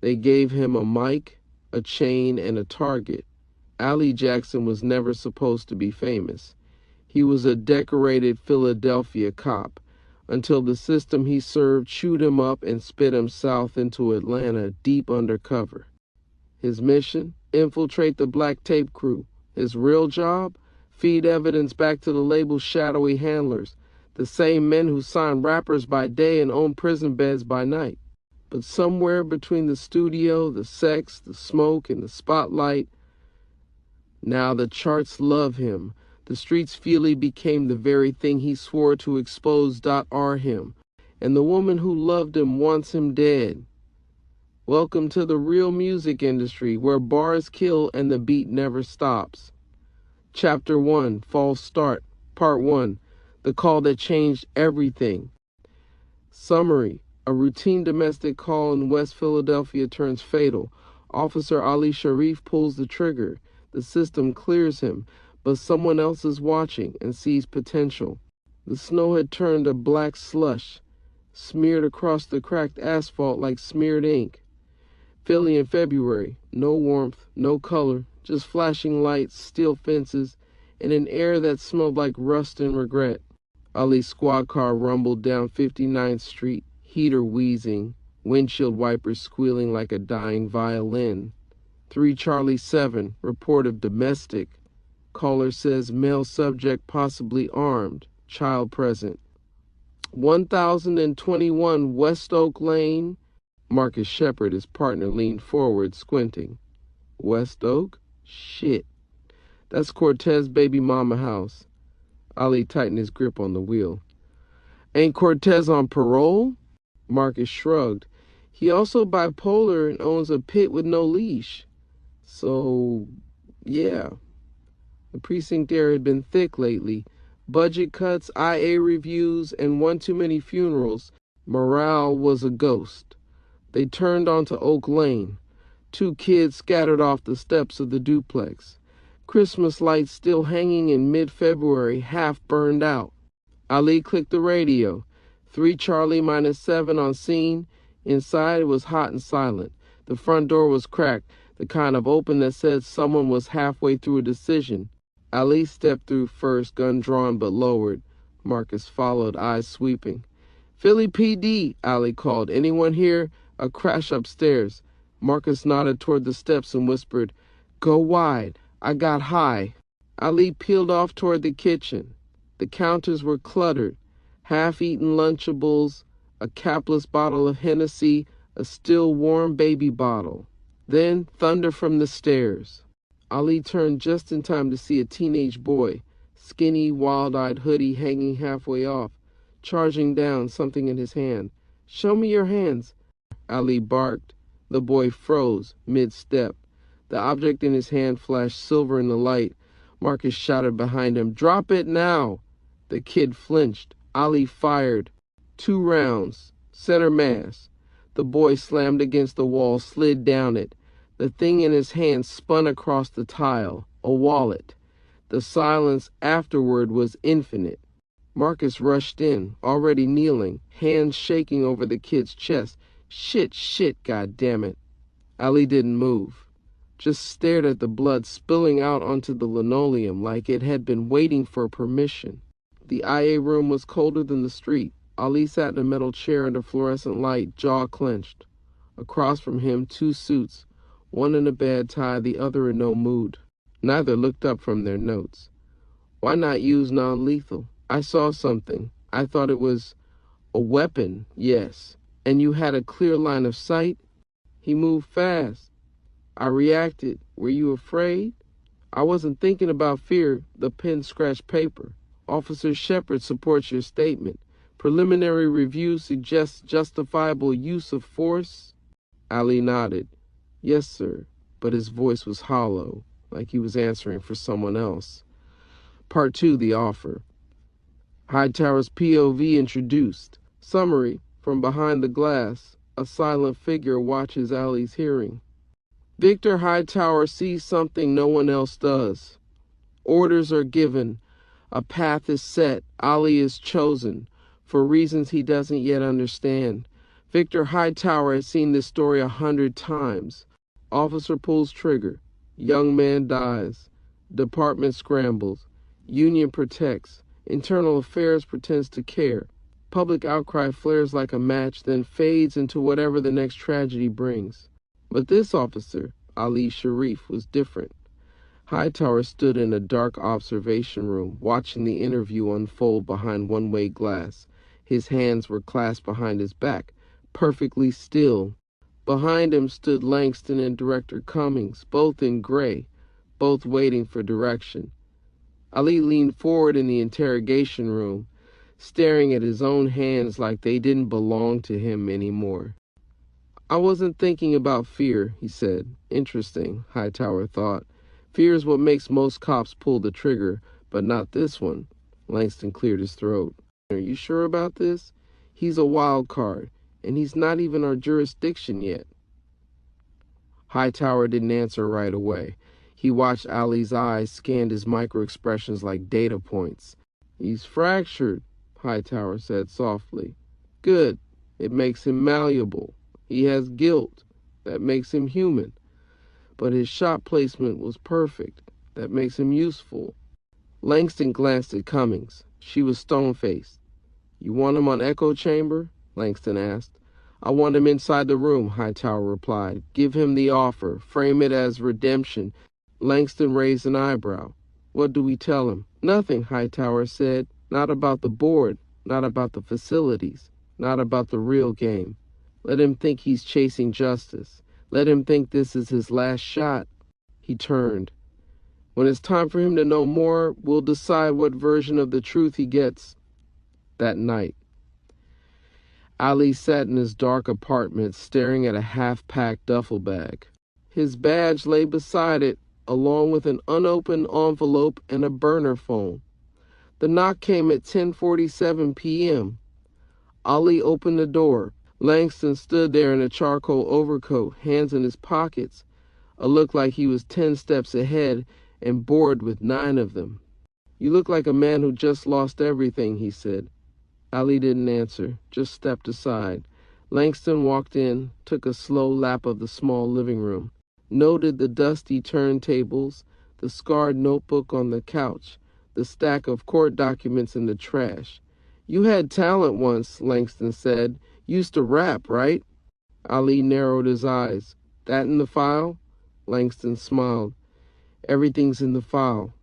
They gave him a mic, a chain, and a target. Ali Jackson was never supposed to be famous. He was a decorated Philadelphia cop until the system he served chewed him up and spit him south into Atlanta, deep undercover. His mission? Infiltrate the black tape crew. His real job? Feed evidence back to the label's shadowy handlers, the same men who sign rappers by day and own prison beds by night. But somewhere between the studio, the sex, the smoke, and the spotlight, now the charts love him. The streets feel he became the very thing he swore to expose. R him. And the woman who loved him wants him dead. Welcome to the real music industry, where bars kill and the beat never stops. Chapter 1, False Start, Part 1, The Call That Changed Everything. Summary: a routine domestic call in West Philadelphia turns fatal. Officer Ali Sharif pulls the trigger. The system clears him, but someone else is watching and sees potential. The snow had turned a black slush, smeared across the cracked asphalt like smeared ink. Philly in February, no warmth, no color, just flashing lights, steel fences, and an air that smelled like rust and regret. Ali's squad car rumbled down 59th Street, heater wheezing, windshield wipers squealing like a dying violin. 3 Charlie 7, report of domestic. Caller says male subject possibly armed, child present. 1021 West Oak Lane. Marcus Shepard, his partner, leaned forward, squinting. West Oak? Shit. That's Cortez' baby mama house. Ali tightened his grip on the wheel. Ain't Cortez on parole? Marcus shrugged. He also bipolar and owns a pit with no leash. So, yeah. The precinct air had been thick lately. Budget cuts, IA reviews, and one too many funerals. Morale was a ghost. They turned onto Oak Lane. 2 kids scattered off the steps of the duplex. Christmas lights still hanging in mid-February, half burned out. Ali clicked the radio. 3 Charlie -7 on scene. Inside it was hot and silent. The front door was cracked, the kind of open that said someone was halfway through a decision. Ali stepped through first, gun drawn but lowered. Marcus followed, eyes sweeping. Philly PD, Ali called. Anyone here? A crash upstairs. Marcus nodded toward the steps and whispered, Go wide. I got high. Ali peeled off toward the kitchen. The counters were cluttered. Half-eaten Lunchables, a capless bottle of Hennessy, a still warm baby bottle. Then thunder from the stairs. Ali turned just in time to see a teenage boy, skinny, wild-eyed hoodie hanging halfway off, charging down, something in his hand. Show me your hands, Ali barked. The boy froze, mid-step. The object in his hand flashed silver in the light. Marcus shouted behind him, Drop it now! The kid flinched. Ali fired. 2 rounds. Center mass. The boy slammed against the wall, slid down it. The thing in his hand spun across the tile. A wallet. The silence afterward was infinite. Marcus rushed in, already kneeling, hands shaking over the kid's chest. Shit, goddammit. Ali didn't move, just stared at the blood spilling out onto the linoleum like it had been waiting for permission. The IA room was colder than the street. Ali sat in a metal chair under fluorescent light, jaw clenched. Across from him, 2 suits, one in a bad tie, the other in no mood. Neither looked up from their notes. Why not use non-lethal? I saw something. I thought it was a weapon, yes. And you had a clear line of sight? He moved fast. I reacted. Were you afraid? I wasn't thinking about fear. The pen scratched paper. Officer Shepard supports your statement. Preliminary review suggests justifiable use of force. Ali nodded. Yes, sir. But his voice was hollow, like he was answering for someone else. Part 2, the offer. Hightower's POV introduced. Summary. From behind the glass, a silent figure watches Ali's hearing. Victor Hightower sees something no one else does. Orders are given. A path is set. Ali is chosen, for reasons he doesn't yet understand. Victor Hightower had seen this story 100 times. Officer pulls trigger. Young man dies. Department scrambles. Union protects. Internal affairs pretends to care. Public outcry flares like a match, then fades into whatever the next tragedy brings. But this officer, Ali Sharif, was different. Hightower stood in a dark observation room, watching the interview unfold behind one-way glass. His hands were clasped behind his back, perfectly still. Behind him stood Langston and Director Cummings, both in gray, both waiting for direction. Ali leaned forward in the interrogation room, staring at his own hands like they didn't belong to him anymore. "I wasn't thinking about fear," he said. Interesting, Hightower thought. Fear is what makes most cops pull the trigger, but not this one. Langston cleared his throat. "Are you sure about this? He's a wild card, and he's not even our jurisdiction yet." Hightower didn't answer right away. He watched Ali's eyes, scanned his micro-expressions like data points. "He's fractured," Hightower said softly. "Good. It makes him malleable. He has guilt. That makes him human. But his shot placement was perfect. That makes him useful." Langston glanced at Cummings. She was stone-faced. "You want him on echo chamber?" Langston asked. "I want him inside the room," Hightower replied. "Give him the offer. Frame it as redemption." Langston raised an eyebrow. "What do we tell him?" "Nothing," Hightower said. "Not about the board, not about the facilities, not about the real game. Let him think he's chasing justice. Let him think this is his last shot." He turned. "When it's time for him to know more, we'll decide what version of the truth he gets." That night, Ali sat in his dark apartment, staring at a half-packed duffel bag. His badge lay beside it, along with an unopened envelope and a burner phone. The knock came at 10:47 p.m. Ali opened the door. Langston stood there in a charcoal overcoat, hands in his pockets, a look like he was 10 steps ahead and bored with 9 of them. "You look like a man who just lost everything," he said. Ali didn't answer, just stepped aside. Langston walked in, took a slow lap of the small living room, noted the dusty turntables, the scarred notebook on the couch, the stack of court documents in the trash. "You had talent once," Langston said. "Used to rap, right?" Ali narrowed his eyes. "That in the file?" Langston smiled. "Everything's in the file."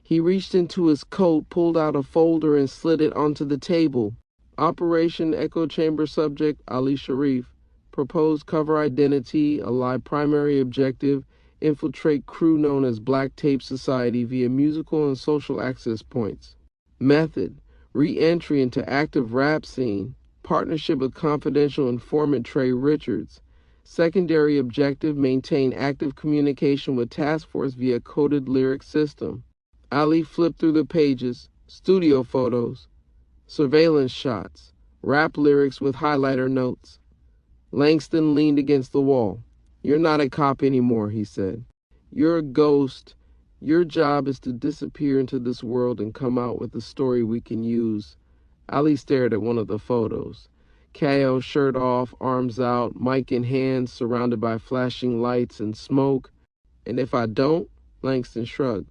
He reached into his coat, pulled out a folder, and slid it onto the table. "Operation Echo Chamber subject, Ali Sharif. Proposed cover identity, Ali primary objective, infiltrate crew known as Black Tape Society via musical and social access points. Method, re-entry into active rap scene. Partnership with confidential informant Trey Richards. Secondary objective, maintain active communication with task force via coded lyric system." Ali flipped through the pages. Studio photos, surveillance shots, rap lyrics with highlighter notes. Langston leaned against the wall. "You're not a cop anymore," he said. "You're a ghost. Your job is to disappear into this world and come out with a story we can use." Ali stared at one of the photos. Kao, shirt off, arms out, mic in hand, surrounded by flashing lights and smoke. "And if I don't?" Langston shrugged.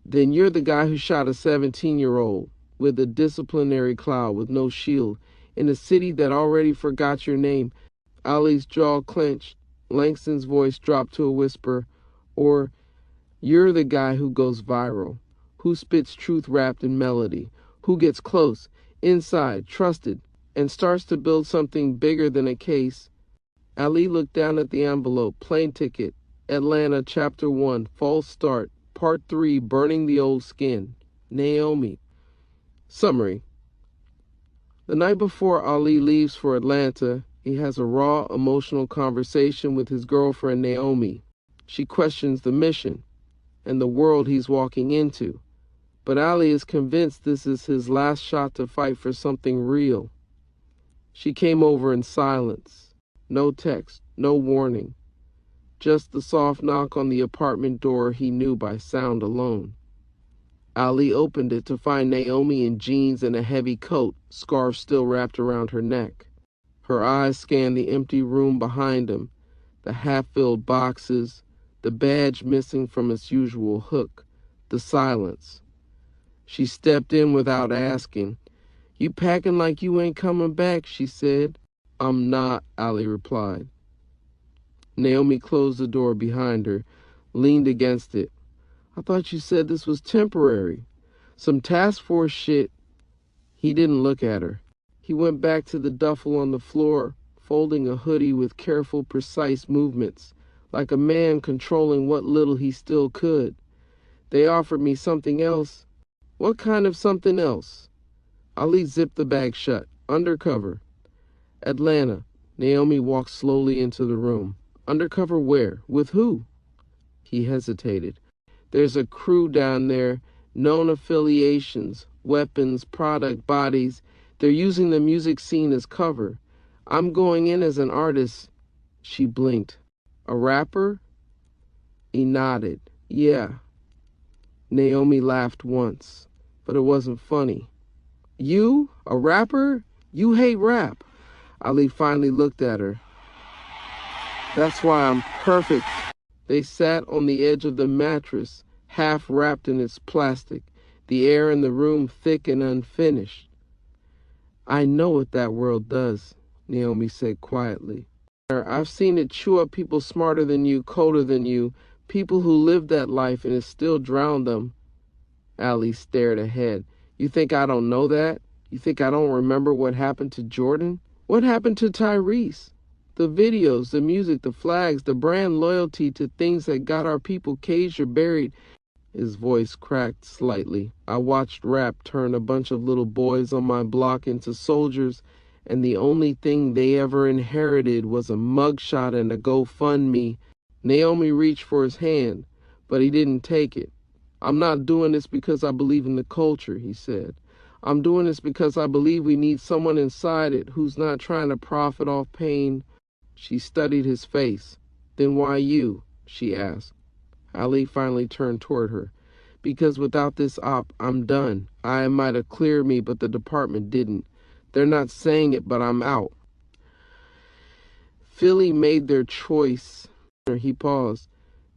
"Then you're the guy who shot a 17-year-old with a disciplinary cloud with no shield in a city that already forgot your name." Ali's jaw clenched. Langston's voice dropped to a whisper. "Or you're the guy who goes viral, who spits truth wrapped in melody, who gets close, inside, trusted, and starts to build something bigger than a case." Ali looked down at the envelope. "Plane ticket, Atlanta, Chapter 1, false start, Part 3, burning the old skin. Naomi." Summary. The night before Ali leaves for Atlanta, he has a raw, emotional conversation with his girlfriend Naomi. She questions the mission and the world he's walking into. But Ali is convinced this is his last shot to fight for something real. She came over in silence. No text, no warning. Just the soft knock on the apartment door he knew by sound alone. Ali opened it to find Naomi in jeans and a heavy coat, scarf still wrapped around her neck. Her eyes scanned the empty room behind him, the half-filled boxes, the badge missing from its usual hook, the silence. She stepped in without asking. "You packing like you ain't coming back," she said. "I'm not," Ali replied. Naomi closed the door behind her, leaned against it. "I thought you said this was temporary. Some task force shit." He didn't look at her. He went back to the duffel on the floor, folding a hoodie with careful, precise movements, like a man controlling what little he still could. "They offered me something else." "What kind of something else?" Ali zipped the bag shut. "Undercover." "Atlanta." Naomi walked slowly into the room. "Undercover where? With who?" He hesitated. "There's a crew down there, known affiliations, weapons, product, bodies. They're using the music scene as cover. I'm going in as an artist." She blinked. "A rapper?" He nodded. "Yeah." Naomi laughed once, but it wasn't funny. "You? A rapper? You hate rap." Ali finally looked at her. "That's why I'm perfect." They sat on the edge of the mattress, half wrapped in its plastic, the air in the room thick and unfinished. "I know what that world does," Naomi said quietly. "I've seen it chew up people smarter than you, colder than you, people who lived that life and it still drowned them." Ali stared ahead. "You think I don't know that? You think I don't remember what happened to Jordan? What happened to Tyrese? The videos, the music, the flags, the brand loyalty to things that got our people caged or buried." His voice cracked slightly. "I watched rap turn a bunch of little boys on my block into soldiers, and the only thing they ever inherited was a mugshot and a GoFundMe." Naomi reached for his hand, but he didn't take it. "I'm not doing this because I believe in the culture," he said. "I'm doing this because I believe we need someone inside it who's not trying to profit off pain." She studied his face. "Then why you?" she asked. Ali finally turned toward her. "Because without this op, I'm done. I might have cleared me, but the department didn't. They're not saying it, but I'm out." Philly made their choice. He paused.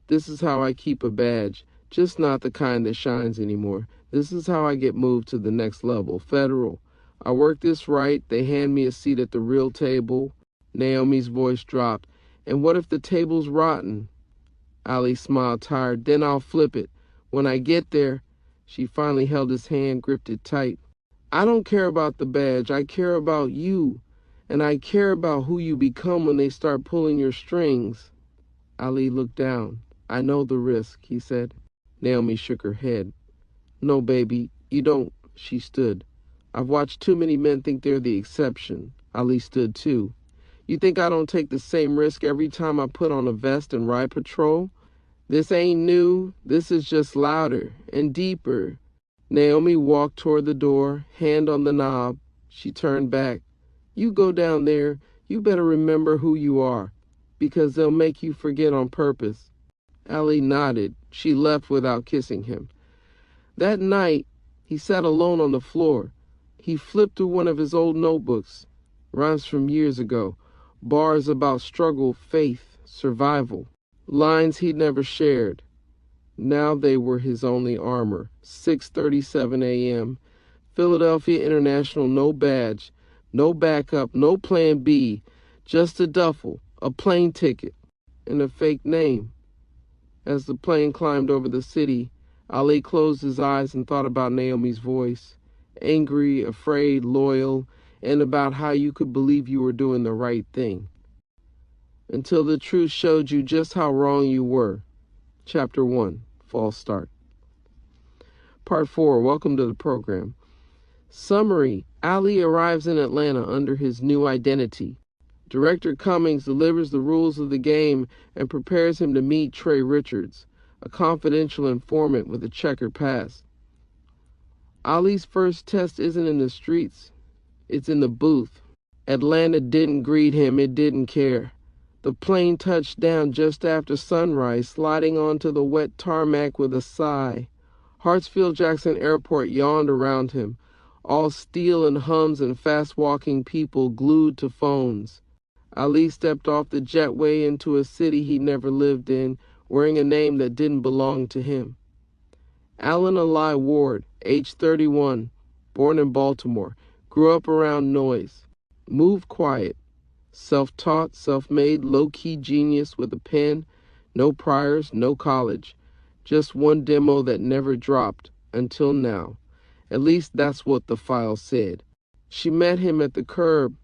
"This is how I keep a badge, just not the kind that shines anymore. This is how I get moved to the next level, federal. I work this right, they hand me a seat at the real table." Naomi's voice dropped. "And what if the table's rotten?" Ali smiled tired. "Then I'll flip it. When I get there." She finally held his hand, gripped it tight. "I don't care about the badge. I care about you. And I care about who you become when they start pulling your strings." Ali looked down. "I know the risk," he said. Naomi shook her head. "No, baby, you don't." She stood. "I've watched too many men think they're the exception." Ali stood too. "You think I don't take the same risk every time I put on a vest and ride patrol? This ain't new. This is just louder and deeper." Naomi walked toward the door, hand on the knob. She turned back. "You go down there. You better remember who you are, because they'll make you forget on purpose." Ali nodded. She left without kissing him. That night, he sat alone on the floor. He flipped through one of his old notebooks, rhymes from years ago, bars about struggle, faith, survival, lines he'd never shared. Now they were his only armor. 6:37 a.m. Philadelphia International, no badge, no backup, no plan B, just a duffel, a plane ticket, and a fake name. As the plane climbed over the city, Ali closed his eyes and thought about Naomi's voice, angry, afraid, loyal, and about how you could believe you were doing the right thing, until the truth showed you just how wrong you were. Chapter 1, False Start. Part 4, welcome to the program. Summary: Ali arrives in Atlanta under his new identity. Director Cummings delivers the rules of the game and prepares him to meet Trey Richards, a confidential informant with a checkered past. Ali's first test isn't in the streets, it's in the booth. Atlanta didn't greet him, it didn't care. The plane touched down just after sunrise, sliding onto the wet tarmac with a sigh. Hartsfield-Jackson Airport yawned around him. all steel and hums and fast-walking people glued to phones. Ali stepped off the jetway into a city he never lived in, wearing a name that didn't belong to him. Alan Ali Ward, age 31, born in Baltimore, grew up around noise, moved quiet, self-taught, self-made, low-key genius with a pen, no priors, no college, just one demo that never dropped until now. At least that's what the file said. She met him at the curb,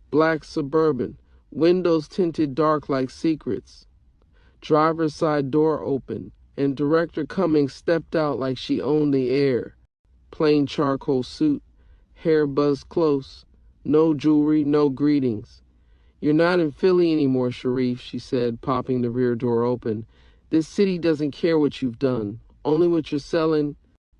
black Suburban, windows tinted dark like secrets. Driver's side door open, and Director Cummings stepped out like she owned the air. Plain charcoal suit, hair buzzed close, no jewelry, no greetings. "You're not in Philly anymore, Sharif," she said, popping the rear door open. "This city doesn't care what you've done, only what you're selling."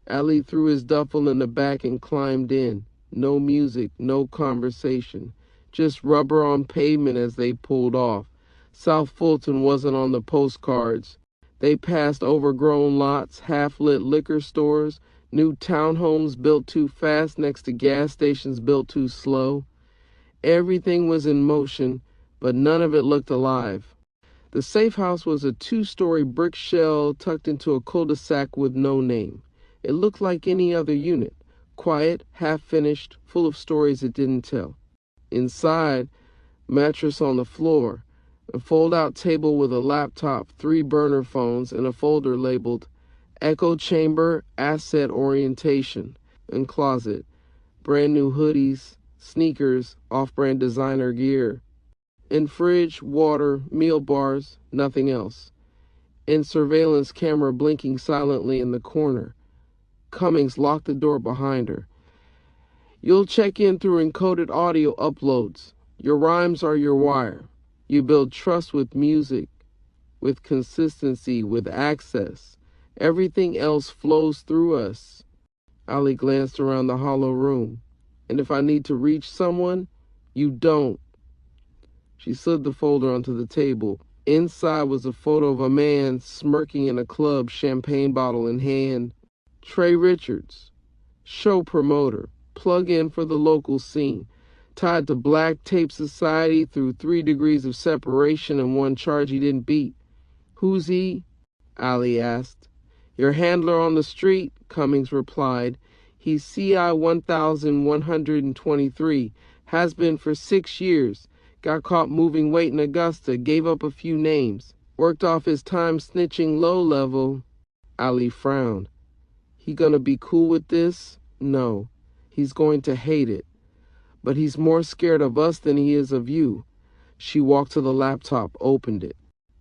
Ali threw his duffel in the back and climbed in. No music, no conversation, just rubber on pavement as they pulled off. South Fulton wasn't on the postcards. They passed overgrown lots, half-lit liquor stores, new townhomes built too fast next to gas stations built too slow. Everything was in motion, but none of it looked alive. The safe house was a 2-story brick shell tucked into a cul-de-sac with no name. It looked like any other unit, quiet, half-finished, full of stories it didn't tell. Inside, mattress on the floor, a fold-out table with a laptop, 3 burner phones, and a folder labeled Echo Chamber Asset Orientation, and closet, brand new hoodies, sneakers, off-brand designer gear. In fridge, water, meal bars, nothing else. In surveillance camera blinking silently in the corner. Cummings locked the door behind her. "You'll check in through encoded audio uploads. Your rhymes are your wire. You build trust with music, with consistency, with access. Everything else flows through us." Ali glanced around the hollow room. "And if I need to reach someone, you don't." She slid the folder onto the table. Inside was a photo of a man smirking in a club, champagne bottle in hand. Trey Richards, show promoter, plug-in for the local scene, tied to Black Tape Society through 3 degrees of separation and 1 charge he didn't beat. "Who's he?" Ali asked. "Your handler on the street," Cummings replied. "He's CI 1123, has been for 6 years. Got caught moving weight in Augusta, gave up a few names. Worked off his time snitching low level." Ali frowned. "He gonna be cool with this?" "No. He's going to hate it. But he's more scared of us than he is of you." She walked to the laptop, opened it.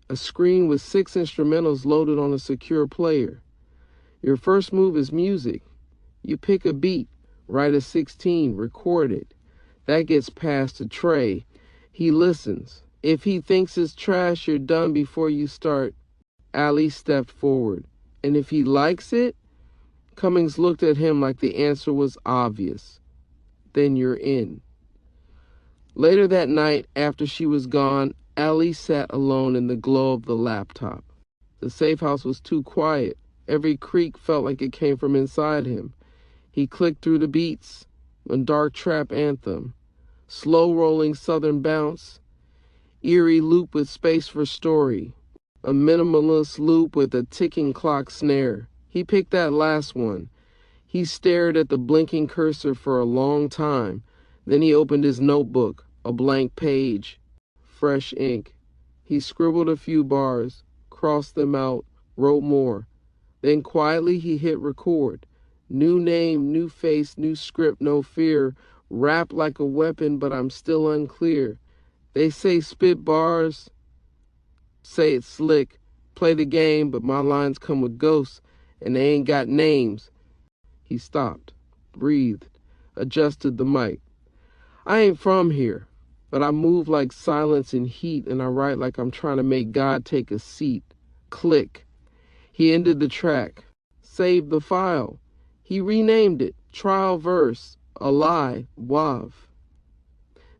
A screen with 6 instrumentals loaded on a secure player. "Your first move is music. You pick a beat, write a 16, record it. That gets passed to Trey. He listens. If he thinks it's trash, you're done before you start." Ali stepped forward. "And if he likes it?" Cummings looked at him like the answer was obvious. "Then you're in." Later that night, after she was gone, Ali sat alone in the glow of the laptop. The safe house was too quiet. Every creak felt like it came from inside him. He clicked through the beats, a dark trap anthem, slow-rolling southern bounce, eerie loop with space for story, a minimalist loop with a ticking clock snare. He picked that last one. He stared at the blinking cursor for a long time. Then he opened his notebook, a blank page, fresh ink. He scribbled a few bars, crossed them out, wrote more. Then quietly he hit record. New name, new face, new script, no fear. Rap like a weapon, but I'm still unclear. They say spit bars, say it's slick. Play the game, but my lines come with ghosts, and they ain't got names. He stopped, breathed, adjusted the mic. "I ain't from here, but I move like silence and heat, and I write like I'm trying to make God take a seat." Click. He ended the track, saved the file. He renamed it, Trial Verse, A Lie, WAV.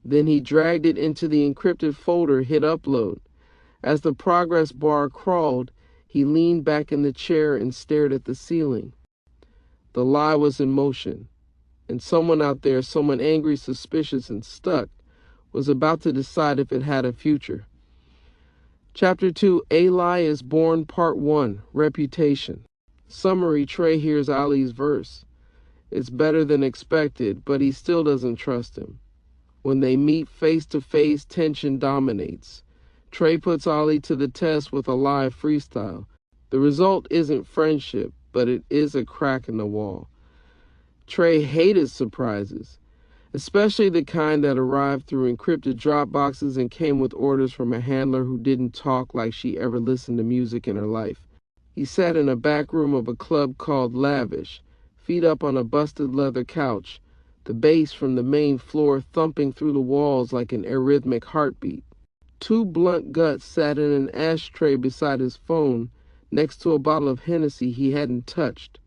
Then he dragged it into the encrypted folder, hit upload. As the progress bar crawled, he leaned back in the chair and stared at the ceiling. The lie was in motion. and someone out there, someone angry, suspicious, and stuck, was about to decide if it had a future. Chapter 2, Ali is Born, Part 1, Reputation. Summary: Trey hears Ali's verse. It's better than expected, but he still doesn't trust him. When they meet face to face, tension dominates. Trey puts Ali to the test with a live freestyle. The result isn't friendship, but it is a crack in the wall. Trey hated surprises, especially the kind that arrived through encrypted drop boxes and came with orders from a handler who didn't talk like she ever listened to music in her life. He sat in a back room of a club called Lavish, feet up on a busted leather couch, the bass from the main floor thumping through the walls like an arrhythmic heartbeat. Two blunt guts sat in an ashtray beside his phone, next to a bottle of Hennessy he hadn't touched.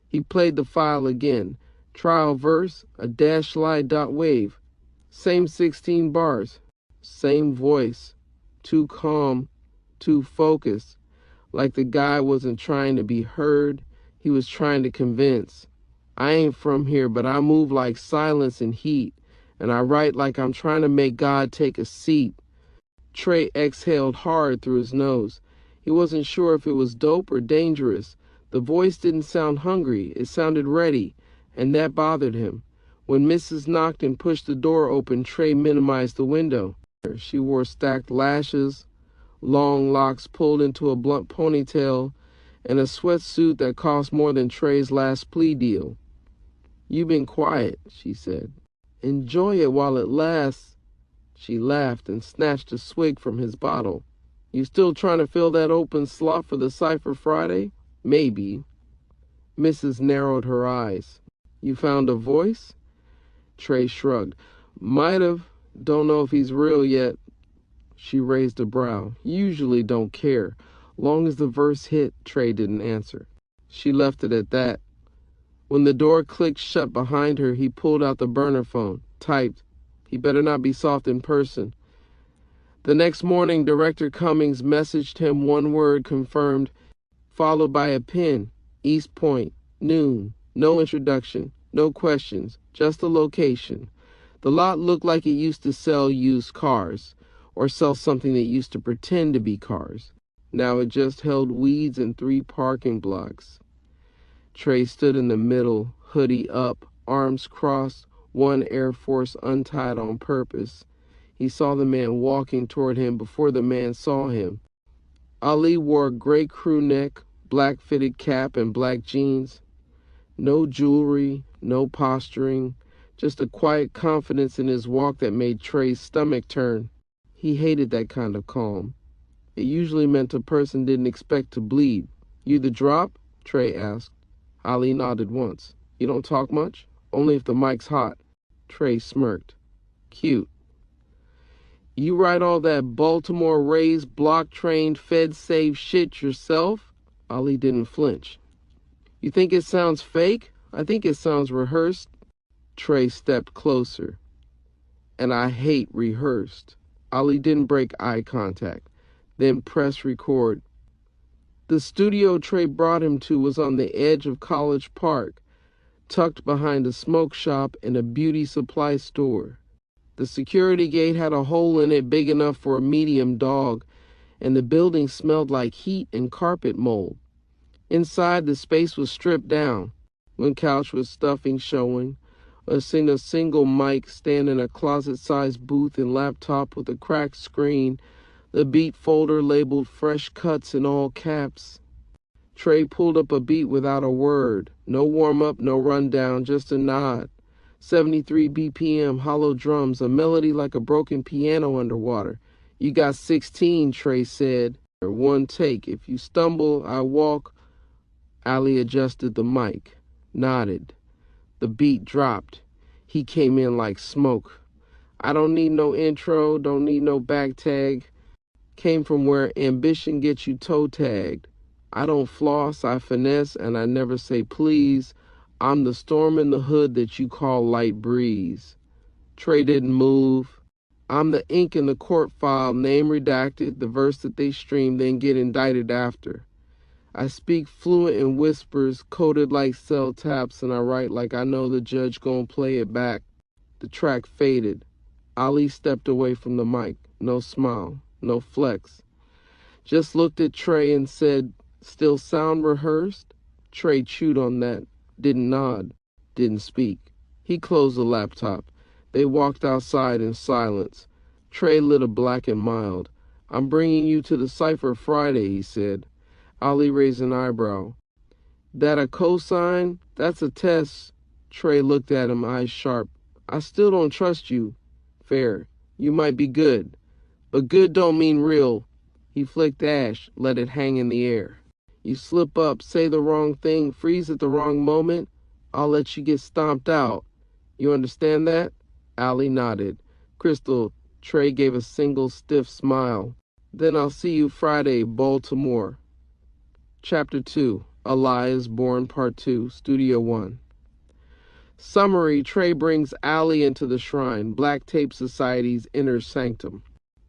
He played the file again. Trial verse, a dash slide dot wave. Same 16 bars. Same voice. Too calm, too focused. Like the guy wasn't trying to be heard, he was trying to convince. I ain't from here, but I move like silence and heat, and I write like I'm trying to make God take a seat. Trey exhaled hard through his nose. He wasn't sure if it was dope or dangerous. The voice didn't sound hungry, it sounded ready, and that bothered him. When Mrs. knocked and pushed the door open, Trey minimized the window. She wore stacked lashes, long locks pulled into a blunt ponytail, and a sweatsuit that cost more than Trey's last plea deal. "You've been quiet," she said. "Enjoy it while it lasts." She laughed and snatched a swig from his bottle. "You still trying to fill that open slot for the Cypher Friday?" "Maybe." Mrs. narrowed her eyes. "You found a voice?" Trey shrugged. "Might have. Don't know if he's real yet." She raised a brow. "Usually don't care. Long as the verse hit." Trey didn't answer. She left it at that. When the door clicked shut behind her, he pulled out the burner phone, typed, "He better not be soft in person." The next morning, Director Cummings messaged him one word confirmed, followed by a pin, East Point, noon, no introduction, no questions, just the location. The lot looked like it used to sell used cars, or sell something that used to pretend to be cars. Now it just held weeds and 3 parking blocks. Trey stood in the middle, hoodie up, arms crossed, one Air Force untied on purpose. He saw the man walking toward him before the man saw him. Ali wore a gray crew neck, black fitted cap, and black jeans. No jewelry, no posturing, just a quiet confidence in his walk that made Trey's stomach turn. He hated that kind of calm. It usually meant a person didn't expect to bleed. "You the drop?" Trey asked. Ali nodded once. "You don't talk much?" "Only if the mic's hot." Trey smirked. "Cute." "You write all that Baltimore raised, block trained, Fed safe shit yourself?" Ali didn't flinch. "You think it sounds fake? I think it sounds rehearsed." Trey stepped closer. "And I hate rehearsed." Ali didn't break eye contact, then press record. The studio Trey brought him to was on the edge of College Park, tucked behind a smoke shop and a beauty supply store. The security gate had a hole in it big enough for a medium dog, and the building smelled like heat and carpet mold. Inside, the space was stripped down. One couch with stuffing showing, a single mic stand in a closet-sized booth and laptop with a cracked screen, the beat folder labeled "Fresh Cuts" in all caps. Trey pulled up a beat without a word. No warm-up, no rundown, just a nod. 73 BPM, hollow drums, a melody like a broken piano underwater. "You got 16, Trey said. One take. If you stumble, I walk." Ali adjusted the mic, nodded. The beat dropped. He came in like smoke. "I don't need no intro, don't need no back tag." Came from where ambition gets you toe tagged. "I don't floss, I finesse, and I never say please. I'm the storm in the hood that you call light breeze." Trey didn't move. "I'm the ink in the court file, name redacted, the verse that they stream, then get indicted after." I speak fluent in whispers, coded like cell taps, and I write like I know the judge gonna play it back. The track faded. Ali stepped away from the mic. No smile, no flex. Just looked at Trey and said, "Still sound rehearsed?" Trey chewed on that, didn't nod, didn't speak. He closed the laptop. They walked outside in silence. Trey lit a black and mild. "I'm bringing you to the cipher Friday," he said. Ali raised an eyebrow. "That a cosign? That's a test." Trey looked at him, eyes sharp. "I still don't trust you." "Fair. You might be good. But good don't mean real." He flicked ash, let it hang in the air. "You slip up, say the wrong thing, freeze at the wrong moment, I'll let you get stomped out. You understand that?" Ali nodded. "Crystal," Trey gave a single stiff smile. "Then I'll see you Friday, Baltimore." Chapter 2, A Lie is Born, Part 2, Studio 1. Summary: Trey brings Ali into the shrine, Black Tape Society's inner sanctum.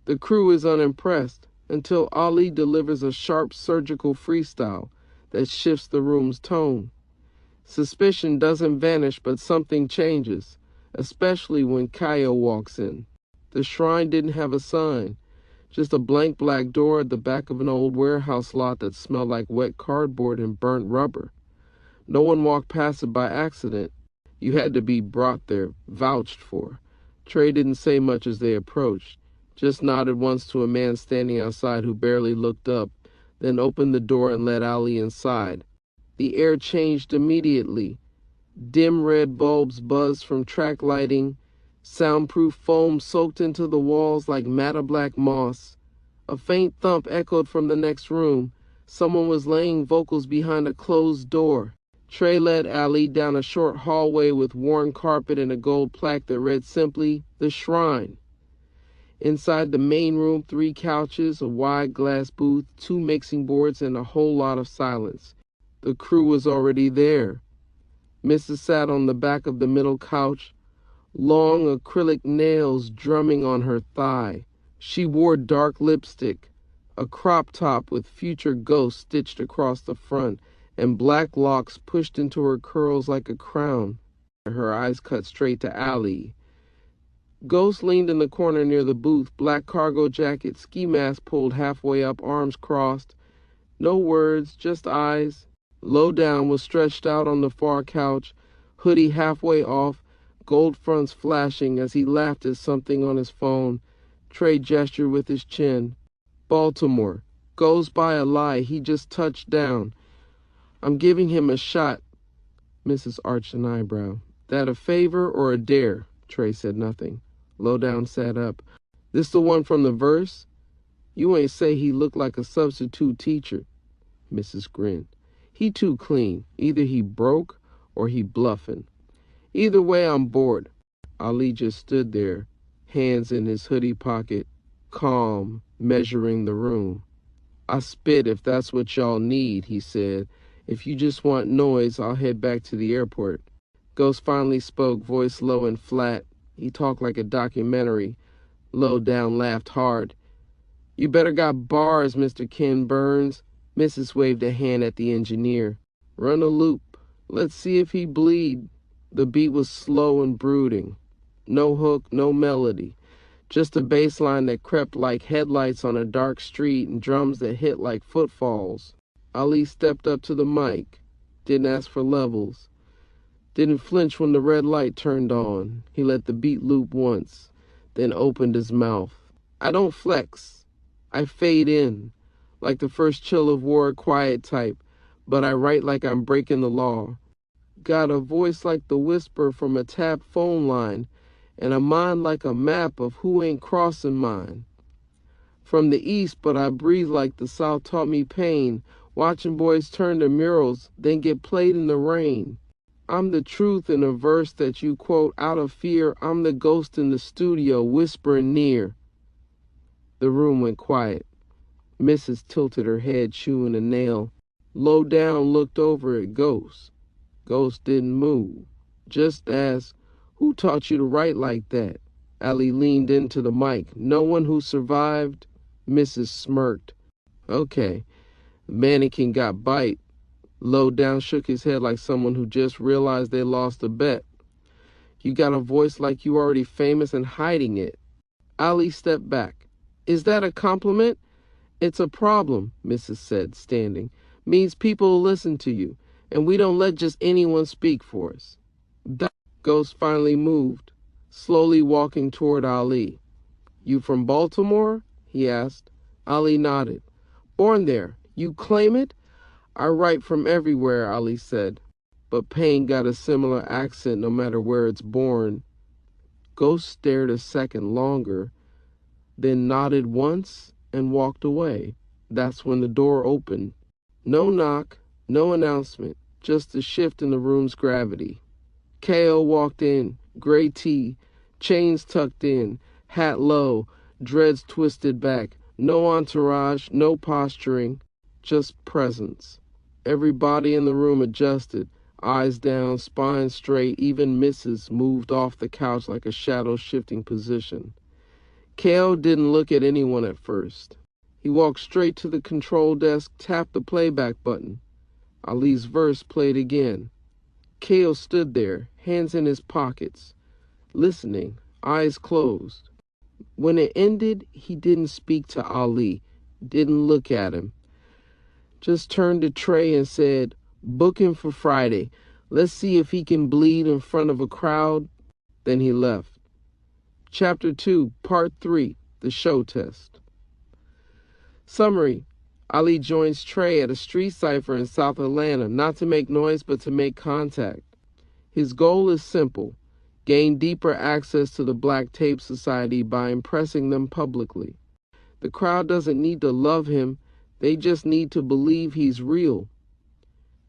The crew is unimpressed until Ali delivers a sharp surgical freestyle that shifts the room's tone. Suspicion doesn't vanish, but something changes, especially when Kaya walks in. The shrine didn't have a sign, just a blank black door at the back of an old warehouse lot that smelled like wet cardboard and burnt rubber. No one walked past it by accident. You had to be brought there, vouched for. Trey didn't say much as they approached, just nodded once to a man standing outside who barely looked up, then opened the door and let Ali inside. The air changed immediately. Dim red bulbs buzzed from track lighting. Soundproof foam soaked into the walls like matte black moss. A faint thump echoed from the next room. Someone was laying vocals behind a closed door. Trey led Ali down a short hallway with worn carpet and a gold plaque that read simply, "The Shrine." Inside the main room, 3 couches, a wide glass booth, 2 mixing boards, and a whole lot of silence. The crew was already there. Mrs. sat on the back of the middle couch, long acrylic nails drumming on her thigh. She wore dark lipstick, a crop top with future ghosts stitched across the front, and black locks pushed into her curls like a crown. Her eyes cut straight to Ali. Ghost leaned in the corner near the booth, black cargo jacket, ski mask pulled halfway up, arms crossed. No words, just eyes. Low down was stretched out on the far couch, hoodie halfway off, gold fronts flashing as he laughed at something on his phone. Trey gestured with his chin. "Baltimore. Goes by a lie. He just touched down. I'm giving him a shot." Mrs. arched an eyebrow. "That a favor or a dare?" Trey said nothing. Lowdown sat up. "This the one from the verse? You ain't say he looked like a substitute teacher." Mrs. grinned. "He too clean. Either he broke or he bluffing. Either way, I'm bored." Ali just stood there, hands in his hoodie pocket, calm, measuring the room. "I spit if that's what y'all need," he said. "If you just want noise, I'll head back to the airport." Ghost finally spoke, voice low and flat. He talked like a documentary. Low down laughed hard. "You better got bars, Mr. Ken Burns." Mrs. waved a hand at the engineer. "Run a loop. Let's see if he bleed." The beat was slow and brooding. No hook, no melody. Just a bass line that crept like headlights on a dark street and drums that hit like footfalls. Ali stepped up to the mic. Didn't ask for levels. Didn't flinch when the red light turned on. He let the beat loop once, then opened his mouth. "I don't flex. I fade in, like the first chill of war, quiet type, but I write like I'm breaking the law. Got a voice like the whisper from a tapped phone line, and a mind like a map of who ain't crossing mine. From the east, but I breathe like the south taught me pain, watching boys turn to murals, then get played in the rain. I'm the truth in a verse that you quote out of fear. I'm the ghost in the studio, whispering near." The room went quiet. Mrs. tilted her head, chewing a nail. Low down looked over at Ghost. Ghost didn't move. Just asked, "Who taught you to write like that?" Ali leaned into the mic. "No one who survived?" Mrs. smirked. "Okay, Mannequin got bite. Low down shook his head like someone who just realized they lost a bet. You got a voice like you already famous and hiding it. Ali stepped back. Is that a compliment? It's a problem, Mrs. said, standing. Means people will listen to you, and we don't let just anyone speak for us. That Ghost finally moved, slowly walking toward Ali. You from Baltimore? He asked. Ali nodded. Born there. You claim it? I write from everywhere, Ali said. But pain got a similar accent no matter where it's born. Ghost stared a second longer, then nodded once and walked away. That's when the door opened. No knock, no announcement, just a shift in the room's gravity. K.O. walked in, gray tee, chains tucked in, hat low, dreads twisted back. No entourage, no posturing, just presence. Everybody in the room adjusted, eyes down, spine straight. Even Mrs. moved off the couch like a shadow shifting position. K.O. didn't look at anyone at first. He walked straight to the control desk, tapped the playback button. Ali's verse played again. K.O. stood there, hands in his pockets, listening, eyes closed. When it ended, he didn't speak to Ali, didn't look at him. Just turned to Trey and said, book him for Friday. Let's see if he can bleed in front of a crowd. Then he left. Chapter 2, Part 3, The Show Test. Summary. Ali joins Trey at a street cipher in South Atlanta, not to make noise but to make contact. His goal is simple: gain deeper access to the Black Tape Society by impressing them publicly. The crowd doesn't need to love him, they just need to believe he's real.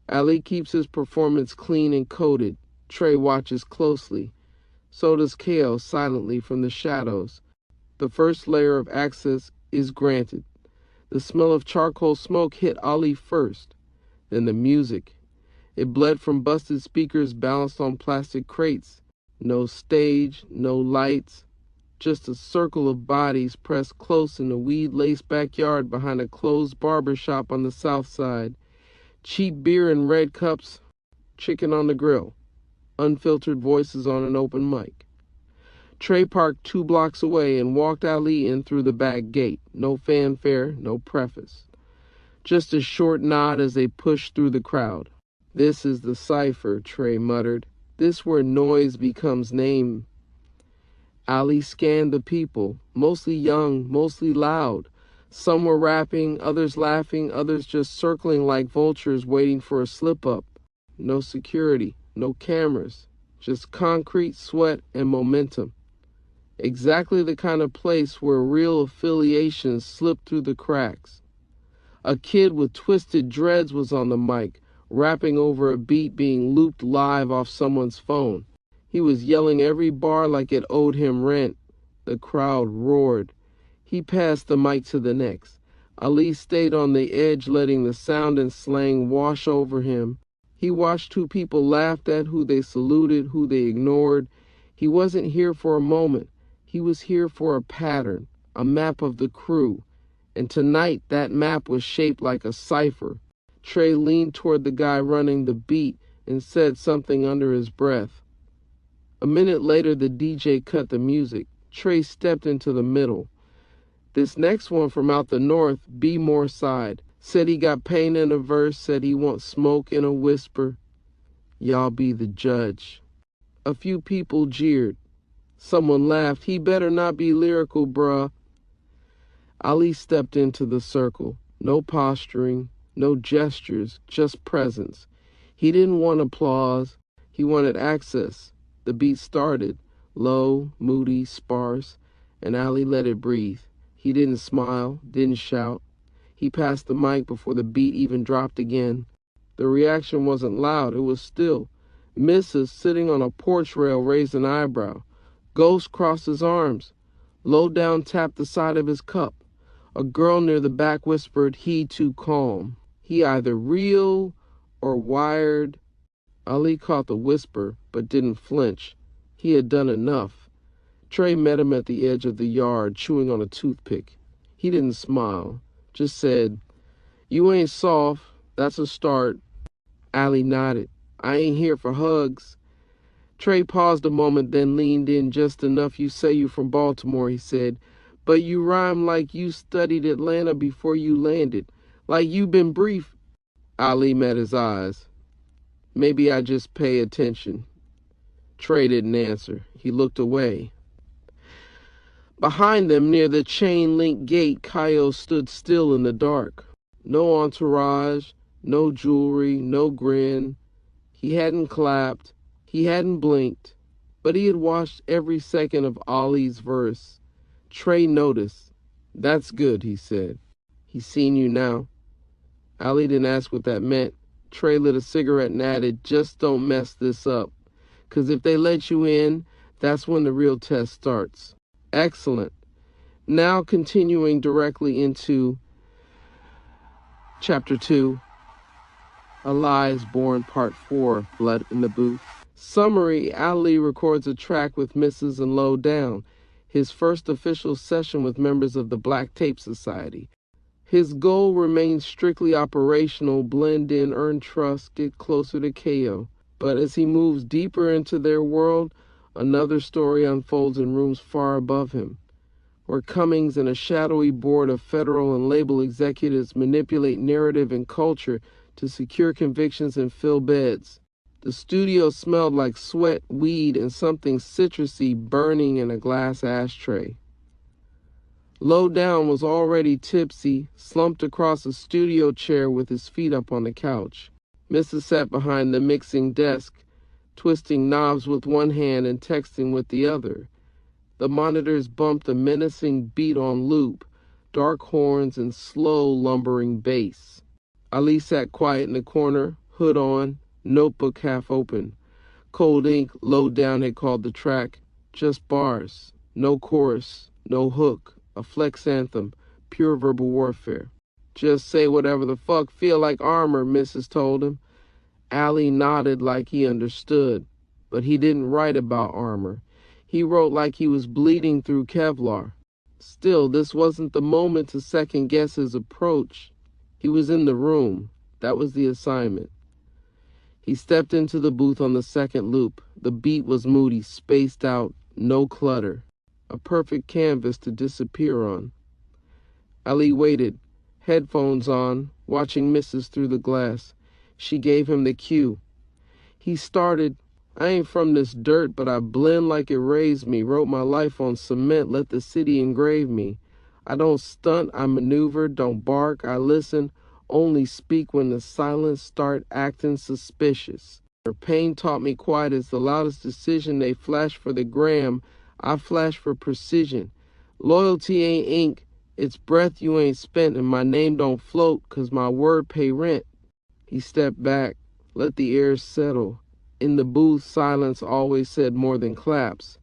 Ali keeps his performance clean and coded. Trey watches closely. So does K.O. silently from the shadows. The first layer of access is granted. The smell of charcoal smoke hit Ali first, then the music. It bled from busted speakers balanced on plastic crates. No stage, no lights, just a circle of bodies pressed close in a weed-laced backyard behind a closed barber shop on the south side. Cheap beer in red cups, chicken on the grill, unfiltered voices on an open mic. Trey parked 2 blocks away and walked Ali in through the back gate. No fanfare, no preface. Just a short nod as they pushed through the crowd. This is the cipher, Trey muttered. This where noise becomes name. Ali scanned the people, mostly young, mostly loud. Some were rapping, others laughing, others just circling like vultures waiting for a slip-up. No security, no cameras, just concrete, sweat, and momentum. Exactly the kind of place where real affiliations slip through the cracks. A kid with twisted dreads was on the mic, rapping over a beat being looped live off someone's phone. He was yelling every bar like it owed him rent. The crowd roared. He passed the mic to the next. Ali stayed on the edge, letting the sound and slang wash over him. He watched who people laughed at, who they saluted, who they ignored. He wasn't here for a moment. He was here for a pattern, a map of the crew. And tonight that map was shaped like a cipher. Trey leaned toward the guy running the beat and said something under his breath. A minute later, the DJ cut the music. Trey stepped into the middle. This next one from out the north, B. Moore side, said he got pain in a verse, said he wants smoke in a whisper. Y'all be the judge. A few people jeered. Someone laughed. He better not be lyrical, bruh. Ali stepped into the circle. No posturing, no gestures, just presence. He didn't want applause. He wanted access. The beat started, low, moody, sparse, and Ali let it breathe. He didn't smile, didn't shout. He passed the mic before the beat even dropped again. The reaction wasn't loud, it was still. Mrs. sitting on a porch rail raised an eyebrow. Ghost crossed his arms. Low down tapped the side of his cup. A girl near the back whispered, he too calm. He either real or wired. Ali caught the whisper, but didn't flinch. He had done enough. Trey met him at the edge of the yard, chewing on a toothpick. He didn't smile, just said, You ain't soft. That's a start. Ali nodded. I ain't here for hugs. Trey paused a moment, then leaned in just enough. You say you from Baltimore, he said, but you rhyme like you studied Atlanta before you landed. Like you been briefed. Ali met his eyes. Maybe I just pay attention. Trey didn't answer. He looked away. Behind them, near the chain-link gate, Kaio stood still in the dark. No entourage, no jewelry, no grin. He hadn't clapped. He hadn't blinked. But he had watched every second of Ali's verse. Trey noticed. That's good, he said. He's seen you now. Ali didn't ask what that meant. Trey lit a cigarette and added, just don't mess this up. 'Cause if they let you in, that's when the real test starts. Excellent. Now continuing directly into Chapter 2, A Lie is Born, Part 4, Blood in the Booth. Summary, Ali records a track with Mrs. and Low Down, his first official session with members of the Black Tape Society. His goal remains strictly operational, blend in, earn trust, get closer to KO. But as he moves deeper into their world, another story unfolds in rooms far above him, where Cummings and a shadowy board of federal and label executives manipulate narrative and culture to secure convictions and fill beds. The studio smelled like sweat, weed, and something citrusy burning in a glass ashtray. Low Down was already tipsy, slumped across a studio chair with his feet up on the couch. Mrs. sat behind the mixing desk, twisting knobs with one hand and texting with the other. The monitors bumped a menacing beat on loop, dark horns and slow lumbering bass. Ali sat quiet in the corner, hood on, notebook half open. Cold ink, Low Down had called the track. Just bars, no chorus, no hook, a flex anthem, pure verbal warfare. Just say whatever the fuck, feel like armor, Mrs. told him. Ali nodded like he understood, but he didn't write about armor. He wrote like he was bleeding through Kevlar. Still, this wasn't the moment to second-guess his approach. He was in the room. That was the assignment. He stepped into the booth on the second loop. The beat was moody, spaced out, no clutter. A perfect canvas to disappear on. Ali waited, headphones on, watching Mrs. through the glass. She gave him the cue. He started, I ain't from this dirt, but I blend like it raised me. Wrote my life on cement, let the city engrave me. I don't stunt, I maneuver, don't bark, I listen. Only speak when the silence start acting suspicious. Her pain taught me quiet is the loudest decision. They flash for the gram, I flash for precision. Loyalty ain't ink, it's breath you ain't spent, and my name don't float, 'cause my word pay rent. He stepped back, let the air settle. In the booth, silence always said more than claps.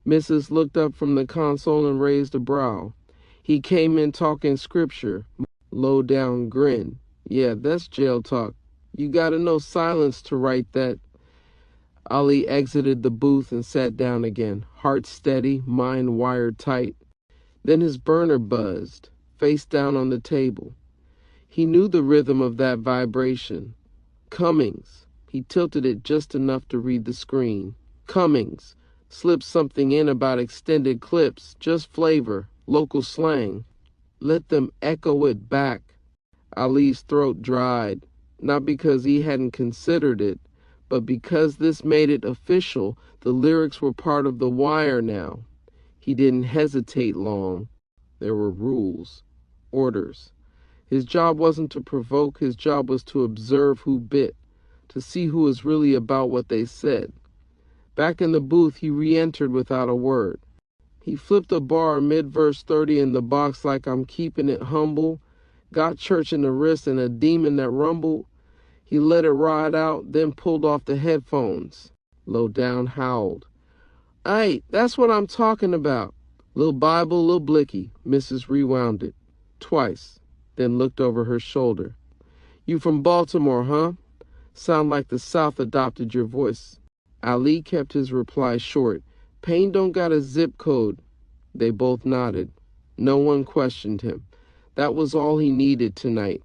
Mrs. looked up from the console and raised a brow. He came in talking scripture. Low Down grin. Yeah, that's jail talk. You gotta know silence to write that. Ali exited the booth and sat down again, heart steady, mind wired tight. Then his burner buzzed, face down on the table. He knew the rhythm of that vibration. Cummings. He tilted it just enough to read the screen. Cummings. Slipped something in about extended clips, just flavor, local slang. Let them echo it back. Ali's throat dried, not because he hadn't considered it, but because this made it official. The lyrics were part of the wire now. He didn't hesitate long. There were rules, orders. His job wasn't to provoke, his job was to observe who bit, to see who was really about what they said. Back in the booth, he re-entered without a word. He flipped a bar mid-verse 30 in the box like I'm keeping it humble, got church in the wrist and a demon that rumbled. He let it ride out, then pulled off the headphones. Low Down howled. Hey, that's what I'm talking about. Little Bible, little blicky. Mrs. rewound it. Twice, then looked over her shoulder. You from Baltimore, huh? Sound like the South adopted your voice. Ali kept his reply short. Payne don't got a zip code. They both nodded. No one questioned him. That was all he needed tonight.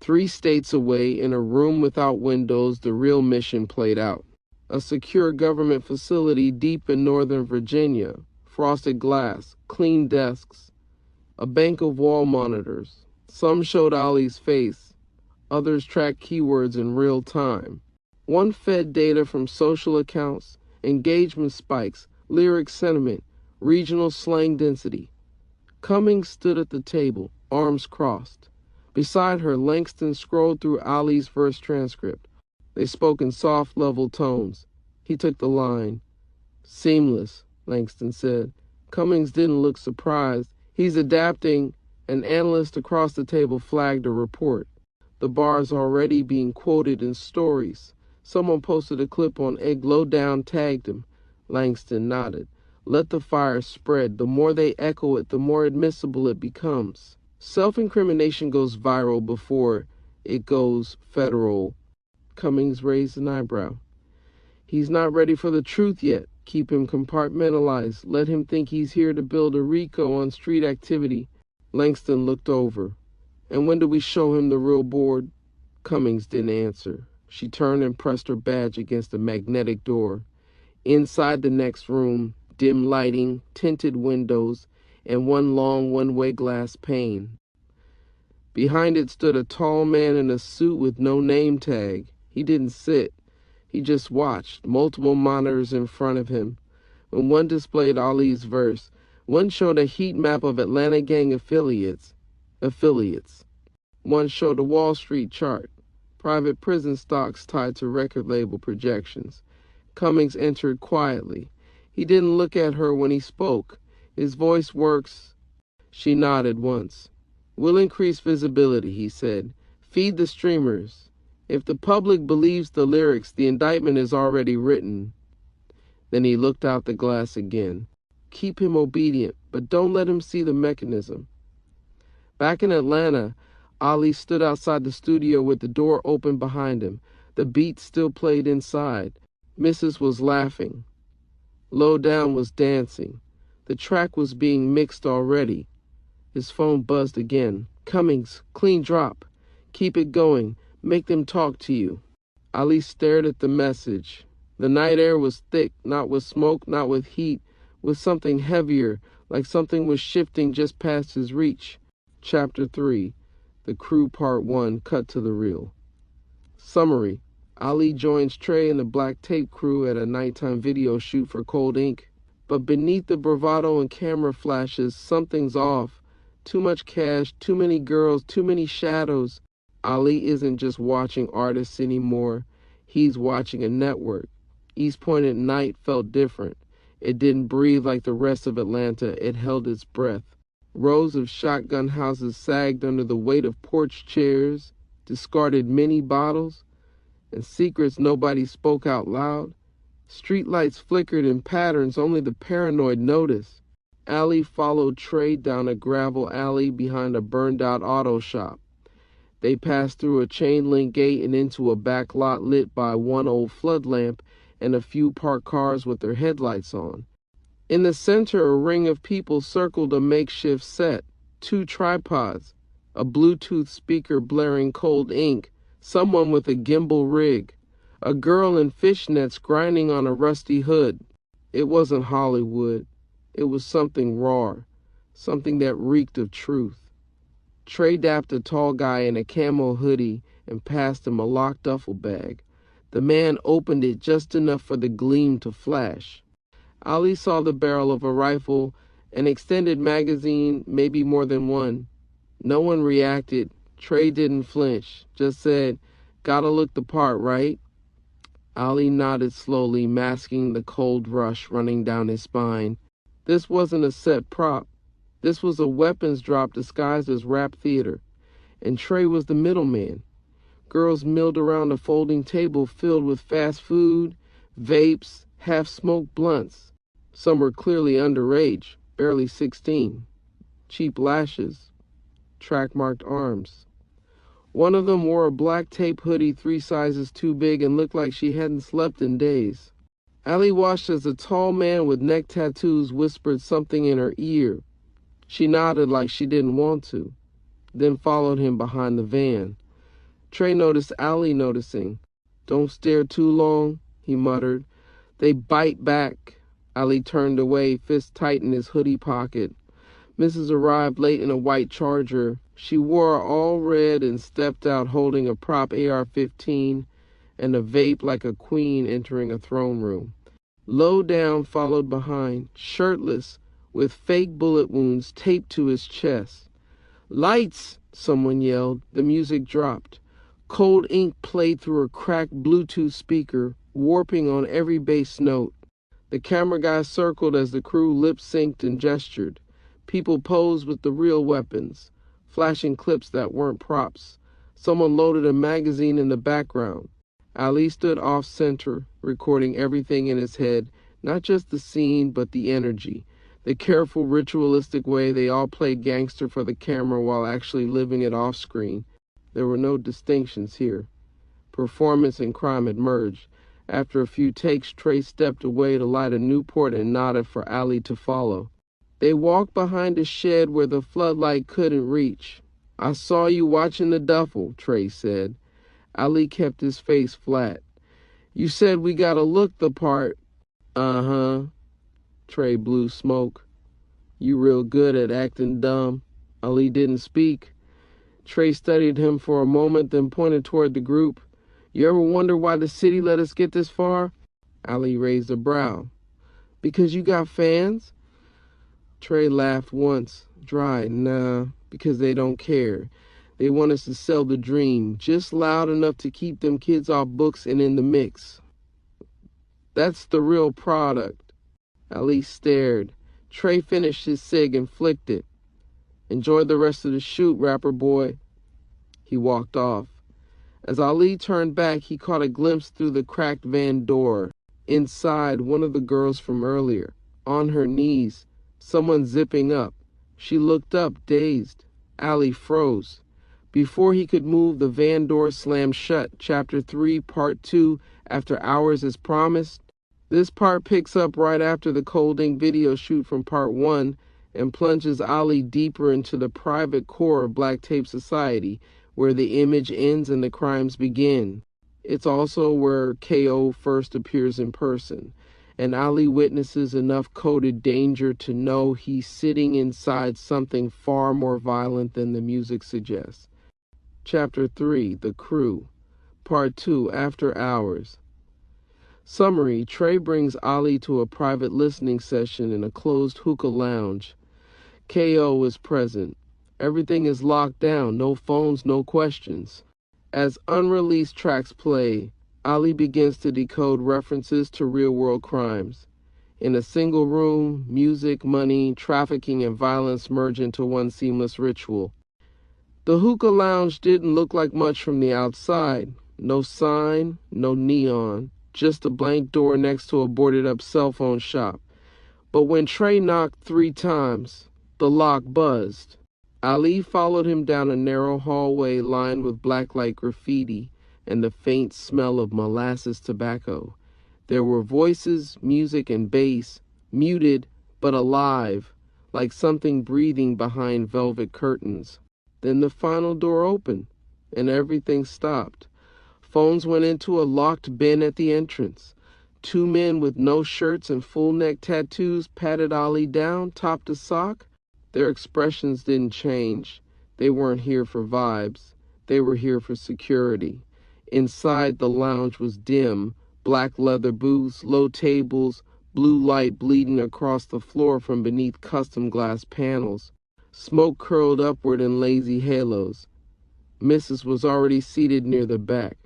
3 states away, in a room without windows, the real mission played out. A secure government facility deep in Northern Virginia, frosted glass, clean desks, a bank of wall monitors. Some showed Ali's face, others tracked keywords in real time. One fed data from social accounts, engagement spikes, lyric sentiment, regional slang density. Cummings stood at the table, arms crossed. Beside her, Langston scrolled through Ali's verse transcript. They spoke in soft, level tones. He took the line. "Seamless," Langston said. Cummings didn't look surprised. "He's adapting." An analyst across the table flagged a report. "The bar's already being quoted in stories." Someone posted a clip on Egg Lowdown, tagged him. Langston nodded. "Let the fire spread. The more they echo it, the more admissible it becomes. Self-incrimination goes viral before it goes federal." Cummings raised an eyebrow. "He's not ready for the truth yet. Keep him compartmentalized. Let him think he's here to build a RICO on street activity." Langston looked over. "And when do we show him the real board?" Cummings didn't answer. She turned and pressed her badge against a magnetic door. Inside the next room, dim lighting, tinted windows, and one long one-way glass pane. Behind it stood a tall man in a suit with no name tag. He didn't sit. He just watched, multiple monitors in front of him. When one displayed Ali's verse, one showed a heat map of Atlanta gang affiliates. One showed a Wall Street chart, private prison stocks tied to record label projections. Cummings entered quietly. He didn't look at her when he spoke. His voice works. She nodded once. "We'll increase visibility," he said. "Feed the streamers. If the public believes the lyrics, the indictment is already written." Then he looked out the glass again. "Keep him obedient, but don't let him see the mechanism." Back in Atlanta, Ali stood outside the studio with the door open behind him. The beat still played inside. Mrs. was laughing. Lowdown was dancing. The track was being mixed already. His phone buzzed again. "Cummings, clean drop. Keep it going. Make them talk to you." Ali stared at the message. The night air was thick, not with smoke, not with heat, with something heavier, like something was shifting just past his reach. Chapter 3, The Crew Part 1, cut to the reel. Summary: Ali joins Trey and the Black Tape crew at a nighttime video shoot for Cold Ink. But beneath the bravado and camera flashes, something's off. Too much cash, too many girls, too many shadows. Ali isn't just watching artists anymore. He's watching a network. East Point at night felt different. It didn't breathe like the rest of Atlanta. It held its breath. Rows of shotgun houses sagged under the weight of porch chairs, discarded mini bottles, and secrets nobody spoke out loud. Streetlights flickered in patterns only the paranoid noticed. Ali followed Trey down a gravel alley behind a burned-out auto shop. They passed through a chain-link gate and into a back lot lit by one old flood lamp and a few parked cars with their headlights on. In the center, a ring of people circled a makeshift set, 2 tripods, a Bluetooth speaker blaring Cold Ink, someone with a gimbal rig, a girl in fishnets grinding on a rusty hood. It wasn't Hollywood. It was something raw, something that reeked of truth. Trey dapped a tall guy in a camo hoodie and passed him a locked duffel bag. The man opened it just enough for the gleam to flash. Ali saw the barrel of a rifle, an extended magazine, maybe more than one. No one reacted. Trey didn't flinch, just said, "Gotta look the part, right?" Ali nodded slowly, masking the cold rush running down his spine. This wasn't a set prop. This was a weapons drop disguised as rap theater, and Trey was the middleman. Girls milled around a folding table filled with fast food, vapes, half-smoked blunts. Some were clearly underage, barely 16. Cheap lashes, track-marked arms. One of them wore a black tape hoodie 3 sizes too big and looked like she hadn't slept in days. Ali watched as a tall man with neck tattoos whispered something in her ear. She nodded like she didn't want to, then followed him behind the van. Trey noticed Ali noticing. "Don't stare too long," he muttered. "They bite back." Ali turned away, fist tight in his hoodie pocket. Mrs. arrived late in a white Charger. She wore all red and stepped out holding a prop AR-15 and a vape like a queen entering a throne room. Low down followed behind, shirtless, with fake bullet wounds taped to his chest. "Lights!" someone yelled. The music dropped. Cold ink played through a cracked Bluetooth speaker, warping on every bass note. The camera guy circled as the crew lip-synced and gestured. People posed with the real weapons, flashing clips that weren't props. Someone loaded a magazine in the background. Ali stood off-center, recording everything in his head, not just the scene, but the energy. The careful, ritualistic way they all played gangster for the camera while actually living it off-screen. There were no distinctions here. Performance and crime had merged. After a few takes, Trey stepped away to light a Newport and nodded for Ali to follow. They walked behind a shed where the floodlight couldn't reach. "I saw you watching the duffel," Trey said. Ali kept his face flat. "You said we gotta look the part." "Uh-huh." Trey blew smoke. "You real good at acting dumb." Ali didn't speak. Trey studied him for a moment, then pointed toward the group. "You ever wonder why the city let us get this far?" Ali raised a brow. "Because you got fans?" Trey laughed once, dry. "Nah, because they don't care. They want us to sell the dream, just loud enough to keep them kids off books and in the mix. That's the real product." Ali stared. Trey finished his cig and flicked it. "Enjoy the rest of the shoot, rapper boy." He walked off. As Ali turned back, he caught a glimpse through the cracked van door. Inside, one of the girls from earlier, on her knees, someone zipping up. She looked up, dazed. Ali froze. Before he could move, the van door slammed shut. Chapter 3, Part 2, After Hours as promised. This part picks up right after the Cold Ink video shoot from Part 1 and plunges Ali deeper into the private core of Black Tape Society, where the image ends and the crimes begin. It's also where KO first appears in person, and Ali witnesses enough coded danger to know he's sitting inside something far more violent than the music suggests. Chapter 3, The Crew. Part 2, After Hours. Summary: Trey brings Ali to a private listening session in a closed hookah lounge. KO is present. Everything is locked down, no phones, no questions. As unreleased tracks play, Ali begins to decode references to real-world crimes. In a single room, music, money, trafficking, and violence merge into one seamless ritual. The hookah lounge didn't look like much from the outside. No sign, no neon, just a blank door next to a boarded-up cell phone shop. But when Trey knocked 3 times, the lock buzzed. Ali followed him down a narrow hallway lined with blacklight graffiti and the faint smell of molasses tobacco. There were voices, music, and bass, muted but alive, like something breathing behind velvet curtains. Then the final door opened, and everything stopped. Phones went into a locked bin at the entrance. 2 men with no shirts and full-neck tattoos patted Ali down, top to sock. Their expressions didn't change. They weren't here for vibes. They were here for security. Inside, the lounge was dim. Black leather booths, low tables, blue light bleeding across the floor from beneath custom glass panels. Smoke curled upward in lazy halos. Mrs. was already seated near the back,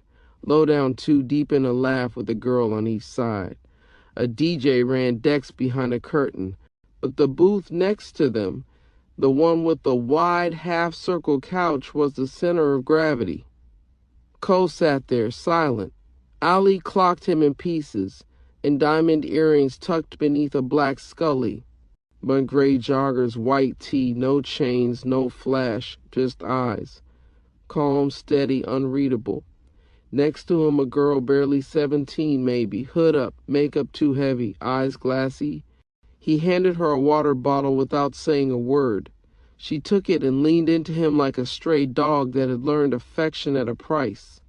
low down 2 deep in a laugh with a girl on each side. A DJ ran decks behind a curtain, but the booth next to them, the one with the wide half-circle couch, was the center of gravity. Cole sat there, silent. Ali clocked him in pieces, in diamond earrings tucked beneath a black scully. But gray joggers, white tee, no chains, no flash, just eyes. Calm, steady, unreadable. Next to him, a girl barely 17 maybe, hood up, makeup too heavy, eyes glassy. He handed her a water bottle without saying a word. She took it and leaned into him like a stray dog that had learned affection at a price.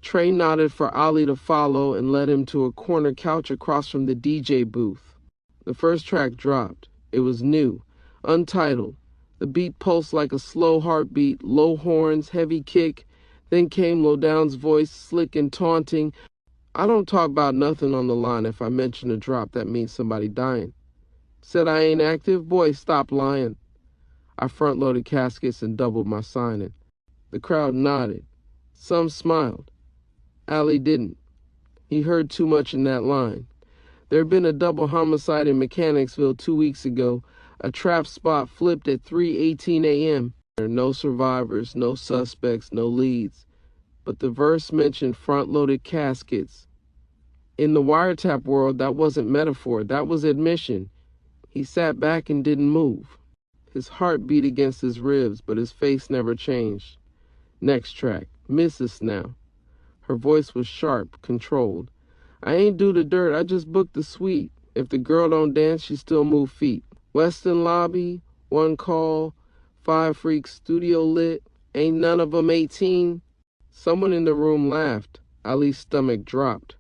Trey nodded for Ali to follow and led him to a corner couch across from the DJ booth. The first track dropped. It was new, untitled. The beat pulsed like a slow heartbeat, low horns, heavy kick. Then came Lowdown's voice, slick and taunting. I don't talk about nothing on the line. If I mention a drop, that means somebody dying. Said I ain't active? Boy, stop lying. I front-loaded caskets and doubled my signing. The crowd nodded. Some smiled. Ali didn't. He heard too much in that line. There had been a double homicide in Mechanicsville 2 weeks ago. A trap spot flipped at 3:18 a.m. There were no survivors, no suspects, no leads. But the verse mentioned front-loaded caskets. In the wiretap world, that wasn't metaphor. That was admission. He sat back and didn't move. His heart beat against his ribs, but his face never changed. Next track, Mrs. Now. Her voice was sharp, controlled. I ain't do the dirt, I just booked the suite. If the girl don't dance, she still move feet. Westin lobby, one call, 5 freaks, studio lit. Ain't none of 'em 18. Someone in the room laughed. Ali's stomach dropped.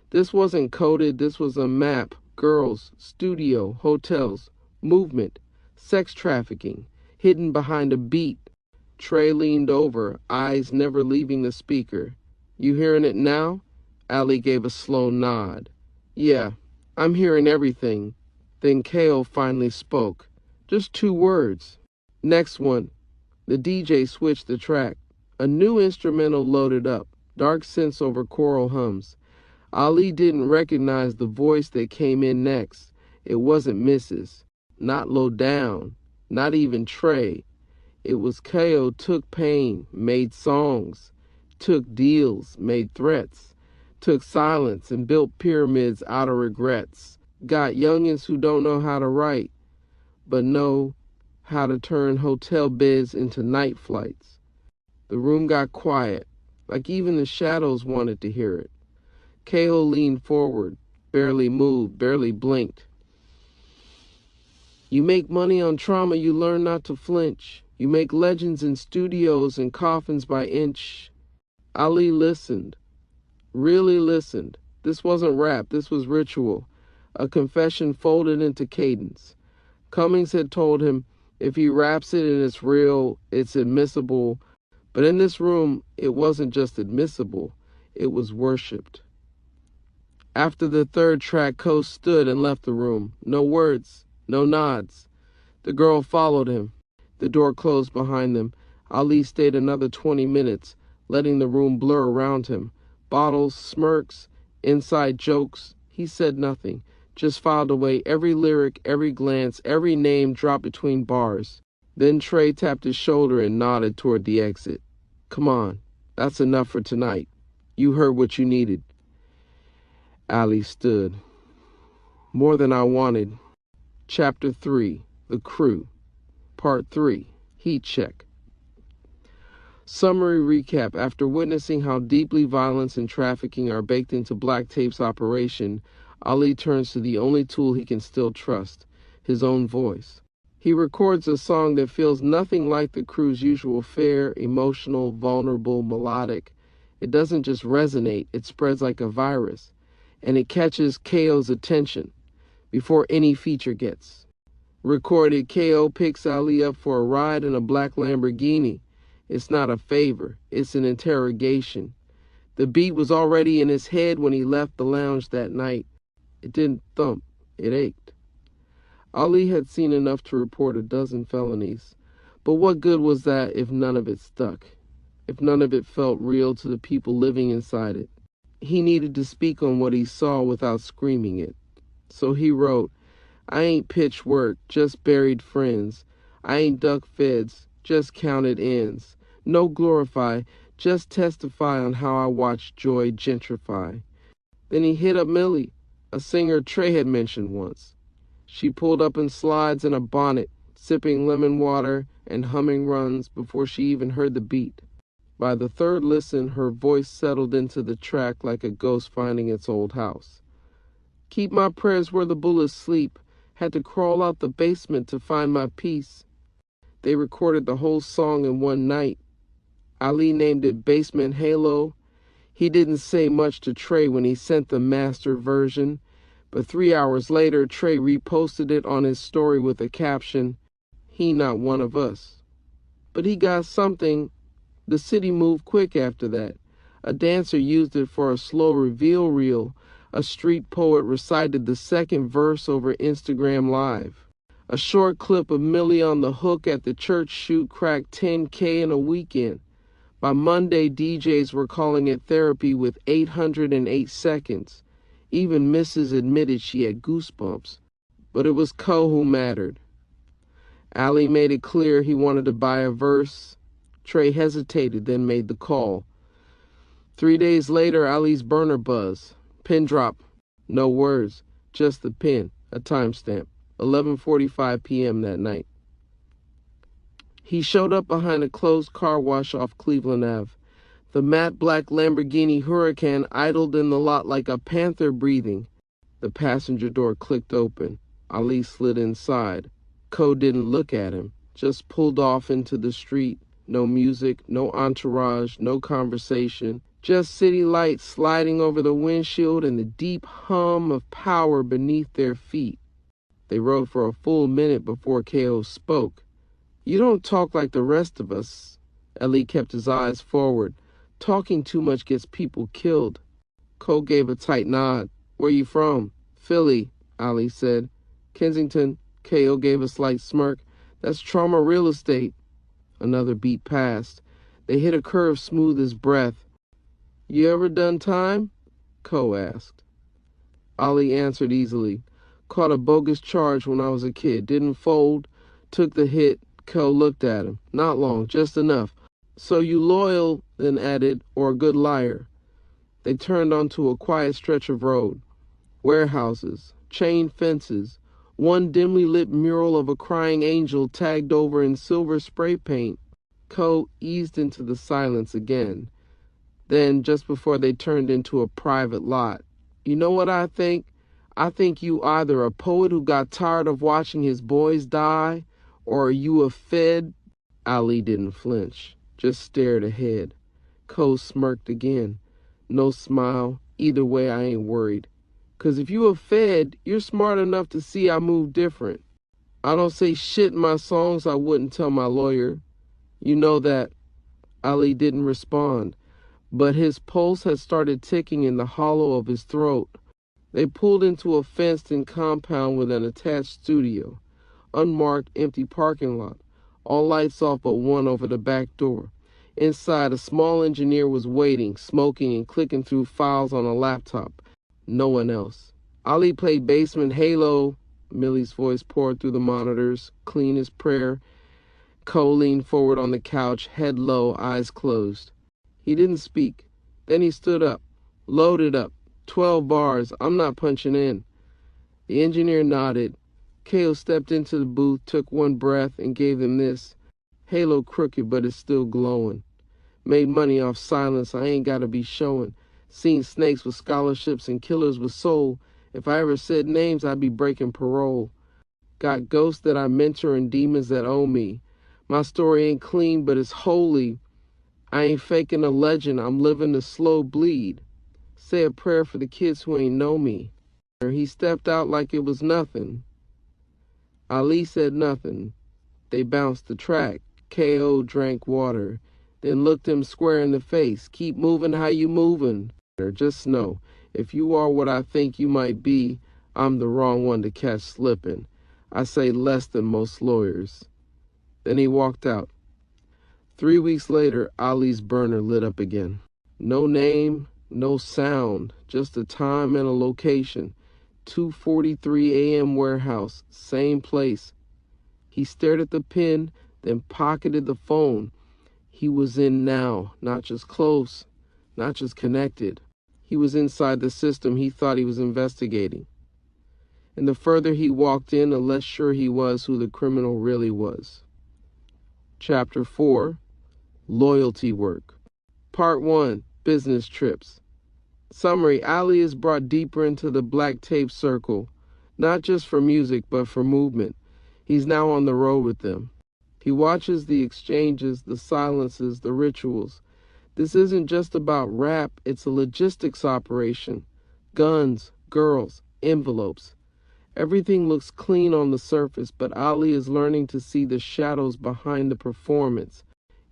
This wasn't coded, this was a map. Girls, studio, hotels, movement. Sex trafficking, hidden behind a beat. Trey leaned over, eyes never leaving the speaker. You hearing it now? Ali gave a slow nod. Yeah, I'm hearing everything. Then Kale finally spoke. Just 2 words. Next one. The DJ switched the track. A new instrumental loaded up, dark synths over choral hums. Ali didn't recognize the voice that came in next. It wasn't Mrs. Not Lowdown, not even Trey. It was Ko took pain, made songs, took deals, made threats, took silence and built pyramids out of regrets, got youngins who don't know how to write, but know how to turn hotel beds into night flights. The room got quiet, like even the shadows wanted to hear it. Ko leaned forward, barely moved, barely blinked. You make money on trauma, you learn not to flinch. You make legends in studios and coffins by inch. Ali listened, really listened. This wasn't rap, this was ritual, a confession folded into cadence. Cummings had told him if he raps it and it's real, it's admissible. But in this room, it wasn't just admissible, it was worshipped. After the third track, Ko stood and left the room. No words. No nods. The girl followed him. The door closed behind them. Ali stayed another 20 minutes, letting the room blur around him. Bottles, smirks, inside jokes. He said nothing, just filed away every lyric, every glance, every name dropped between bars. Then Trey tapped his shoulder and nodded toward the exit. Come on, that's enough for tonight. You heard what you needed. Ali stood. More than I wanted. Chapter 3, The Crew. Part 3, Heat Check. Summary recap. After witnessing how deeply violence and trafficking are baked into Black Tape's operation, Ali turns to the only tool he can still trust, his own voice. He records a song that feels nothing like the crew's usual fare, emotional, vulnerable, melodic. It doesn't just resonate, it spreads like a virus, and it catches Ko's attention before any feature gets. Recorded, Ko picks Ali up for a ride in a black Lamborghini. It's not a favor, it's an interrogation. The beat was already in his head when he left the lounge that night. It didn't thump, it ached. Ali had seen enough to report a dozen felonies. But what good was that if none of it stuck? If none of it felt real to the people living inside it? He needed to speak on what he saw without screaming it. So he wrote, I ain't pitched work, just buried friends. I ain't ducked feds, just counted ends. No glorify, just testify on how I watched joy gentrify. Then he hit up Millie, a singer Trey had mentioned once. She pulled up in slides and a bonnet, sipping lemon water and humming runs before she even heard the beat. By the third listen, her voice settled into the track like a ghost finding its old house. Keep my prayers where the bullets sleep. Had to crawl out the basement to find my peace. They recorded the whole song in one night. Ali named it Basement Halo. He didn't say much to Trey when he sent the master version, but 3 hours later, Trey reposted it on his story with a caption, "He not one of us." But he got something. The city moved quick after that. A dancer used it for a slow reveal reel. A street poet recited the second verse over Instagram Live. A short clip of Millie on the hook at the church shoot cracked 10K in a weekend. By Monday, DJs were calling it therapy with 808 seconds. Even Mrs. admitted she had goosebumps. But it was Co who mattered. Ali made it clear he wanted to buy a verse. Trey hesitated, then made the call. 3 days later, Ali's burner buzz. Pin drop. No words, just the pin, a timestamp. 11:45 p.m. that night. He showed up behind a closed car wash off Cleveland Ave. The matte black Lamborghini Huracan idled in the lot like a panther breathing. The passenger door clicked open. Ali slid inside. Co didn't look at him, just pulled off into the street. No music, no entourage, no conversation. Just city lights sliding over the windshield and the deep hum of power beneath their feet. They rode for a full minute before Ko spoke. "You don't talk like the rest of us." Ali kept his eyes forward. "Talking too much gets people killed." Ko gave a tight nod. "Where you from?" "Philly," Ali said. "Kensington." Ko gave a slight smirk. "That's trauma real estate." Another beat passed. They hit a curve smooth as breath. "You ever done time?" Ko asked. Ali answered easily. "Caught a bogus charge when I was a kid. Didn't fold. Took the hit." Ko looked at him. "Not long, just enough." "So you loyal," then added, "or a good liar?" They turned onto a quiet stretch of road. Warehouses, chain fences, one dimly lit mural of a crying angel tagged over in silver spray paint. Ko eased into the silence again. Then, just before they turned into a private lot, "You know what I think? I think you either a poet who got tired of watching his boys die, or are you a Fed?" Ali didn't flinch, just stared ahead. Ko smirked again. "No smile. Either way, I ain't worried. 'Cause if you a Fed, you're smart enough to see I move different. I don't say shit in my songs I wouldn't tell my lawyer. You know that." Ali didn't respond, but his pulse had started ticking in the hollow of his throat. They pulled into a fenced-in compound with an attached studio. Unmarked, empty parking lot. All lights off but one over the back door. Inside, a small engineer was waiting, smoking and clicking through files on a laptop. No one else. Ali played Basement Halo. Millie's voice poured through the monitors, clean as prayer. Ko leaned forward on the couch, head low, eyes closed. He didn't speak. Then he stood up. "Loaded up. 12 bars. I'm not punching in." The engineer nodded. Ko stepped into the booth, took one breath, and gave them this. "Halo crooked, but it's still glowing. Made money off silence I ain't gotta be showing. Seen snakes with scholarships and killers with soul. If I ever said names, I'd be breaking parole. Got ghosts that I mentor and demons that owe me. My story ain't clean, but it's holy. I ain't faking a legend, I'm living the slow bleed. Say a prayer for the kids who ain't know me." He stepped out like it was nothing. Ali said nothing. They bounced the track. Ko drank water, then looked him square in the face. "Keep moving how you moving. Just know, if you are what I think you might be, I'm the wrong one to catch slipping. I say less than most lawyers." Then he walked out. 3 weeks later, Ali's burner lit up again. No name, no sound, just a time and a location. 2:43 a.m. warehouse, same place. He stared at the pen, then pocketed the phone. He was in now, not just close, not just connected. He was inside the system he thought he was investigating. And the further he walked in, the less sure he was who the criminal really was. Chapter 4, Loyalty Work. Part 1, Business Trips. Summary: Ali is brought deeper into the black tape circle, not just for music, but for movement. He's now on the road with them. He watches the exchanges, the silences, the rituals. This isn't just about rap, it's a logistics operation. Guns, girls, envelopes. Everything looks clean on the surface, but Ali is learning to see the shadows behind the performance.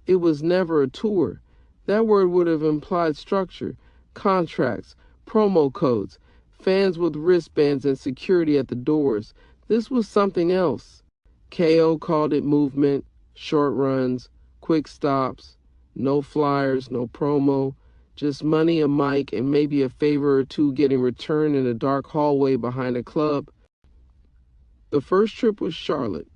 It was never a tour. That word would have implied structure, contracts, promo codes, fans with wristbands and security at the doors. This was something else. KO called it movement, short runs, quick stops, no flyers, no promo, just money, a mic, and maybe a favor or two getting returned in a dark hallway behind a club. The first trip was Charlotte.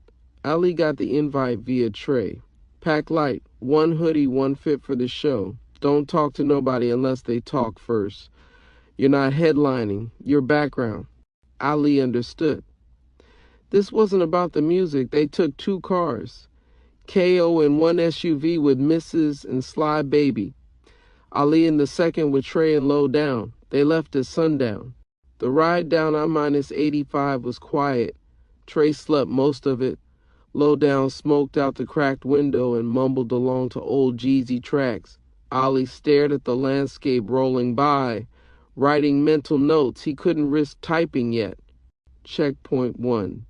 Ali got the invite via Trey. Pack light, one hoodie, one fit for the show. Don't talk to nobody unless they talk first. You're not headlining, you're background. Ali understood. This wasn't about the music. They took 2 cars. KO in one SUV with Mrs. and Sly Baby. Ali in the second with Trey and Low Down. They left at sundown. The ride down I-85 was quiet. Trey slept most of it. Low Down smoked out the cracked window and mumbled along to old Jeezy tracks. Ali stared at the landscape rolling by, writing mental notes he couldn't risk typing yet. Checkpoint 1.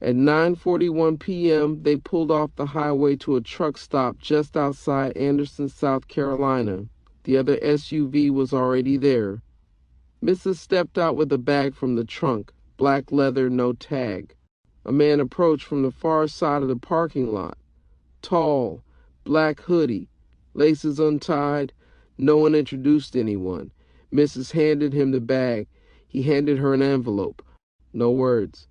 At 9:41 p.m., they pulled off the highway to a truck stop just outside Anderson, South Carolina. The other SUV was already there. Mrs. stepped out with a bag from the trunk, black leather, no tag. A man approached from the far side of the parking lot. Tall, black hoodie, laces untied. No one introduced anyone. Mrs. handed him the bag. He handed her an envelope. No words.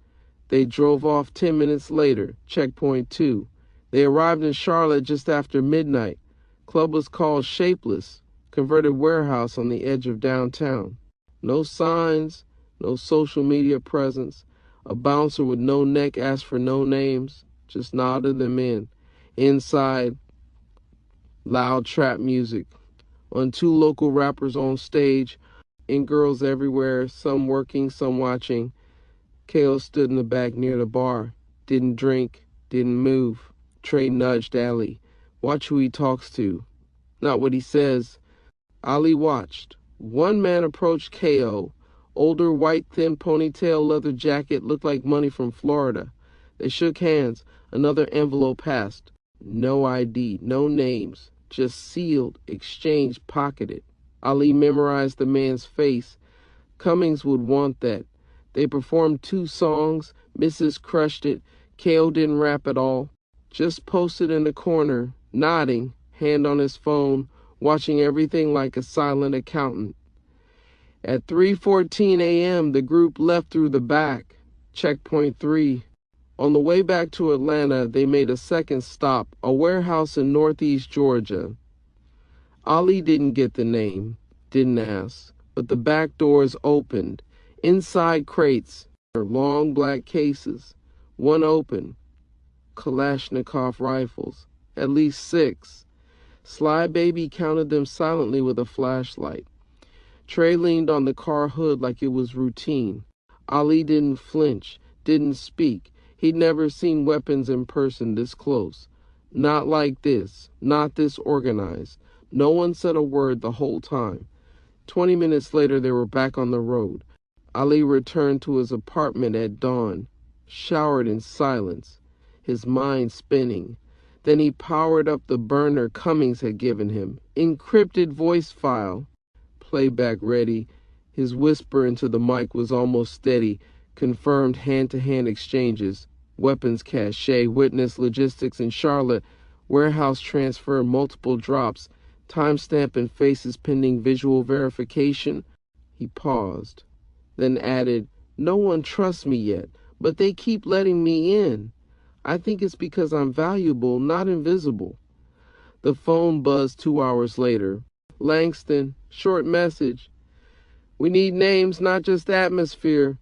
They drove off 10 minutes later, checkpoint 2. They arrived in Charlotte just after midnight. Club was called Shapeless, converted warehouse on the edge of downtown. No signs, no social media presence. A bouncer with no neck asked for no names, just nodded them in. Inside, loud trap music. On 2 local rappers on stage, and girls everywhere, some working, some watching. KO stood in the back near the bar. Didn't drink, didn't move. Trey nudged Ali. Watch who he talks to, not what he says. Ali watched. One man approached KO. Older, white, thin ponytail, leather jacket, looked like money from Florida. They shook hands. Another envelope passed. No ID, no names, just sealed, exchanged, pocketed. Ali memorized the man's face. Cummings would want that. They performed 2 songs. Mrs. crushed it. KO didn't rap at all. Just posted in the corner, nodding, hand on his phone, watching everything like a silent accountant. At 3:14 a.m., the group left through the back. Checkpoint 3. On the way back to Atlanta, they made a second stop, a warehouse in northeast Georgia. Ali didn't get the name, didn't ask, but the back doors opened. Inside crates, long black cases, one open, Kalashnikov rifles, at least 6. Sly Baby counted them silently with a flashlight. Trey leaned on the car hood like it was routine. Ali didn't flinch, didn't speak. He'd never seen weapons in person this close. Not like this, not this organized. No one said a word the whole time. 20 minutes later, they were back on the road. Ali returned to his apartment at dawn, showered in silence, his mind spinning. Then he powered up the burner Cummings had given him. Encrypted voice file. Playback ready. His whisper into the mic was almost steady. Confirmed hand-to-hand exchanges. Weapons cache, witness logistics in Charlotte. Warehouse transfer, multiple drops. Timestamp and faces pending visual verification. He paused. Then added, no one trusts me yet, but they keep letting me in. I think it's because I'm valuable, not invisible. The phone buzzed 2 hours later. Langston, short message. We need names, not just atmosphere.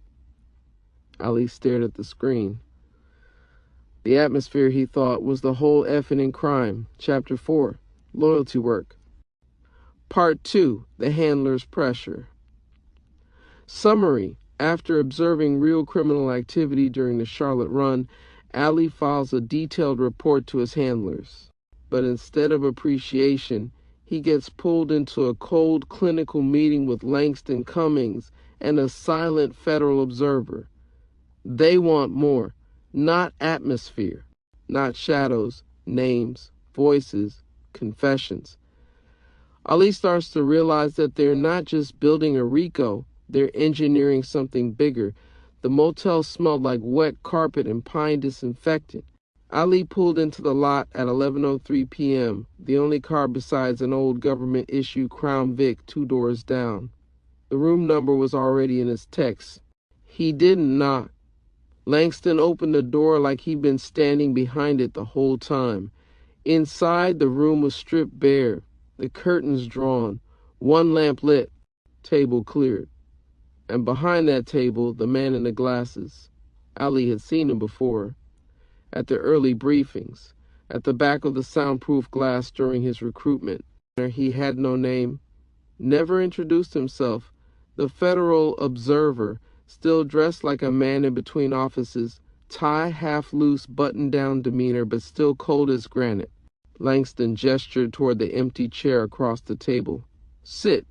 Ali stared at the screen. The atmosphere, he thought, was the whole effing in crime. Chapter 4, loyalty work. Part 2, the handler's pressure. Summary. After observing real criminal activity during the Charlotte run, Ali files a detailed report to his handlers, but instead of appreciation, he gets pulled into a cold clinical meeting with Langston Cummings and a silent federal observer. They want more, not atmosphere, not shadows, names, voices, confessions. Ali starts to realize that they're not just building a RICO, they're engineering something bigger. The motel smelled like wet carpet and pine disinfectant. Ali pulled into the lot at 11:03 p.m., the only car besides an old government-issue Crown Vic 2 doors down. The room number was already in his text. He didn't knock. Langston opened the door like he'd been standing behind it the whole time. Inside, the room was stripped bare, the curtains drawn, one lamp lit, table cleared. And behind that table, the man in the glasses. Ali had seen him before, at the early briefings, at the back of the soundproof glass during his recruitment. He had no name, never introduced himself. The Federal Observer, still dressed like a man in between offices, tie half loose, button-down demeanor, but still cold as granite. Langston gestured toward the empty chair across the table. Sit,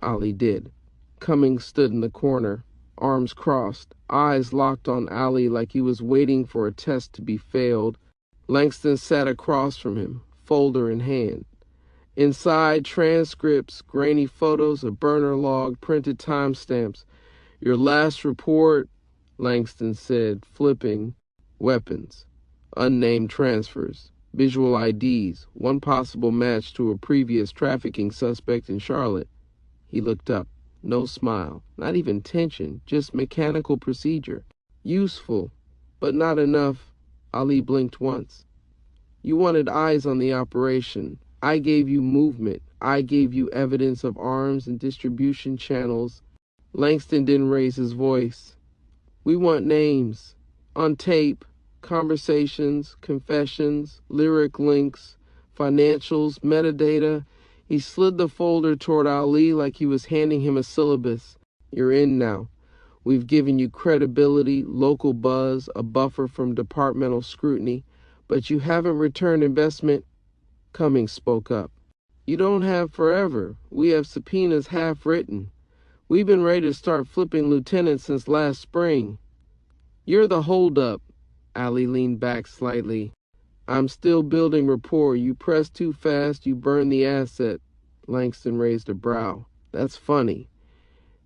Ali did. Cummings stood in the corner, arms crossed, eyes locked on Ali like he was waiting for a test to be failed. Langston sat across from him, folder in hand. Inside, transcripts, grainy photos, a burner log, printed timestamps. Your last report, Langston said, flipping. Weapons, unnamed transfers, visual IDs, one possible match to a previous trafficking suspect in Charlotte. He looked up. No smile, not even tension, just mechanical procedure. Useful, but not enough. Ali blinked once. You wanted eyes on the operation. I gave you movement. I gave you evidence of arms and distribution channels. Langston didn't raise his voice. We want names. On tape, conversations, confessions, lyric links, financials, metadata. He slid the folder toward Ali like he was handing him a syllabus. You're in now. We've given you credibility, local buzz, a buffer from departmental scrutiny, but you haven't returned investment. Cummings spoke up. You don't have forever. We have subpoenas half written. We've been ready to start flipping lieutenants since last spring. You're the holdup. Ali leaned back slightly. I'm still building rapport. You press too fast, you burn the asset. Langston raised a brow. That's funny.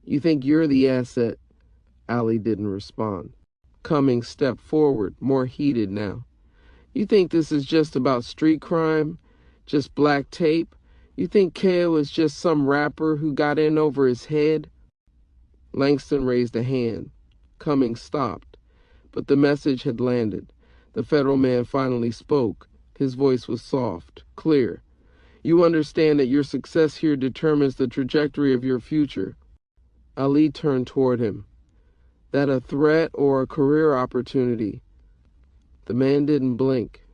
You think you're the asset? Ali didn't respond. Cummings stepped forward, more heated now. You think this is just about street crime? Just black tape? You think KO is just some rapper who got in over his head? Langston raised a hand. Cummings stopped. But the message had landed. The federal man finally spoke. His voice was soft, clear. You understand that your success here determines the trajectory of your future. Ali turned toward him. That a threat or a career opportunity? The man didn't blink.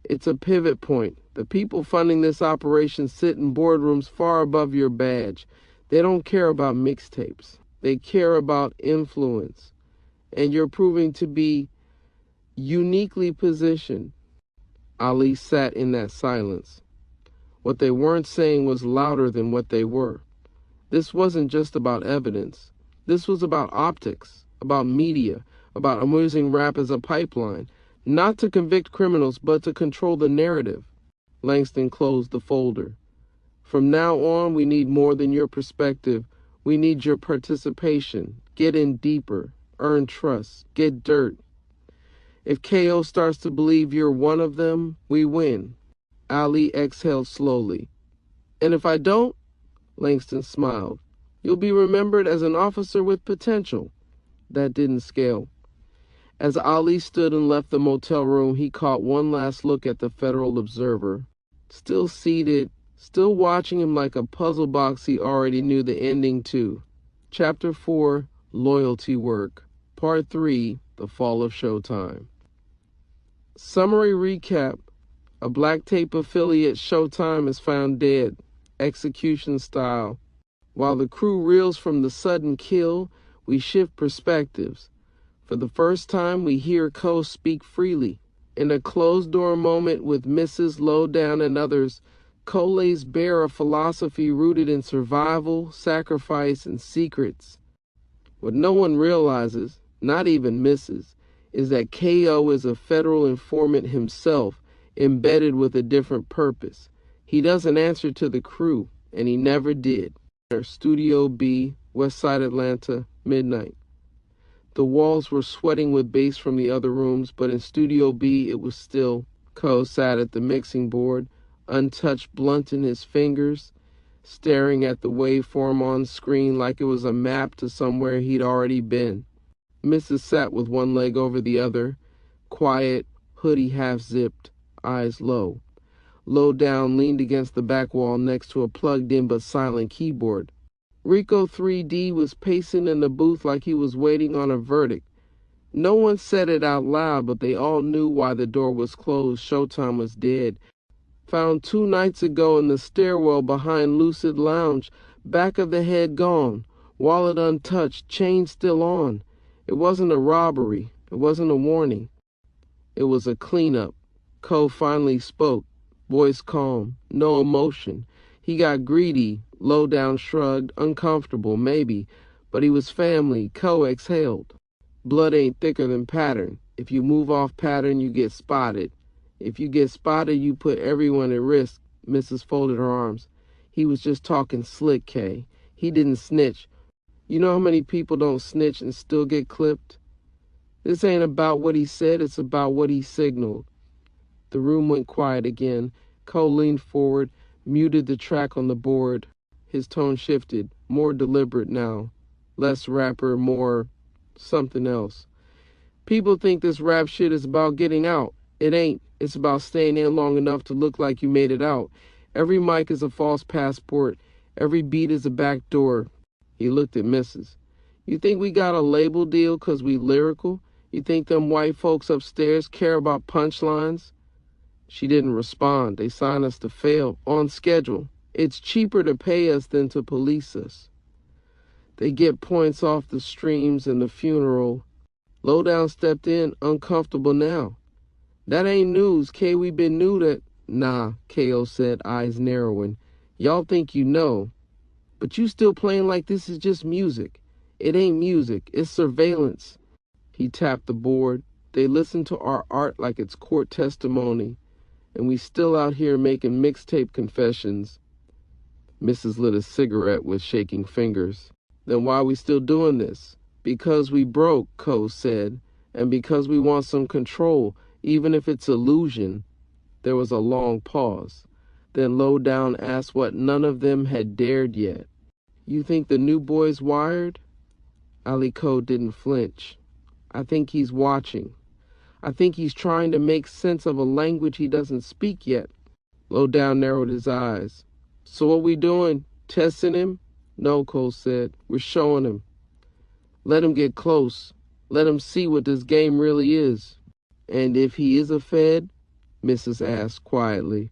It's a pivot point. The people funding this operation sit in boardrooms far above your badge. They don't care about mixtapes. They care about influence. And you're proving to be uniquely positioned. Ali sat in that silence. What they weren't saying was louder than what they were. This wasn't just about evidence. This was about optics, about media, about amusing rap as a pipeline, not to convict criminals, but to control the narrative. Langston closed the folder. From now on, we need more than your perspective. We need your participation. Get in deeper, earn trust, get dirt. If KO starts to believe you're one of them, we win. Ali exhaled slowly. And if I don't, Langston smiled, you'll be remembered as an officer with potential. That didn't scale. As Ali stood and left the motel room, he caught one last look at the Federal Observer. Still seated, still watching him like a puzzle box he already knew the ending to. Chapter 4, Loyalty Work. Part 3, The Fall of Showtime. Summary recap. A black tape affiliate, Showtime, is found dead, execution style. While the crew reels from the sudden kill, we shift perspectives. For the first time, we hear Ko speak freely. In a closed-door moment with Mrs. Lowdown and others, Ko lays bare a philosophy rooted in survival, sacrifice, and secrets. What no one realizes, not even Mrs., is that K.O. is a federal informant himself, embedded with a different purpose. He doesn't answer to the crew, and he never did. Studio B, Westside Atlanta, midnight. The walls were sweating with bass from the other rooms, but in Studio B it was still. Ko sat at the mixing board, untouched blunt in his fingers, staring at the waveform on screen like it was a map to somewhere he'd already been. Mrs. sat with one leg over the other, quiet, hoodie half-zipped, eyes low. Lowdown leaned against the back wall next to a plugged-in but silent keyboard. RICO 3D was pacing in the booth like he was waiting on a verdict. No one said it out loud, but they all knew why the door was closed. Showtime was dead. Found 2 nights ago in the stairwell behind Lucid Lounge, back of the head gone, wallet untouched, chain still on. It wasn't a robbery. It wasn't a warning. It was a cleanup. Ko finally spoke, voice calm, no emotion. He got greedy. Lowdown shrugged, uncomfortable, maybe, but he was family. Ko exhaled. Blood ain't thicker than pattern. If you move off pattern, you get spotted. If you get spotted, you put everyone at risk. Mrs. folded her arms. He was just talking slick, Kay. He didn't snitch. You know how many people don't snitch and still get clipped? This ain't about what he said, it's about what he signaled. The room went quiet again. Ko leaned forward, muted the track on the board. His tone shifted, more deliberate now. Less rapper, more something else. People think this rap shit is about getting out. It ain't. It's about staying in long enough to look like you made it out. Every mic is a false passport. Every beat is a back door. He looked at Mrs. You think we got a label deal 'cause we lyrical? You think them white folks upstairs care about punchlines? She didn't respond. They signed us to fail, on schedule. It's cheaper to pay us than to police us. They get points off the streams and the funeral. Lowdown stepped in, uncomfortable now. That ain't news, K. We been knew that. Nah, K.O. said, eyes narrowing. Y'all think you know, but you still playing like this is just music. It ain't music, it's surveillance. He tapped the board. They listen to our art like it's court testimony, and we still out here making mixtape confessions. Mrs. lit a cigarette with shaking fingers. Then why are we still doing this? Because we broke, Ko said, and because we want some control, even if it's illusion. There was a long pause. Then Lowdown asked what none of them had dared yet. You think the new boy's wired? Ali Ko didn't flinch. I think he's watching. I think he's trying to make sense of a language he doesn't speak yet. Lowdown narrowed his eyes. So what we doing? Testing him? No, Cole said. We're showing him. Let him get close. Let him see what this game really is. And if he is a Fed? Mrs. asked quietly.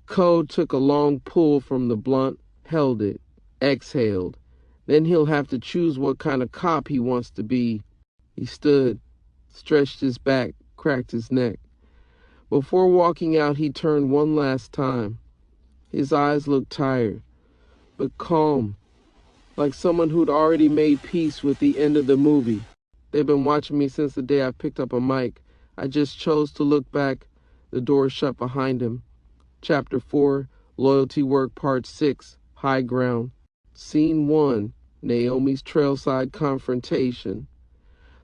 Cole took a long pull from the blunt, held it, exhaled. Then he'll have to choose what kind of cop he wants to be. He stood, stretched his back, cracked his neck. Before walking out, he turned one last time. His eyes looked tired, but calm, like someone who'd already made peace with the end of the movie. They've been watching me since the day I picked up a mic. I just chose to look back. The door shut behind him. Chapter 4, Loyalty Work Part 6, High Ground. Scene 1, Naomi's trailside confrontation.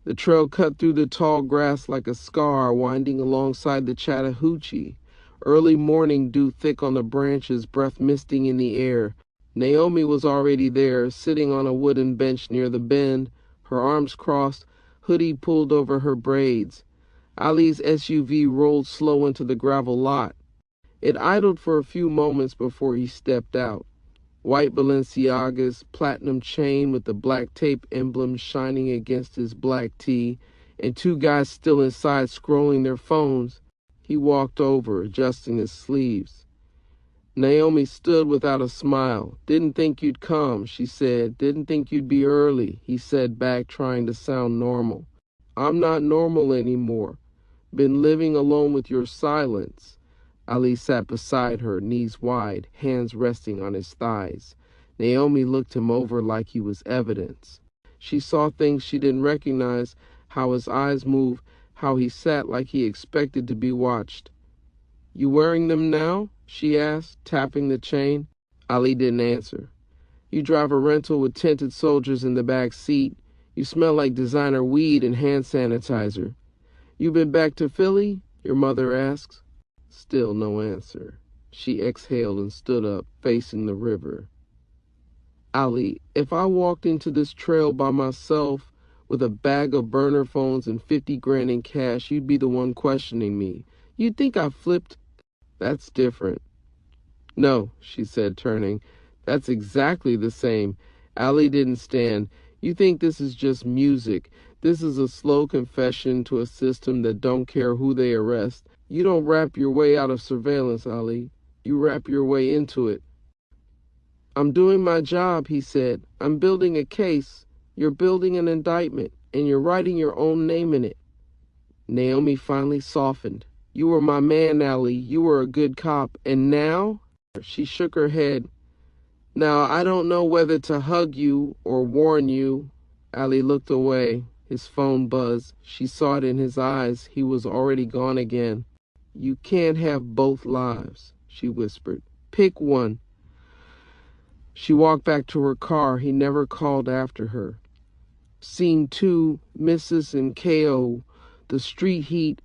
The trail cut through the tall grass like a scar, winding alongside the Chattahoochee. Early morning dew thick on the branches, breath misting in the air. Naomi was already there, sitting on a wooden bench near the bend, her arms crossed, hoodie pulled over her braids. Ali's SUV rolled slow into the gravel lot. It idled for a few moments before he stepped out. White Balenciagas, platinum chain with the black tape emblem shining against his black tee, and 2 guys still inside scrolling their phones. He walked over, adjusting his sleeves. Naomi stood without a smile. Didn't think you'd come, she said. Didn't think you'd be early, he said back, trying to sound normal. I'm not normal anymore. Been living alone with your silence. Ali sat beside her, knees wide, hands resting on his thighs. Naomi looked him over like he was evidence. She saw things she didn't recognize, how his eyes moved, how he sat like he expected to be watched. You wearing them now? She asked, tapping the chain. Ali didn't answer. You drive a rental with tinted soldiers in the back seat. You smell like designer weed and hand sanitizer. You been back to Philly? Your mother asks. Still no answer. She exhaled and stood up, facing the river. Ali, if I walked into this trail by myself with a bag of burner phones and 50 grand in cash, you'd be the one questioning me. You'd think I flipped. That's different. No, she said, turning. That's exactly the same. Ali didn't stand. You think this is just music. This is a slow confession to a system that don't care who they arrest. You don't rap your way out of surveillance, Ali. You rap your way into it. I'm doing my job, he said. I'm building a case. You're building an indictment, and you're writing your own name in it. Naomi finally softened. You were my man, Ali. You were a good cop. And now? She shook her head. Now, I don't know whether to hug you or warn you. Ali looked away. His phone buzzed. She saw it in his eyes. He was already gone again. You can't have both lives, she whispered. Pick one. She walked back to her car. He never called after her. Scene 2, Mrs. and K.O. The street heat.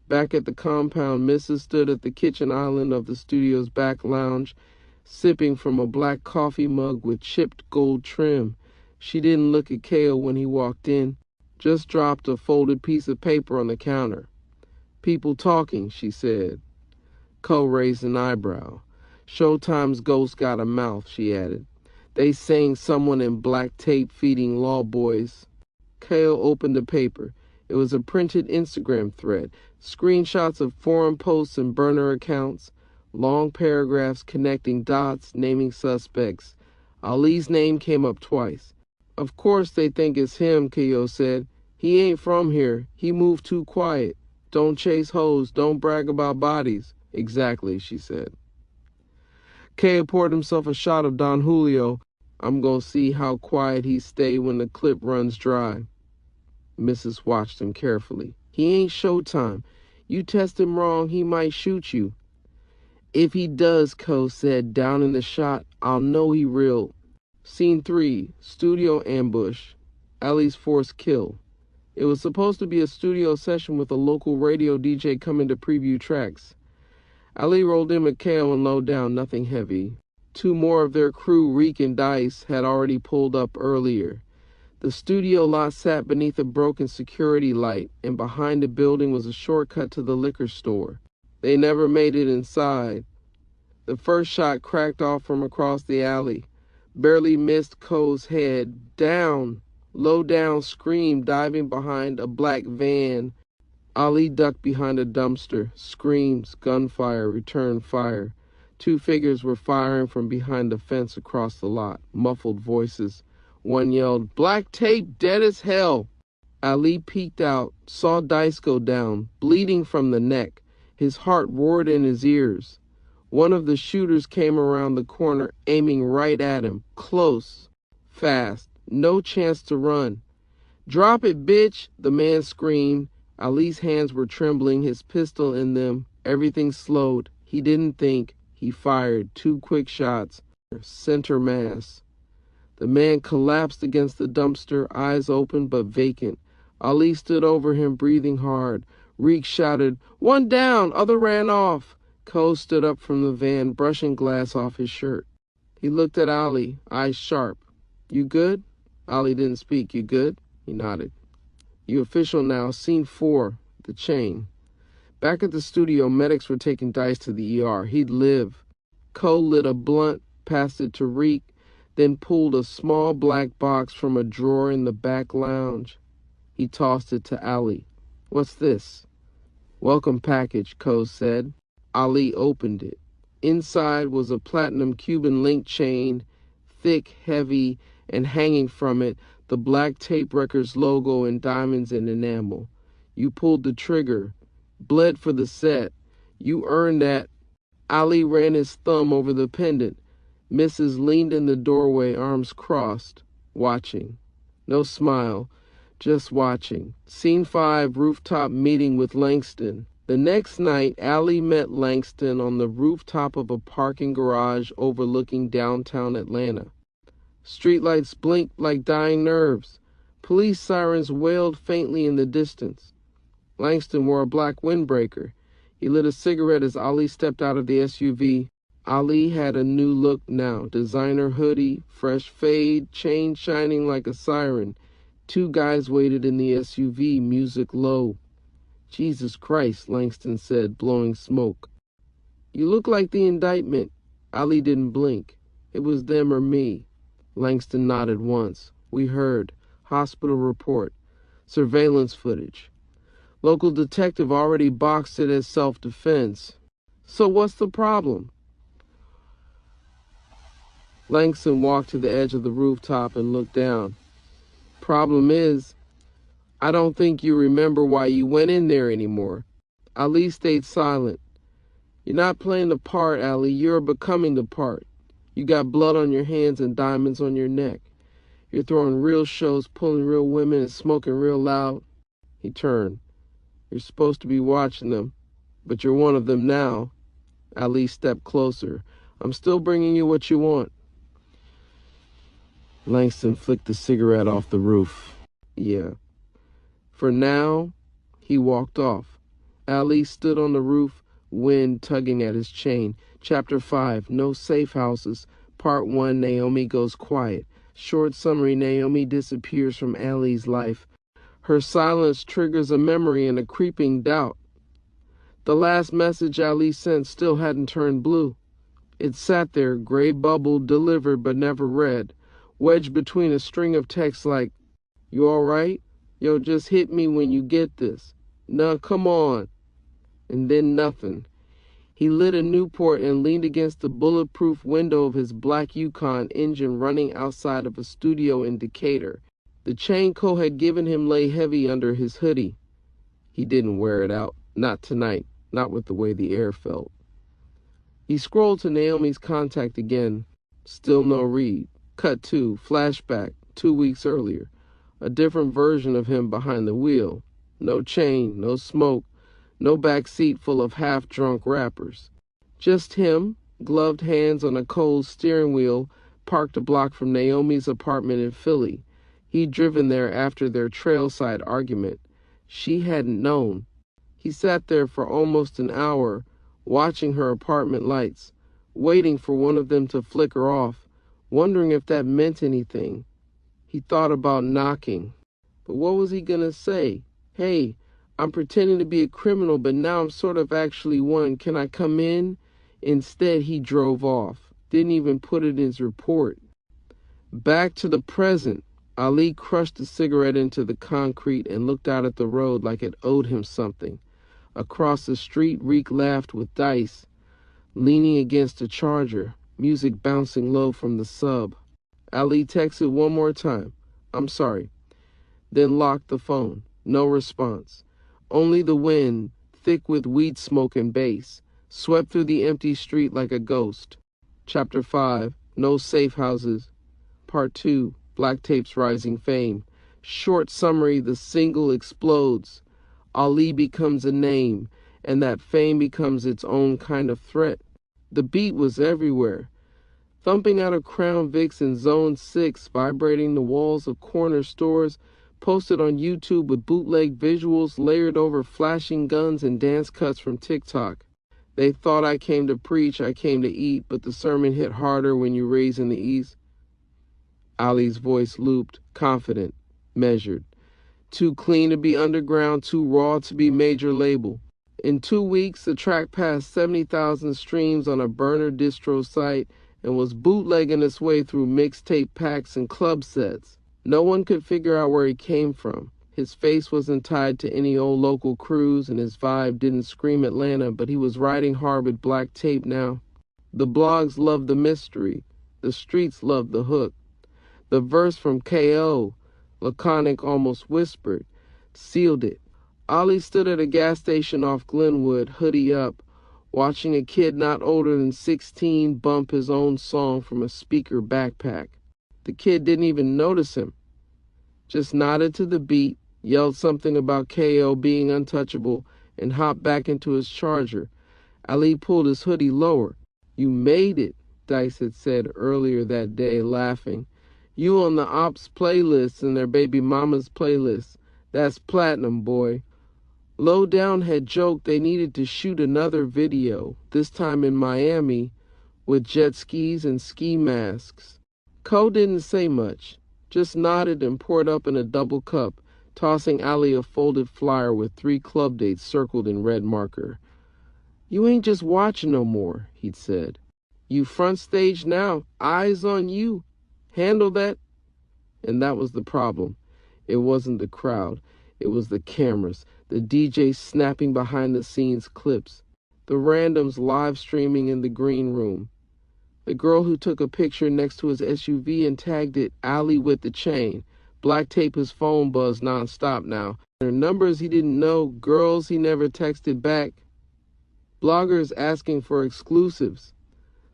Back at the compound, Mrs. stood at the kitchen island of the studio's back lounge, sipping from a black coffee mug with chipped gold trim. She didn't look at K.O. when he walked in, just dropped a folded piece of paper on the counter. People talking, she said. Ko raised an eyebrow. Showtime's ghost got a mouth, she added. They saying someone in black tape feeding law boys. K.O. opened the paper. It was a printed Instagram thread, screenshots of forum posts and burner accounts, long paragraphs connecting dots, naming suspects. Ali's name came up twice. Of course they think it's him, K.O. said. He ain't from here. He moved too quiet. Don't chase hoes. Don't brag about bodies. Exactly, she said. K.O. poured himself a shot of Don Julio. I'm gonna see how quiet he stay when the clip runs dry. Mrs. watched him carefully. He ain't Showtime. You test him wrong, he might shoot you. If he does, Ko said, down in the shot, I'll know he real. Scene 3, studio ambush. Ali's forced kill. It was supposed to be a studio session with a local radio DJ coming to preview tracks. Ali rolled in with K.O. and low down, nothing heavy. 2 more of their crew, Reek and Dice, had already pulled up earlier. The studio lot sat beneath a broken security light, and behind the building was a shortcut to the liquor store. They never made it inside. The first shot cracked off from across the alley. Barely missed Ko's head. Down! Low down scream diving behind a black van. Ali ducked behind a dumpster. Screams, gunfire, return fire. 2 figures were firing from behind the fence across the lot. Muffled voices. One yelled, Black tape, dead as hell. Ali peeked out, saw Dice go down, bleeding from the neck. His heart roared in his ears. One of the shooters came around the corner, aiming right at him. Close. Fast. No chance to run. Drop it, bitch, the man screamed. Ali's hands were trembling, his pistol in them. Everything slowed. He didn't think. He fired 2 quick shots. Center mass. The man collapsed against the dumpster, eyes open but vacant. Ali stood over him, breathing hard. Reek shouted, One down! Other ran off. Ko stood up from the van, brushing glass off his shirt. He looked at Ali, eyes sharp. You good? Ali didn't speak. You good? He nodded. You official now. Scene 4, the chain. Back at the studio, medics were taking Dice to the ER. He'd live. Ko lit a blunt, passed it to Reek, then pulled a small black box from a drawer in the back lounge. He tossed it to Ali. What's this? Welcome package, Ko said. Ali opened it. Inside was a platinum Cuban link chain, thick, heavy, and hanging from it, the black tape records logo in diamonds and enamel. You pulled the trigger, bled for the set. You earned that. Ali ran his thumb over the pendant. Mrs. leaned in the doorway, arms crossed, watching. No smile, just watching. Scene 5, rooftop meeting with Langston. The next night, Ali met Langston on the rooftop of a parking garage overlooking downtown Atlanta. Streetlights blinked like dying nerves. Police sirens wailed faintly in the distance. Langston wore a black windbreaker. He lit a cigarette as Ali stepped out of the SUV. Ali had a new look now. Designer hoodie, fresh fade, chain shining like a siren. 2 guys waited in the SUV, music low. Jesus Christ, Langston said, blowing smoke. You look like the indictment. Ali didn't blink. It was them or me. Langston nodded once. We heard. Hospital report. Surveillance footage. Local detective already boxed it as self-defense. So what's the problem? Langston walked to the edge of the rooftop and looked down. Problem is, I don't think you remember why you went in there anymore. Ali stayed silent. You're not playing the part, Ali. You're becoming the part. You got blood on your hands and diamonds on your neck. You're throwing real shows, pulling real women, and smoking real loud. He turned. You're supposed to be watching them, but you're one of them now. Ali stepped closer. I'm still bringing you what you want. Langston flicked the cigarette off the roof. Yeah. For now, he walked off. Ali stood on the roof, wind tugging at his chain. Chapter 5, No Safe Houses. Part 1, Naomi goes quiet. Short summary, Naomi disappears from Ali's life. Her silence triggers a memory and a creeping doubt. The last message Ali sent still hadn't turned blue. It sat there, gray bubbled, delivered but never read, wedged between a string of texts like, You all right? Yo, just hit me when you get this. Nah, come on. And then nothing. He lit a Newport and leaned against the bulletproof window of his black Yukon, engine running outside of a studio in Decatur. The chain Co had given him lay heavy under his hoodie. He didn't wear it out. Not tonight. Not with the way the air felt. He scrolled to Naomi's contact again. Still no read. Cut to, flashback, 2 weeks earlier. A different version of him behind the wheel. No chain, no smoke, no back seat full of half-drunk rappers. Just him, gloved hands on a cold steering wheel, parked a block from Naomi's apartment in Philly. He'd driven there after their trailside argument. She hadn't known. He sat there for almost an hour, watching her apartment lights, waiting for one of them to flicker off, wondering if that meant anything. He thought about knocking. But what was he gonna say? Hey, I'm pretending to be a criminal, but now I'm sort of actually one. Can I come in? Instead, he drove off. Didn't even put it in his report. Back to the present. Ali crushed a cigarette into the concrete and looked out at the road like it owed him something. Across the street, Reek laughed with Dice, leaning against a charger, music bouncing low from the sub. Ali texted one more time. I'm sorry. Then locked the phone. No response. Only the wind, thick with weed smoke and bass, swept through the empty street like a ghost. Chapter 5, No Safe Houses. Part 2, Black Tape's Rising Fame. Short summary, the single explodes. Ali becomes a name, and that fame becomes its own kind of threat. The beat was everywhere. Thumping out of Crown Vicks in Zone 6, vibrating the walls of corner stores, posted on YouTube with bootleg visuals layered over flashing guns and dance cuts from TikTok. They thought I came to preach, I came to eat, but the sermon hit harder when you raise in the East. Ali's voice looped, confident, measured. Too clean to be underground, too raw to be major label. In 2 weeks, the track passed 70,000 streams on a burner distro site and was bootlegging its way through mixtape packs and club sets. No one could figure out where he came from. His face wasn't tied to any old local crews, and his vibe didn't scream Atlanta, but he was riding hard with Black Tape now. The blogs loved the mystery. The streets loved the hook. The verse from K.O., laconic, almost whispered. Sealed it. Ali stood at a gas station off Glenwood, hoodie up, watching a kid not older than 16 bump his own song from a speaker backpack. The kid didn't even notice him, just nodded to the beat, yelled something about KO being untouchable, and hopped back into his Charger. Ali pulled his hoodie lower. You made it, Dice had said earlier that day, laughing. You on the ops playlist and their baby mama's playlist. That's platinum, boy. Low Down had joked they needed to shoot another video, this time in Miami, with jet skis and ski masks. Ko didn't say much, just nodded and poured up in a double cup, tossing Ali a folded flyer with 3 club dates circled in red marker. You ain't just watching no more, he'd said. You front stage now, eyes on you. Handle that. And that was the problem. It wasn't the crowd. It was the cameras, the DJ snapping behind-the-scenes clips, the randoms live streaming in the green room. The girl who took a picture next to his SUV and tagged it Ali with the chain. Black tape his phone buzzed nonstop now. There are numbers he didn't know, girls he never texted back. Bloggers asking for exclusives.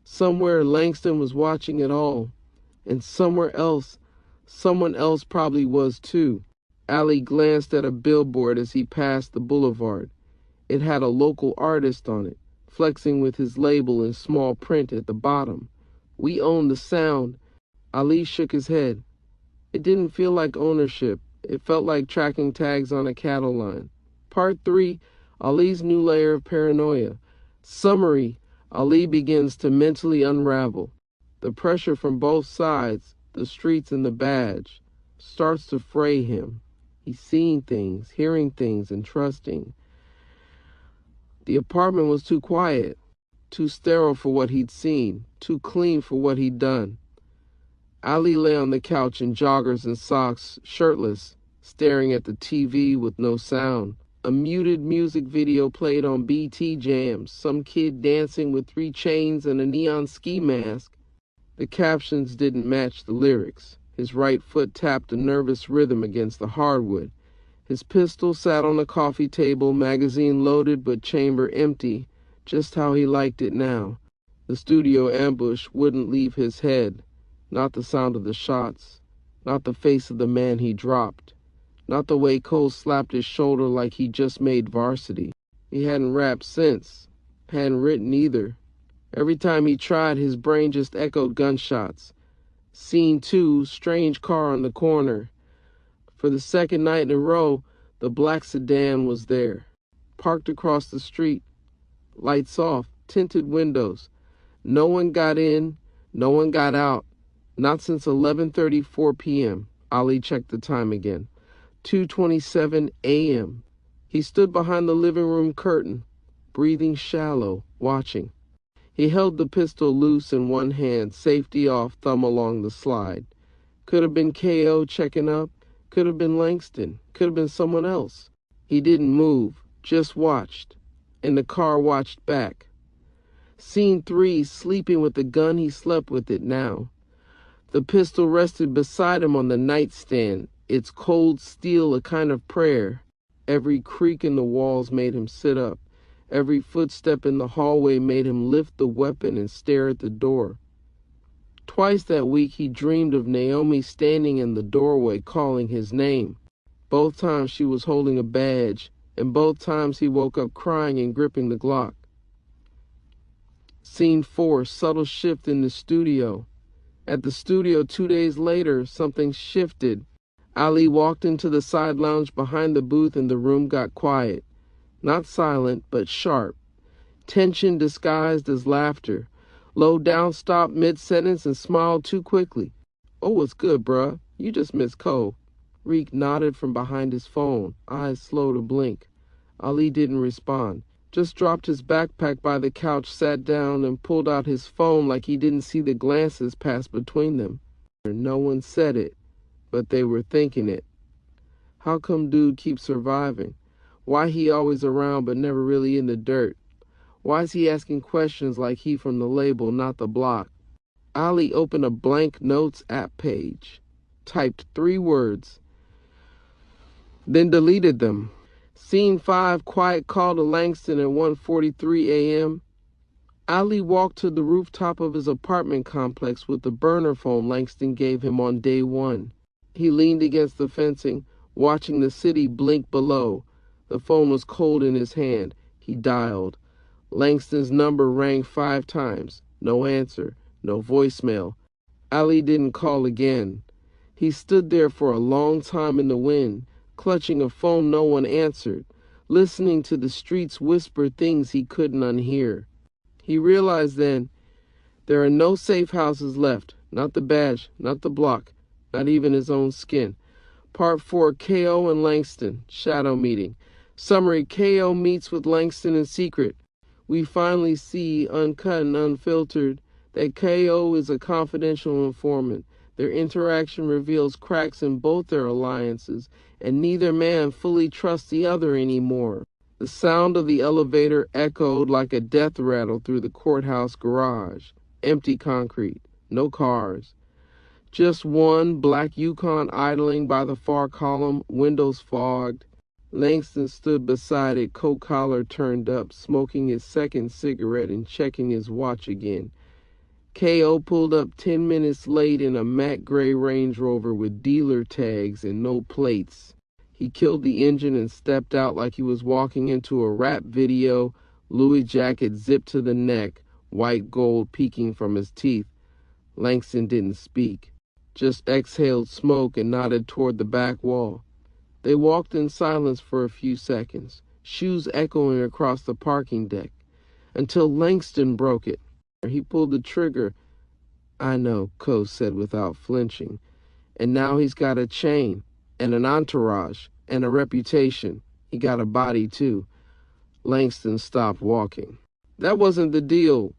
Somewhere Langston was watching it all. And somewhere else, someone else probably was too. Ali glanced at a billboard as he passed the boulevard. It had a local artist on it, flexing with his label in small print at the bottom. We own the sound. Ali shook his head. It didn't feel like ownership. It felt like tracking tags on a cattle line. Part 3, Ali's new layer of paranoia. Summary, Ali begins to mentally unravel. The pressure from both sides, the streets and the badge, starts to fray him. He's seeing things, hearing things, and trusting. The apartment was too quiet, too sterile for what he'd seen, too clean for what he'd done. Ali lay on the couch in joggers and socks, shirtless, staring at the TV with no sound. A muted music video played on BT Jams, some kid dancing with 3 chains and a neon ski mask. The captions didn't match the lyrics. His right foot tapped a nervous rhythm against the hardwood. His pistol sat on the coffee table, magazine loaded but chamber empty, just how he liked it now. The studio ambush wouldn't leave his head. Not the sound of the shots. Not the face of the man he dropped. Not the way Cole slapped his shoulder like he just made varsity. He hadn't rapped since. Hadn't written either. Every time he tried, his brain just echoed gunshots. Scene 2, strange car on the corner. For the second night in a row, the black sedan was there. Parked across the street. Lights off, tinted windows. No one got in, no one got out. Not since 11:34 p.m. Ali checked the time again. 2:27 a.m. He stood behind the living room curtain, breathing shallow, watching. He held the pistol loose in one hand, safety off, thumb along the slide. Could have been KO checking up. Could have been Langston. Could have been someone else. He didn't move, just watched. And the car watched back. Scene 3, sleeping with the gun, he slept with it now. The pistol rested beside him on the nightstand, its cold steel a kind of prayer. Every creak in the walls made him sit up. Every footstep in the hallway made him lift the weapon and stare at the door. Twice that week he dreamed of Naomi standing in the doorway calling his name. Both times she was holding a badge, and both times he woke up crying and gripping the Glock. Scene 4, subtle shift in the studio. At the studio 2 days later, something shifted. Ali walked into the side lounge behind the booth and the room got quiet. Not silent, but sharp. Tension disguised as laughter. Low Down stopped mid-sentence and smiled too quickly. Oh, what's good, bruh? You just missed Cole. Reek nodded from behind his phone, eyes slow to blink. Ali didn't respond. Just dropped his backpack by the couch, sat down, and pulled out his phone like he didn't see the glances pass between them. No one said it, but they were thinking it. How come dude keeps surviving? Why he always around but never really in the dirt? Why is he asking questions like he from the label, not the block? Ali opened a blank notes app page, typed 3 words, then deleted them. Scene 5, quiet call to Langston at 1:43 a.m. Ali walked to the rooftop of his apartment complex with the burner phone Langston gave him on day 1. He leaned against the fencing, watching the city blink below. The phone was cold in his hand. He dialed. Langston's number rang 5 times. No answer, no voicemail. Ali didn't call again. He stood there for a long time in the wind, clutching a phone no one answered, listening to the streets whisper things he couldn't unhear. He realized then, there are no safe houses left, not the badge, not the block, not even his own skin. Part 4, KO and Langston, shadow meeting. Summary, KO meets with Langston in secret. We finally see, uncut and unfiltered, that KO is a confidential informant. Their interaction reveals cracks in both their alliances, and neither man fully trusts the other anymore. The sound of the elevator echoed like a death rattle through the courthouse garage. Empty concrete, no cars. Just one black Yukon idling by the far column, windows fogged. Langston stood beside it, coat collar turned up, smoking his second cigarette and checking his watch again. KO pulled up 10 minutes late in a matte gray Range Rover with dealer tags and no plates. He killed the engine and stepped out like he was walking into a rap video, Louis jacket zipped to the neck, white gold peeking from his teeth. Langston didn't speak, just exhaled smoke and nodded toward the back wall. They walked in silence for a few seconds, shoes echoing across the parking deck, until Langston broke it. He pulled the trigger. I know, Ko said without flinching. And now he's got a chain, and an entourage, and a reputation. He got a body, too. Langston stopped walking. That wasn't the deal.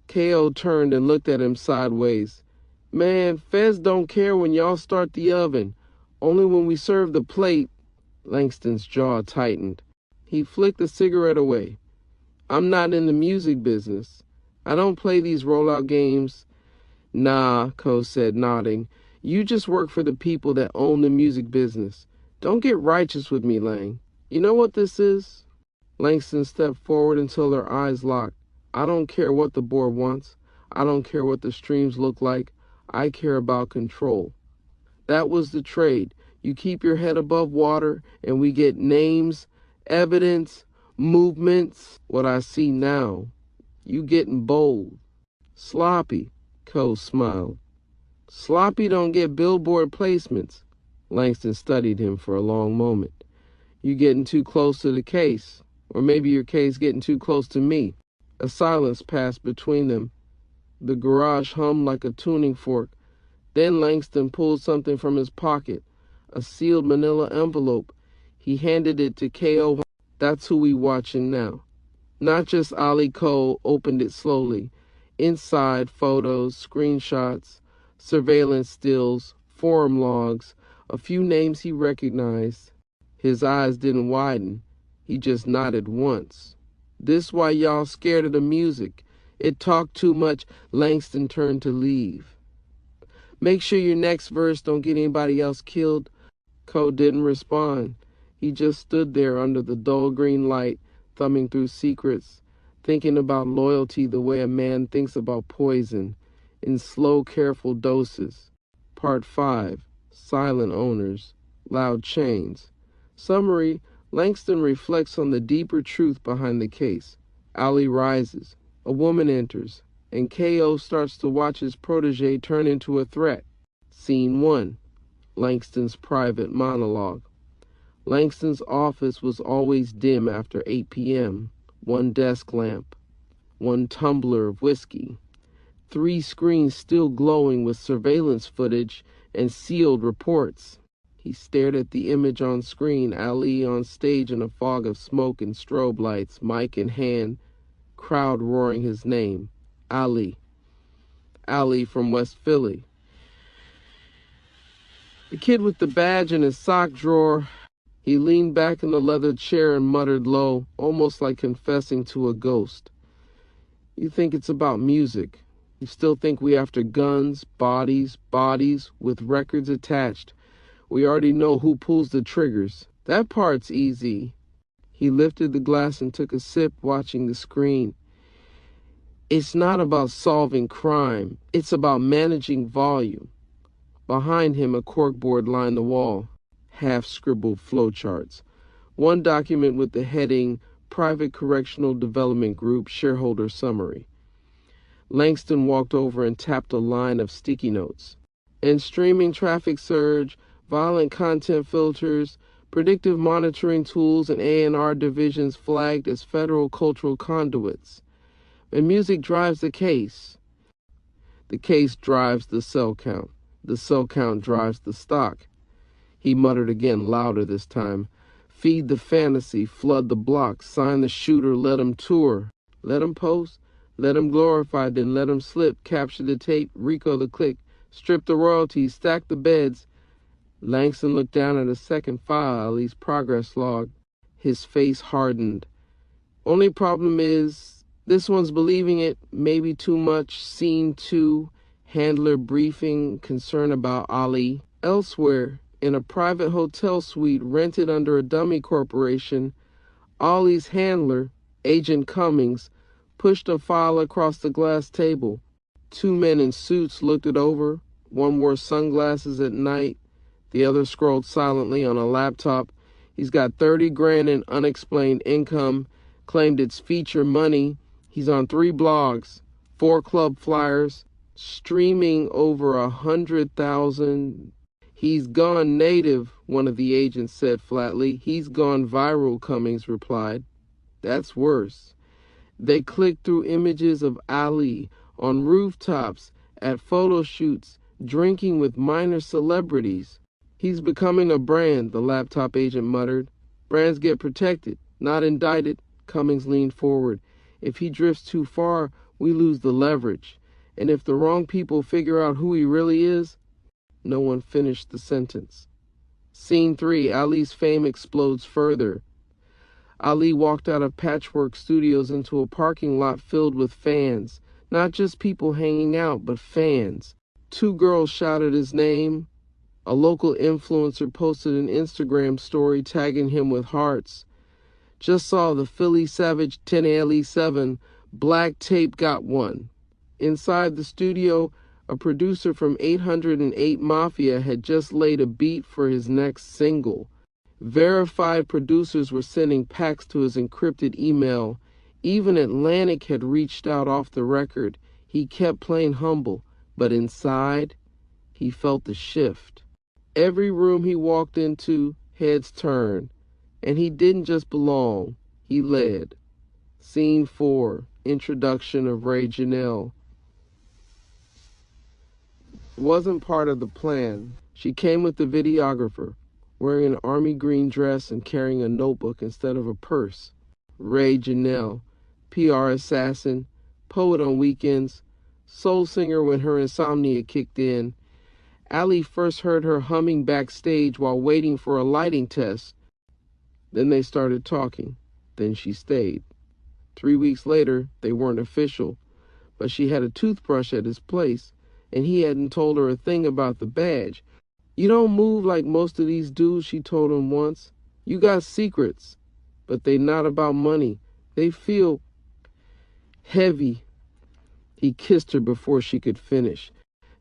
KO turned and looked at him sideways. Man, feds don't care when y'all start the oven. Only when we serve the plate. Langston's jaw tightened. He flicked the cigarette away. I'm not in the music business. I don't play these rollout games. Nah, Ko said, nodding. You just work for the people that own the music business. Don't get righteous with me, Lang. You know what this is? Langston stepped forward until their eyes locked. I don't care what the board wants. I don't care what the streams look like. I care about control. That was the trade. You keep your head above water, and we get names, evidence, movements. What I see now. You getting bold. Sloppy, Ko smiled. Sloppy don't get billboard placements. Langston studied him for a long moment. You getting too close to the case. Or maybe your case getting too close to me. A silence passed between them. The garage hummed like a tuning fork. Then Langston pulled something from his pocket. A sealed manila envelope. He handed it to KO. That's who we watching now. Not just Ali Ko opened it slowly. Inside, photos, screenshots, surveillance stills, forum logs, a few names he recognized. His eyes didn't widen. He just nodded once. This why y'all scared of the music. It talked too much. Langston turned to leave. Make sure your next verse don't get anybody else killed. Ko didn't respond. He just stood there under the dull green light, thumbing through secrets, thinking about loyalty the way a man thinks about poison, in slow, careful doses. Part 5, Silent Owners, Loud Chains. Summary, Langston reflects on the deeper truth behind the case. Ali rises, a woman enters, and KO starts to watch his protege turn into a threat. Scene 1, Langston's private monologue. Langston's office was always dim after 8 p.m. One desk lamp, one tumbler of whiskey, 3 screens still glowing with surveillance footage and sealed reports. He stared at the image on screen, Ali on stage in a fog of smoke and strobe lights, mic in hand, crowd roaring his name. Ali. Ali from West Philly. The kid with the badge in his sock drawer. He leaned back in the leather chair and muttered low, almost like confessing to a ghost. You think it's about music. You still think we after guns, bodies with records attached. We already know who pulls the triggers. That part's easy. He lifted the glass and took a sip, watching the screen. It's not about solving crime. It's about managing volume. Behind him, a corkboard lined the wall, half-scribbled flowcharts. One document with the heading, Private Correctional Development Group Shareholder Summary. Langston walked over and tapped a line of sticky notes. And streaming traffic surge, violent content filters, predictive monitoring tools, and A&R divisions flagged as federal cultural conduits. And music drives the case. The case drives the cell count. The cell count drives the stock. He muttered again, louder this time. Feed the fantasy, flood the block, sign the shooter, let him tour. Let him post, let him glorify, then let him slip, capture the tape, RICO the click, strip the royalties, stack the beds. Langston looked down at a second file, Ali's progress log. His face hardened. Only problem is, this one's believing it, maybe too much. Scene 2, handler briefing, concern about Ali. Elsewhere, in a private hotel suite rented under a dummy corporation, Ali's handler, Agent Cummings, pushed a file across the glass table. Two men in suits looked it over. One wore sunglasses at night. The other scrolled silently on a laptop. He's got 30 grand in unexplained income, claimed it's feature money. He's on 3 blogs, 4 club flyers, streaming over 100,000. He's gone native, one of the agents said flatly. He's gone viral, Cummings replied. That's worse. They clicked through images of Ali on rooftops, at photo shoots, drinking with minor celebrities. He's becoming a brand, the laptop agent muttered. Brands get protected, not indicted. Cummings leaned forward. If he drifts too far, we lose the leverage. And if the wrong people figure out who he really is. No one finished the sentence. Scene 3, Ali's fame explodes further. Ali walked out of Patchwork Studios into a parking lot filled with fans. Not just people hanging out, but fans. 2 girls shouted his name. A local influencer posted an Instagram story tagging him with hearts. Just saw the Philly Savage 10LE7. Black tape got one. Inside the studio, a producer from 808 Mafia had just laid a beat for his next single. Verified producers were sending packs to his encrypted email. Even Atlantic had reached out off the record. He kept playing humble, but inside, he felt the shift. Every room he walked into, heads turned. And he didn't just belong, he led. Scene 4, introduction of Ray Janelle. Wasn't part of the plan. She came with the videographer, wearing an army green dress and carrying a notebook instead of a purse. Ray Janelle, PR assassin, poet on weekends, soul singer when her insomnia kicked in. Ali first heard her humming backstage while waiting for a lighting test. Then they started talking. Then she stayed. 3 weeks later, they weren't official, but she had a toothbrush at his place, and he hadn't told her a thing about the badge. You don't move like most of these dudes, she told him once. You got secrets, but they not about money. They feel heavy. He kissed her before she could finish.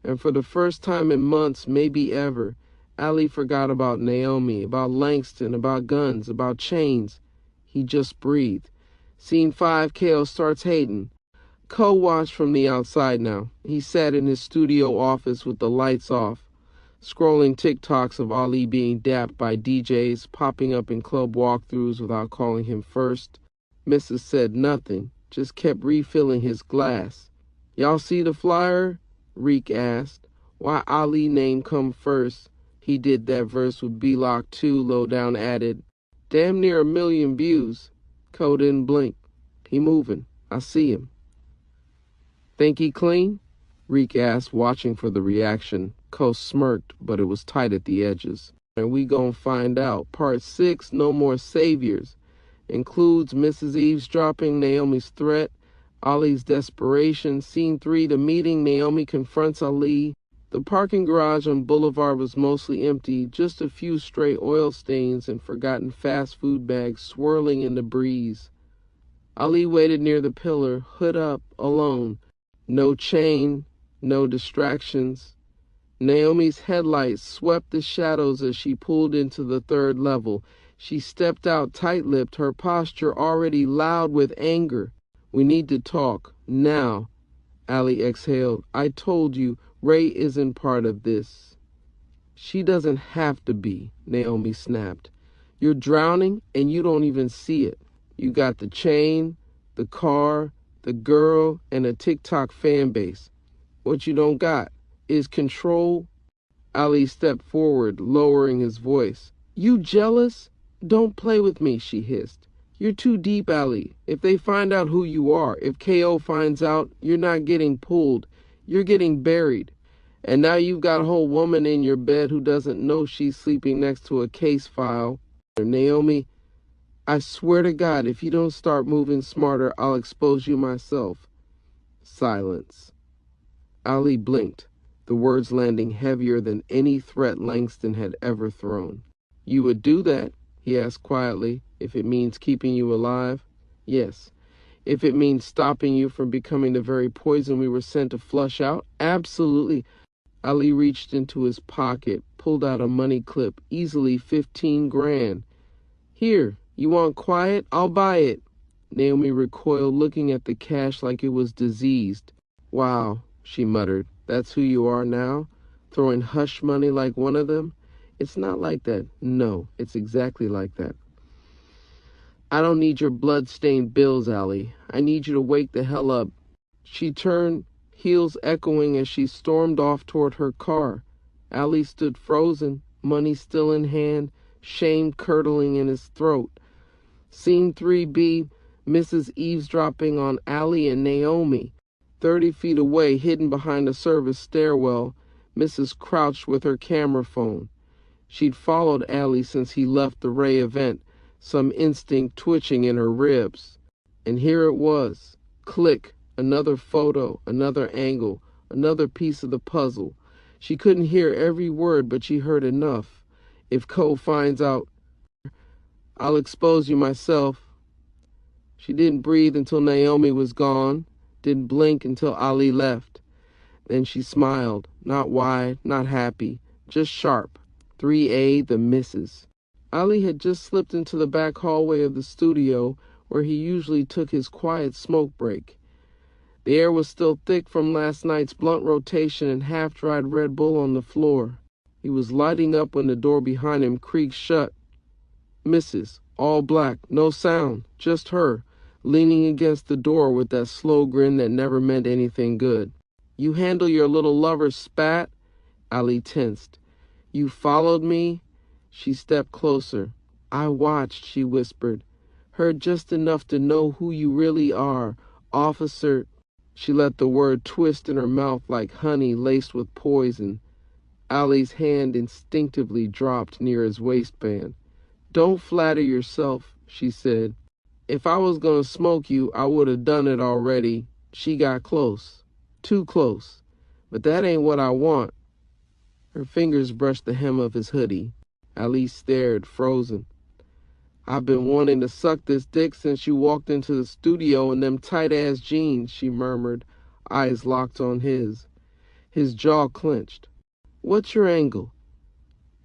And for the first time in months, maybe ever, Ali forgot about Naomi, about Langston, about guns, about chains. He just breathed. Scene 5, Kale starts hating. Co watched from the outside now. He sat in his studio office with the lights off, scrolling TikToks of Ali being dapped by DJs, popping up in club walkthroughs without calling him first. Mrs. said nothing, just kept refilling his glass. Y'all see the flyer? Reek asked. Why Ali name come first? He did that verse with B-Lock 2, Lowdown added. Damn near 1 million views. Co didn't blink. He moving. I see him. Think he clean? Reek asked, watching for the reaction. Co smirked, but it was tight at the edges. And we gon' find out. Part 6, No More Saviors. Includes Mrs. eavesdropping, Naomi's threat, Ali's desperation. Scene 3, the meeting, Naomi confronts Ali. The parking garage on Boulevard was mostly empty, just a few stray oil stains and forgotten fast food bags swirling in the breeze. Ali waited near the pillar, hood up, alone. No chain, no distractions. Naomi's headlights swept the shadows as she pulled into the third level. She stepped out tight-lipped, her posture already loud with anger. "We need to talk, now," Ali exhaled. "I told you, Ray isn't part of this." "She doesn't have to be," Naomi snapped. "You're drowning and you don't even see it. You got the chain, the car, the girl, and a TikTok fan base. What you don't got is control." Ali stepped forward, lowering his voice. "You jealous? Don't play with me," she hissed. "You're too deep, Ali. If they find out who you are, if KO finds out, you're not getting pulled. You're getting buried. And now you've got a whole woman in your bed who doesn't know she's sleeping next to a case file. Naomi, I swear to God, if you don't start moving smarter, I'll expose you myself." Silence. Ali blinked, the words landing heavier than any threat Langston had ever thrown. "You would do that?" he asked quietly. "If it means keeping you alive?" "Yes." "If it means stopping you from becoming the very poison we were sent to flush out?" "Absolutely." Ali reached into his pocket, pulled out a money clip, easily 15 grand. "Here, you want quiet? I'll buy it." Naomi recoiled, looking at the cash like it was diseased. "Wow," she muttered. "That's who you are now? Throwing hush money like one of them?" "It's not like that." "No, it's exactly like that." "I don't need your blood-stained bills, Ali. I need you to wake the hell up." She turned, heels echoing as she stormed off toward her car. Ali stood frozen, money still in hand, shame curdling in his throat. Scene 3B, Mrs. eavesdropping on Ali and Naomi. 30 feet away, hidden behind a service stairwell, Mrs. crouched with her camera phone. She'd followed Ali since he left the Ray event, some instinct twitching in her ribs. And here it was. Click, another photo, another angle, another piece of the puzzle. She couldn't hear every word, but she heard enough. "If Cole finds out, I'll expose you myself." She didn't breathe until Naomi was gone, didn't blink until Ali left. Then she smiled, not wide, not happy, just sharp. 3A, the missus. Ali had just slipped into the back hallway of the studio where he usually took his quiet smoke break. The air was still thick from last night's blunt rotation and half-dried Red Bull on the floor. He was lighting up when the door behind him creaked shut. Mrs., all black, no sound, just her, leaning against the door with that slow grin that never meant anything good. "You handle your little lover spat?" Ali tensed. "You followed me?" She stepped closer. "I watched," she whispered. "Heard just enough to know who you really are, officer." She let the word twist in her mouth like honey laced with poison. Ali's hand instinctively dropped near his waistband. "Don't flatter yourself," she said. "If I was going to smoke you, I would have done it already." She got close. Too close. "But that ain't what I want." Her fingers brushed the hem of his hoodie. Ali stared, frozen. "I've been wanting to suck this dick since you walked into the studio in them tight-ass jeans," she murmured, eyes locked on his. His jaw clenched. "What's your angle?"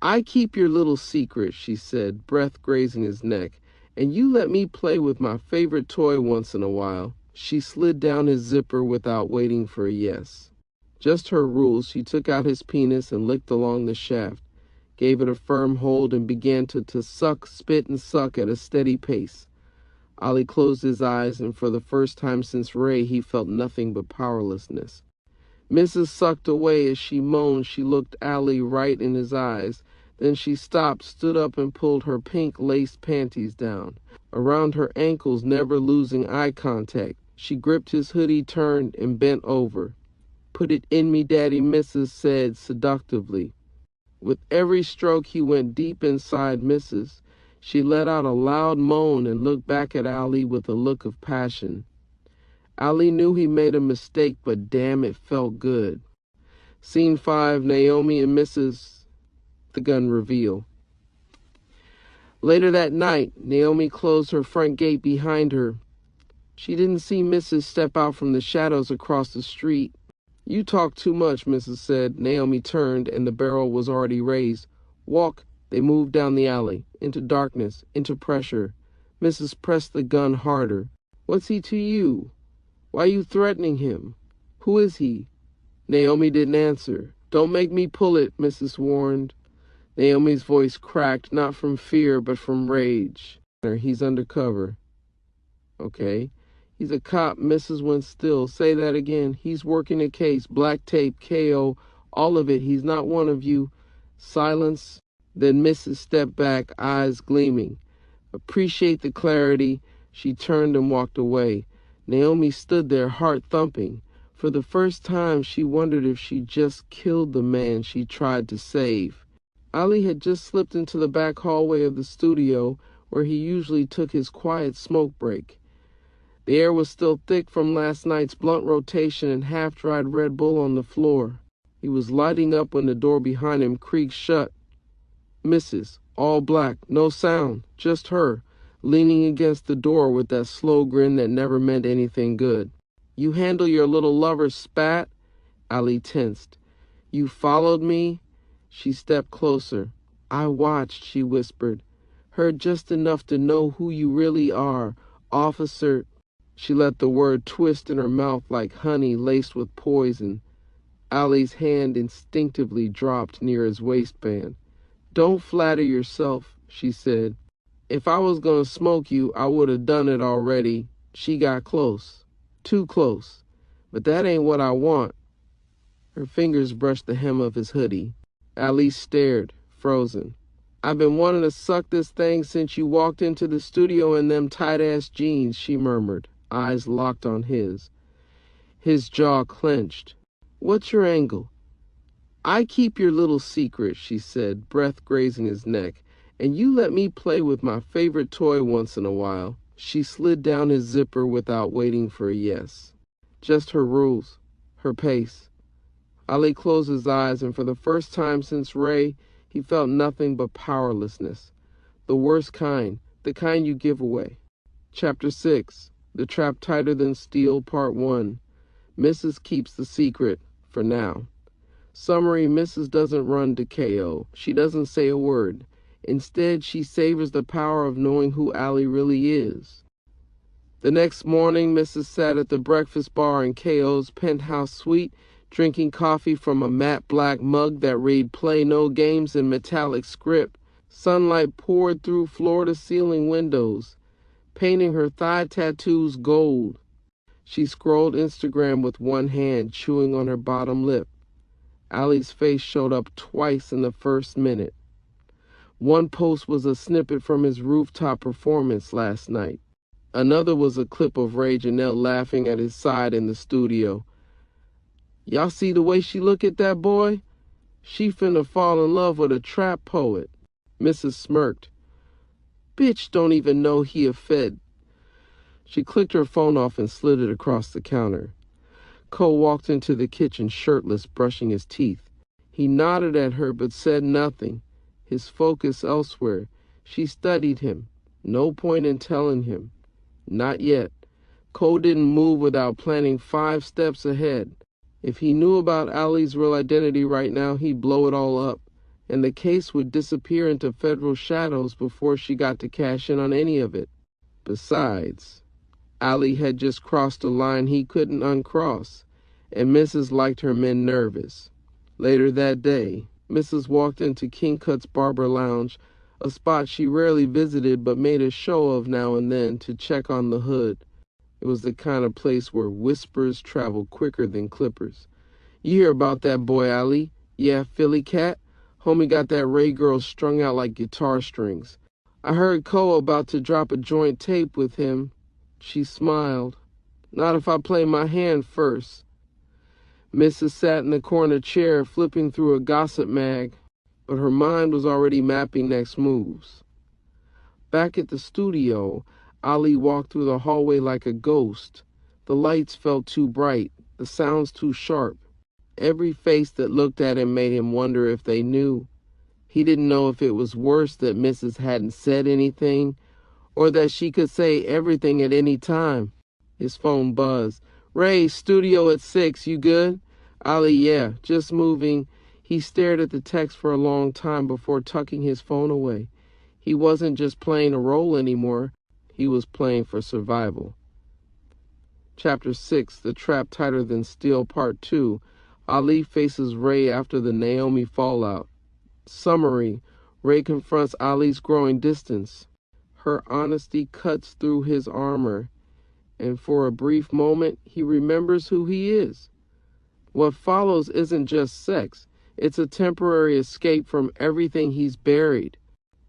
"I keep your little secret," she said, breath grazing his neck. "And you let me play with my favorite toy once in a while." She slid down his zipper without waiting for a yes. Just her rules, she took out his penis and licked along the shaft, gave it a firm hold, and began to suck, spit, and suck at a steady pace. Ali closed his eyes, and for the first time since Ray, he felt nothing but powerlessness. Mrs. sucked away as she moaned. She looked Ali right in his eyes. Then she stopped, stood up, and pulled her pink laced panties down around her ankles, never losing eye contact. She gripped his hoodie, turned, and bent over. "Put it in me, Daddy," Mrs. said seductively. With every stroke, he went deep inside Mrs. She let out a loud moan and looked back at Ali with a look of passion. Ali knew he made a mistake, but damn, it felt good. Scene 5, Naomi and Mrs. The gun reveal. Later that night, Naomi closed her front gate behind her. She didn't see Mrs. step out from the shadows across the street. "You talk too much," Mrs. said. Naomi turned, and the barrel was already raised. "Walk." They moved down the alley, into darkness, into pressure. Mrs. pressed the gun harder. "What's he to you? Why are you threatening him? Who is he?" Naomi didn't answer. "Don't make me pull it," Mrs. warned. Naomi's voice cracked, not from fear, but from rage. "He's undercover." "Okay." "He's a cop." Mrs. went still. "Say that again." "He's working a case. Black tape, KO, all of it. He's not one of you." Silence. Then Mrs. stepped back, eyes gleaming. "Appreciate the clarity." She turned and walked away. Naomi stood there, heart thumping. For the first time, she wondered if she just killed the man she tried to save. Ali had just slipped into the back hallway of the studio, where he usually took his quiet smoke break. The air was still thick from last night's blunt rotation and half-dried Red Bull on the floor. He was lighting up when the door behind him creaked shut. Mrs., all black, no sound, just her, leaning against the door with that slow grin that never meant anything good. "You handle your little lover, spat." Ali tensed. "You followed me?" She stepped closer. "I watched," she whispered. "Heard just enough to know who you really are, officer." She let the word twist in her mouth like honey laced with poison. Ali's hand instinctively dropped near his waistband. "Don't flatter yourself," she said. "If I was going to smoke you, I would have done it already." She got close. Too close. "But that ain't what I want." Her fingers brushed the hem of his hoodie. Ali stared, frozen. "I've been wanting to suck this thing since you walked into the studio in them tight-ass jeans," she murmured, eyes locked on his. His jaw clenched. "What's your angle?" "I keep your little secret," she said, breath grazing his neck. "And you let me play with my favorite toy once in a while." She slid down his zipper without waiting for a yes. Just her rules, her pace. Ali closed his eyes, and for the first time since Ray, he felt nothing but powerlessness. The worst kind, the kind you give away. Chapter 6, The Trap Tighter Than Steel, Part 1. Mrs. keeps the secret, for now. Summary: Mrs. doesn't run to KO. She doesn't say a word. Instead, she savors the power of knowing who Ali really is. The next morning, Mrs. sat at the breakfast bar in KO's penthouse suite, drinking coffee from a matte black mug that read "Play No Games" in metallic script. Sunlight poured through floor-to-ceiling windows, painting her thigh tattoos gold. She scrolled Instagram with one hand, chewing on her bottom lip. Ali's face showed up twice in the first minute. One post was a snippet from his rooftop performance last night. Another was a clip of Ray Janelle laughing at his side in the studio. "Y'all see the way she look at that boy? She finna fall in love with a trap poet." Mrs. smirked. "Bitch don't even know he a fed." She clicked her phone off and slid it across the counter. Cole walked into the kitchen shirtless, brushing his teeth. He nodded at her but said nothing, his focus elsewhere. She studied him. No point in telling him. Not yet. Cole didn't move without planning 5 steps ahead. If he knew about Ali's real identity right now, he'd blow it all up, and the case would disappear into federal shadows before she got to cash in on any of it. Besides, Ali had just crossed a line he couldn't uncross, and Mrs. liked her men nervous. Later that day, Mrs. walked into King Cut's Barber Lounge, a spot she rarely visited but made a show of now and then to check on the hood. It was the kind of place where whispers travel quicker than clippers. "You hear about that boy Ali? Yeah, Philly cat? Homie got that Ray girl strung out like guitar strings. I heard Cole about to drop a joint tape with him." She smiled. "Not if I play my hand first." Mrs. sat in the corner chair, flipping through a gossip mag, but her mind was already mapping next moves. Back at the studio, Ali walked through the hallway like a ghost. The lights felt too bright, the sounds too sharp. Every face that looked at him made him wonder if they knew. He didn't know if it was worse that Mrs. hadn't said anything, or that she could say everything at any time. His phone buzzed. "Ray, studio at 6, you good?" Ali, "Yeah, just moving." He stared at the text for a long time before tucking his phone away. He wasn't just playing a role anymore. He was playing for survival. Chapter 6, The Trap Tighter Than Steel, Part 2. Ali faces Ray after the Naomi fallout. Summary. Ray confronts Ali's growing distance. Her honesty cuts through his armor, and for a brief moment, he remembers who he is. What follows isn't just sex. It's a temporary escape from everything he's buried.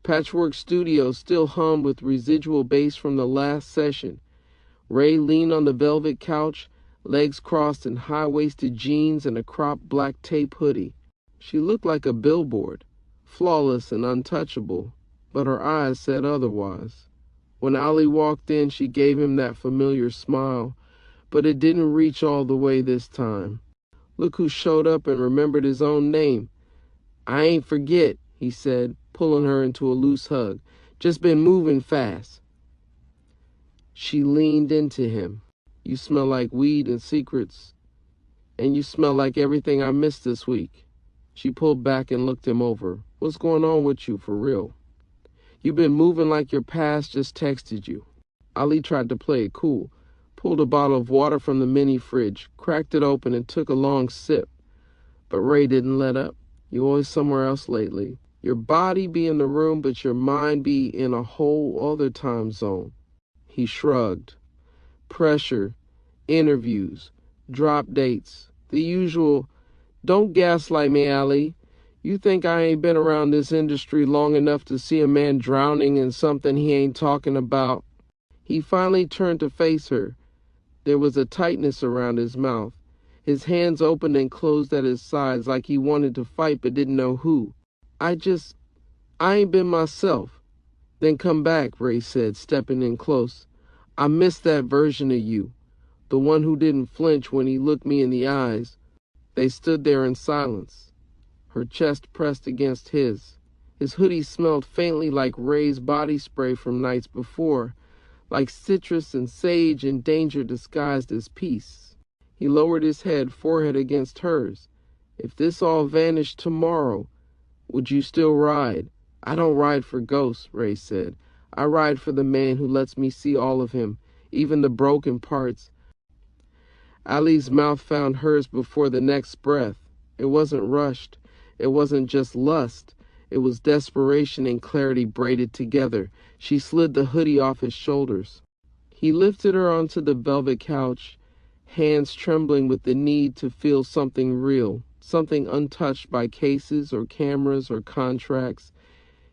Patchwork Studios still hummed with residual bass from the last session. Ray leaned on the velvet couch, legs crossed in high-waisted jeans and a cropped black tape hoodie. She looked like a billboard, flawless and untouchable, but her eyes said otherwise. When Ali walked in, she gave him that familiar smile, but it didn't reach all the way this time. Look who showed up and remembered his own name. "I ain't forget," he said, pulling her into a loose hug. "Just been moving fast." She leaned into him. "You smell like weed and secrets, and you smell like everything I missed this week." She pulled back and looked him over. "What's going on with you, for real? You've been moving like your past just texted you." Ali tried to play it cool, pulled a bottle of water from the mini fridge, cracked it open, and took a long sip. But Ray didn't let up. "You always somewhere else lately. Your body be in the room, but your mind be in a whole other time zone." He shrugged. "Pressure, interviews, drop dates, the usual. Don't gaslight me, Ali. You think I ain't been around this industry long enough to see a man drowning in something he ain't talking about?" He finally turned to face her. There was a tightness around his mouth. His hands opened and closed at his sides like he wanted to fight but didn't know who. I ain't been myself." "Then come back," Ray said, stepping in close. "I miss that version of you, the one who didn't flinch when he looked me in the eyes." They stood there in silence, her chest pressed against his. His hoodie smelled faintly like Ray's body spray from nights before, like citrus and sage and danger disguised as peace. He lowered his head, forehead against hers. "If this all vanished tomorrow, would you still ride?" "I don't ride for ghosts," Ray said. "I ride for the man who lets me see all of him, even the broken parts." Ali's mouth found hers before the next breath. It wasn't rushed. It wasn't just lust. It was desperation and clarity braided together. She slid the hoodie off his shoulders. He lifted her onto the velvet couch, hands trembling with the need to feel something real, something untouched by cases or cameras or contracts.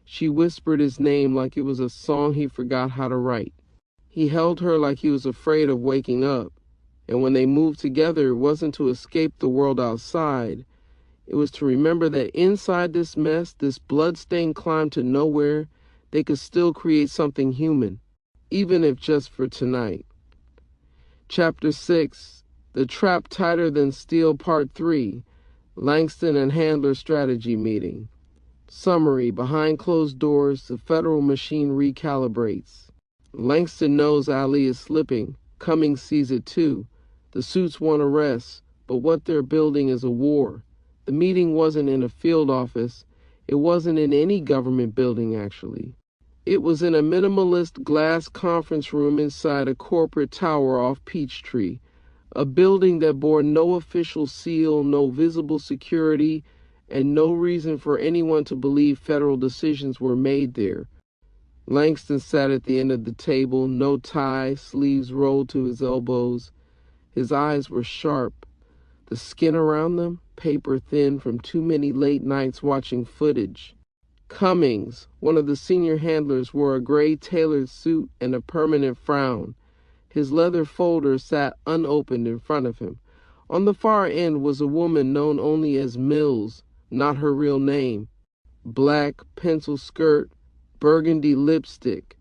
She whispered his name like it was a song he forgot how to write. He held her like he was afraid of waking up. And when they moved together, it wasn't to escape the world outside. It was to remember that inside this mess, this blood-stained climb to nowhere, they could still create something human, even if just for tonight. Chapter 6, The Trap Tighter Than Steel, Part 3, Langston and Handler Strategy Meeting. Summary. Behind closed doors, the federal machine recalibrates. Langston knows Ali is slipping. Cummings sees it too. The suits want arrests, but what they're building is a war. The meeting wasn't in a field office. It wasn't in any government building, actually. It was in a minimalist glass conference room inside a corporate tower off Peachtree, a building that bore no official seal, no visible security, and no reason for anyone to believe federal decisions were made there. Langston sat at the end of the table, no tie, sleeves rolled to his elbows. His eyes were sharp, the skin around them paper thin from too many late nights watching footage. Cummings, one of the senior handlers, wore a gray tailored suit and a permanent frown. His leather folder sat unopened in front of him. On the far end was a woman known only as Mills, not her real name. Black pencil skirt, burgundy lipstick.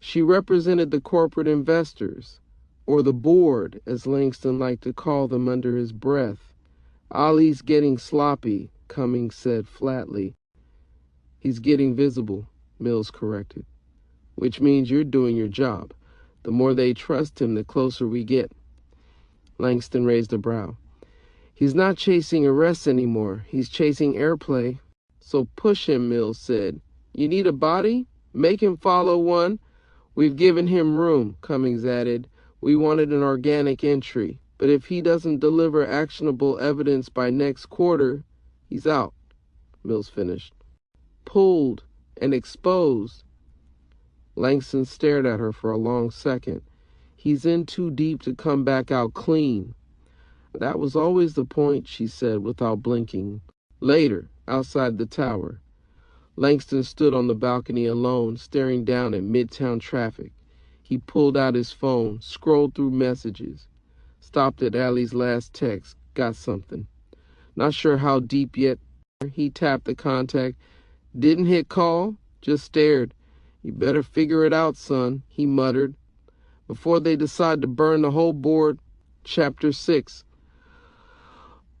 She represented the corporate investors, or the board, as Langston liked to call them under his breath. Ali's getting sloppy, Cummings said flatly. He's getting visible, Mills corrected. Which means you're doing your job. The more they trust him, the closer we get. Langston raised a brow. He's not chasing arrests anymore. He's chasing airplay. So push him, Mills said. You need a body? Make him follow one. We've given him room, Cummings added. We wanted an organic entry. But if he doesn't deliver actionable evidence by next quarter, he's out, Mills finished. Pulled and exposed. Langston stared at her for a long second. He's in too deep to come back out clean. That was always the point, she said without blinking. Later, outside the tower. Langston stood on the balcony alone, staring down at midtown traffic. He pulled out his phone, scrolled through messages, stopped at Ali's last text, got something. Not sure how deep yet. He tapped the contact. Didn't hit call, just stared. You better figure it out, son, he muttered. Before they decide to burn the whole board, Chapter 6.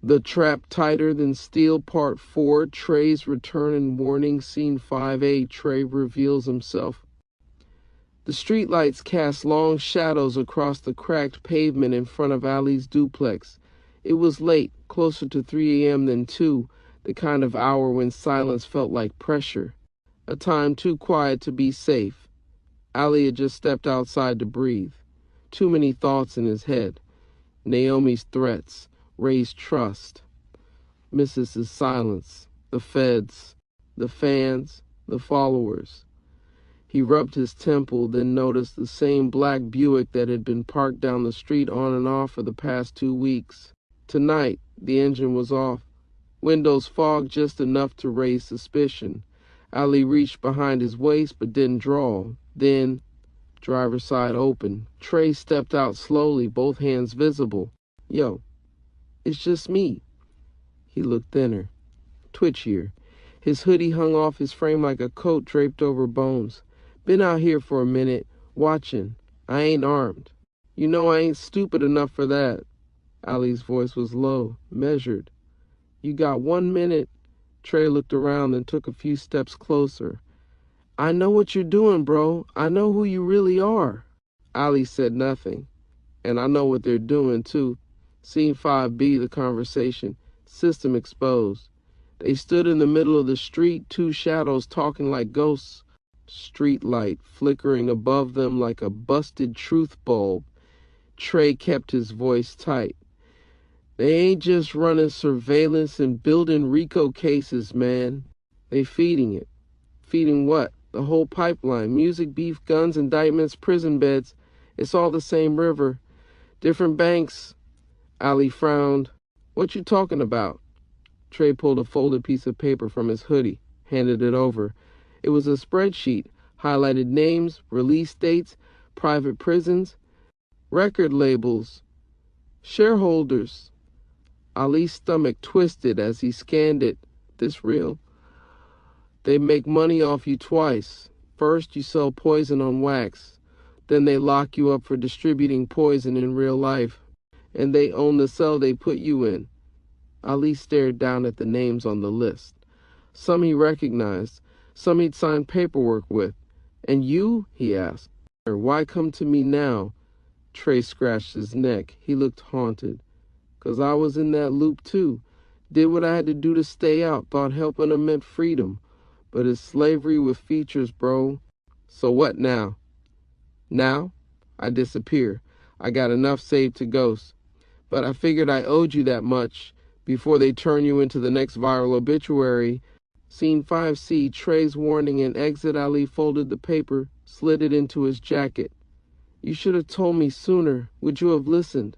The Trap Tighter Than Steel, Part 4, Trey's Return and Warning, Scene 5A. Trey reveals himself. The streetlights cast long shadows across the cracked pavement in front of Ali's duplex. It was late, closer to 3 a.m. than 2, the kind of hour when silence felt like pressure. A time too quiet to be safe. Ali had just stepped outside to breathe. Too many thoughts in his head. Naomi's threats, Ray's trust, Mrs.'s silence, the feds, the fans, the followers. He rubbed his temple, then noticed the same black Buick that had been parked down the street on and off for the past 2 weeks. Tonight, the engine was off. Windows fogged just enough to raise suspicion. Ali reached behind his waist but didn't draw. Then, driver's side open. Trey stepped out slowly, both hands visible. Yo, it's just me. He looked thinner, twitchier. His hoodie hung off his frame like a coat draped over bones. Been out here for a minute, watching. I ain't armed. You know I ain't stupid enough for that. Ali's voice was low, measured. You got 1 minute. Trey looked around and took a few steps closer. I know what you're doing, bro. I know who you really are. Ali said nothing. And I know what they're doing, too. Scene 5B, the conversation. System exposed. They stood in the middle of the street, 2 shadows talking like ghosts. Street light flickering above them like a busted truth bulb. Trey kept his voice tight. They ain't just running surveillance and building RICO cases, man. They feeding it. Feeding what? The whole pipeline. Music, beef, guns, indictments, prison beds. It's all the same river. Different banks. Ali frowned. What you talking about? Trey pulled a folded piece of paper from his hoodie, handed it over. It was a spreadsheet, highlighted names, release dates, private prisons, record labels, shareholders. Ali's stomach twisted as he scanned it. This real? They make money off you twice. First, you sell poison on wax. Then they lock you up for distributing poison in real life. And they own the cell they put you in. Ali stared down at the names on the list. Some he recognized, some he'd signed paperwork with. And you? He asked. Why come to me now? Trey scratched his neck. He looked haunted. 'Cause I was in that loop too. Did what I had to do to stay out. Thought helping them meant freedom. But it's slavery with features, bro. So what now? Now? I disappear. I got enough saved to ghost. But I figured I owed you that much before they turn you into the next viral obituary. Scene 5C, Trey's warning and exit. Ali folded the paper, slid it into his jacket. You should have told me sooner. Would you have listened?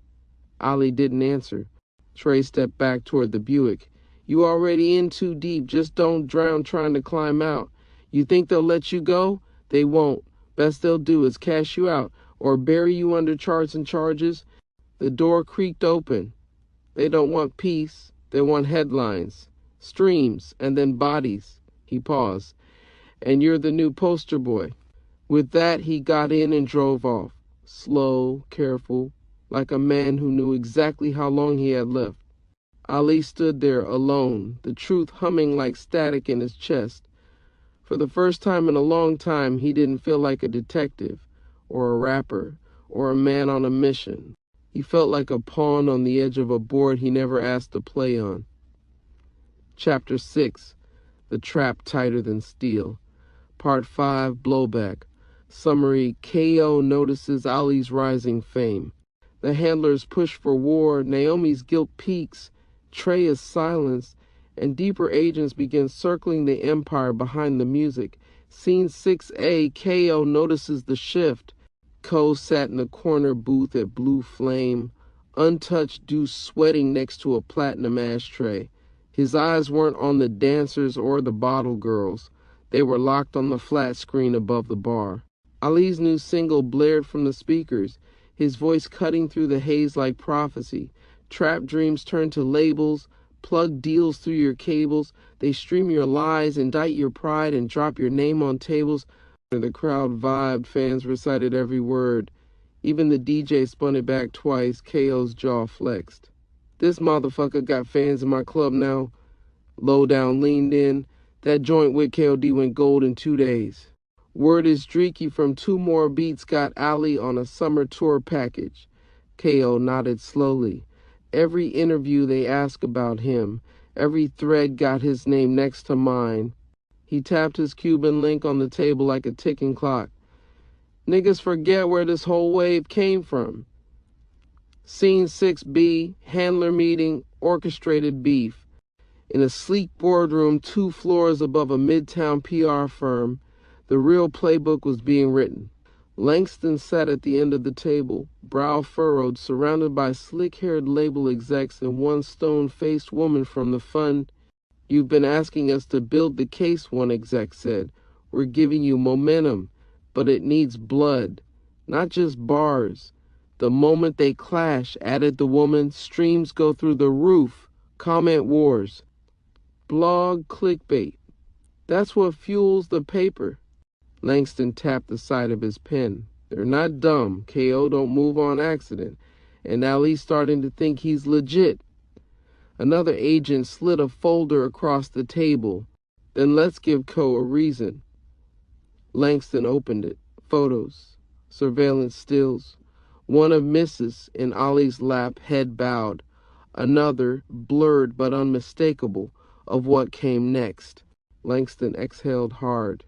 Ali didn't answer. Trey stepped back toward the Buick. You already in too deep. Just don't drown trying to climb out. You think they'll let you go? They won't. Best they'll do is cash you out or bury you under charts and charges. The door creaked open. They don't want peace. They want headlines, streams, and then bodies. He paused. And you're the new poster boy. With that, he got in and drove off. Slow, careful, like a man who knew exactly how long he had left. Ali stood there alone, the truth humming like static in his chest. For the first time in a long time, he didn't feel like a detective, or a rapper, or a man on a mission. He felt like a pawn on the edge of a board he never asked to play on. Chapter 6, The Trap Tighter Than Steel. Part 5, Blowback. Summary: KO notices Ali's rising fame. The handlers push for war, Naomi's guilt peaks, Trey is silenced, and deeper agents begin circling the empire behind the music. Scene 6A, KO notices the shift. Ko sat in the corner booth at Blue Flame, untouched Deuce sweating next to a platinum ashtray. His eyes weren't on the dancers or the bottle girls. They were locked on the flat screen above the bar. Ali's new single blared from the speakers, his voice cutting through the haze like prophecy. Trap dreams turn to labels, plug deals through your cables. They stream your lies, indict your pride, and drop your name on tables. The crowd vibed, fans recited every word. Even the DJ spun it back twice, KO's jaw flexed. This motherfucker got fans in my club now. Lowdown leaned in. That joint with KOD went gold in 2 days. Word is streaky from 2 more beats got Ali on a summer tour package. KO nodded slowly. Every interview they ask about him, every thread got his name next to mine. He tapped his Cuban link on the table like a ticking clock. Niggas forget where this whole wave came from. Scene 6B, handler meeting, orchestrated beef. In a sleek boardroom 2 floors above a midtown PR firm, the real playbook was being written. Langston sat at the end of the table, brow furrowed, surrounded by slick-haired label execs and one stone-faced woman from the fund. "You've been asking us to build the case," one exec said. "We're giving you momentum, but it needs blood, not just bars." "The moment they clash," added the woman, "streams go through the roof. Comment wars. Blog clickbait. That's what fuels the paper." Langston tapped the side of his pen. "They're not dumb. KO don't move on accident. And Ali's starting to think he's legit." Another agent slid a folder across the table. "Then let's give Ko a reason." Langston opened it. Photos. Surveillance stills. One of Mrs. in Ali's lap, head bowed. Another, blurred but unmistakable, of what came next. Langston exhaled hard.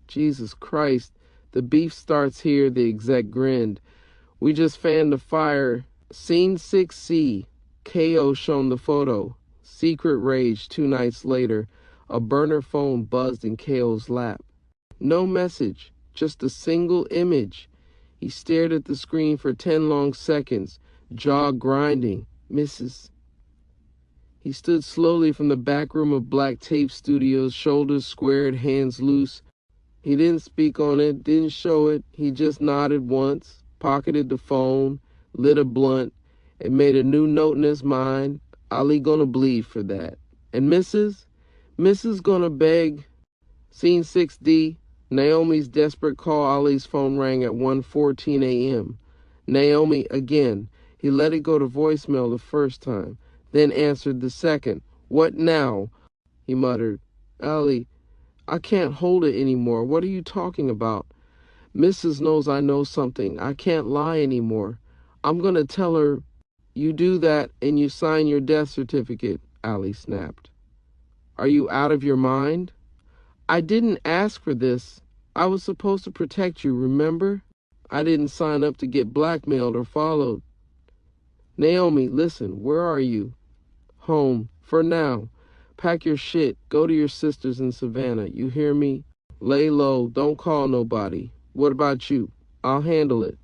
"Jesus Christ, the beef starts here," the exec grinned. "We just fanned the fire." Scene 6C, KO shown the photo. Secret rage 2 nights later, a burner phone buzzed in KO's lap. No message, just a single image. He stared at the screen for 10 long seconds, jaw grinding. "Mrs." He stood slowly from the back room of Black Tape Studios, shoulders squared, hands loose. He didn't speak on it, didn't show it. He just nodded once, pocketed the phone, lit a blunt, and made a new note in his mind. Ali gonna bleed for that. "And Mrs.? Mrs. gonna beg." Scene 6D, Naomi's desperate call. Ali's phone rang at 1:14 a.m. Naomi again. He let it go to voicemail the first time, then answered the second. "What now?" he muttered. "Ali, I can't hold it anymore. What are you talking about?" "Mrs. knows I know something. I can't lie anymore. I'm going to tell her." "You do that and you sign your death certificate," Ali snapped. "Are you out of your mind?" "I didn't ask for this. I was supposed to protect you, remember? I didn't sign up to get blackmailed or followed." "Naomi, listen, where are you?" "Home, for now. Pack your shit. Go to your sister's in Savannah. You hear me? Lay low. Don't call nobody. What about you?" "I'll handle it."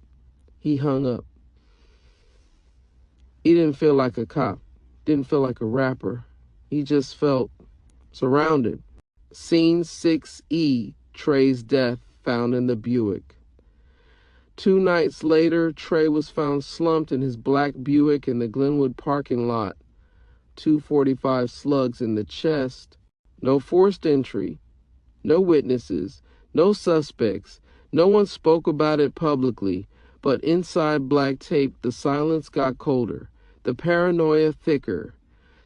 He hung up. He didn't feel like a cop. Didn't feel like a rapper. He just felt surrounded. Scene 6E, Trey's death, found in the Buick. 2 nights later, Trey was found slumped in his black Buick in the Glenwood parking lot. 245 slugs in the chest. No forced entry. No witnesses. No suspects. No one spoke about it publicly. But inside Black Tape, the silence got colder. The paranoia thicker.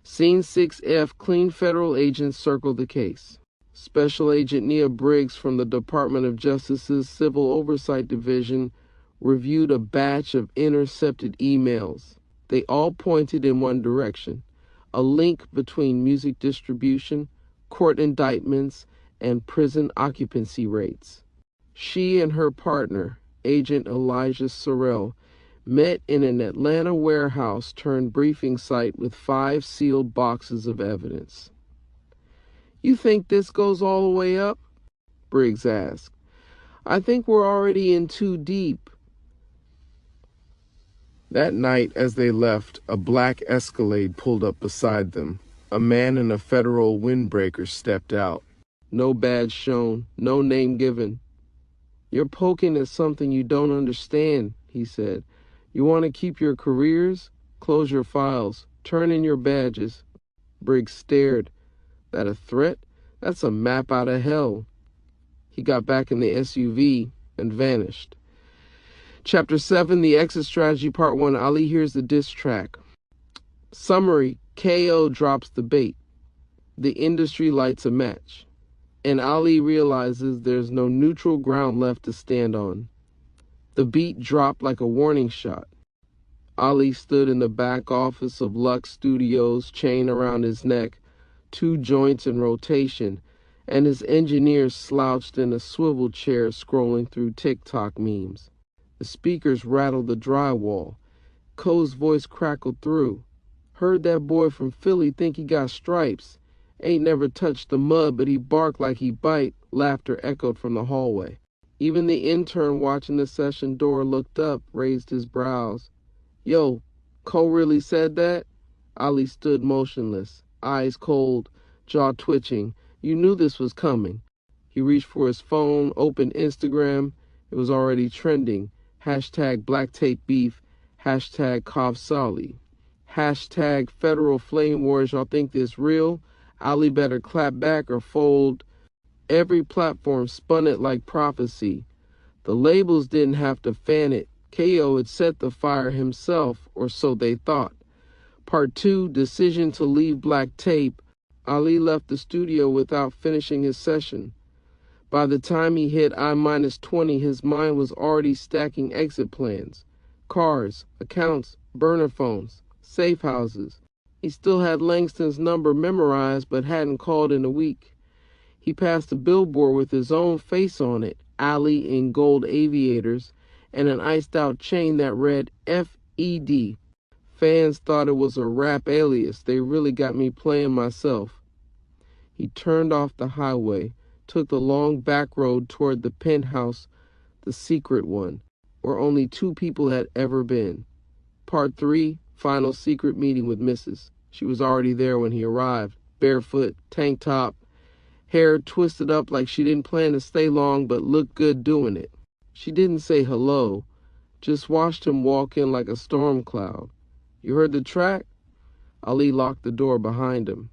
Scene 6F, clean federal agents circle the case. Special Agent Nia Briggs from the Department of Justice's Civil Oversight Division reviewed a batch of intercepted emails. They all pointed in one direction, a link between music distribution, court indictments, and prison occupancy rates. She and her partner, Agent Elijah Sorrell, met in an Atlanta warehouse turned briefing site with 5 sealed boxes of evidence. "You think this goes all the way up?" Briggs asked. "I think we're already in too deep." That night, as they left, a black Escalade pulled up beside them. A man in a federal windbreaker stepped out. No badge shown, no name given. "You're poking at something you don't understand," he said. "You want to keep your careers? Close your files. Turn in your badges." Briggs stared. "That a threat? That's a map out of hell." He got back in the SUV and vanished. Chapter 7, The Exit Strategy, Part 1. Ali hears the diss track. Summary: KO drops the bait. The industry lights a match. And Ali realizes there's no neutral ground left to stand on. The beat dropped like a warning shot. Ali stood in the back office of Lux Studios, chain around his neck, 2 joints in rotation, and his engineer slouched in a swivel chair scrolling through TikTok memes. The speakers rattled the drywall. Cole's voice crackled through. "Heard that boy from Philly think he got stripes. Ain't never touched the mud, but he bark like he bite." Laughter echoed from the hallway. Even the intern watching the session door looked up, raised his brows. "Yo, Cole really said that?" Ali stood motionless, eyes cold, jaw twitching. "You knew this was coming." He reached for his phone, opened Instagram. It was already trending. Hashtag Black Tape Beef. Hashtag Cough Solly. Hashtag Federal Flame Wars. Y'all think this real? Ali better clap back or fold. Every platform spun it like prophecy. The labels didn't have to fan it. KO had set the fire himself, or so they thought. Part 2, Decision to Leave Black Tape. Ali left the studio without finishing his session. By the time he hit I-20, his mind was already stacking exit plans. Cars, accounts, burner phones, safe houses. He still had Langston's number memorized but hadn't called in a week. He passed a billboard with his own face on it, Ali in gold aviators, and an iced-out chain that read FED. Fans thought it was a rap alias. They really got me playing myself. He turned off the highway, took the long back road toward the penthouse, the secret one, where only 2 people had ever been. Part 3, Final secret meeting with Mrs. She was already there when he arrived, barefoot, tank top, hair twisted up like she didn't plan to stay long but looked good doing it. She didn't say hello, just watched him walk in like a storm cloud. "You heard the track?" Ali locked the door behind him.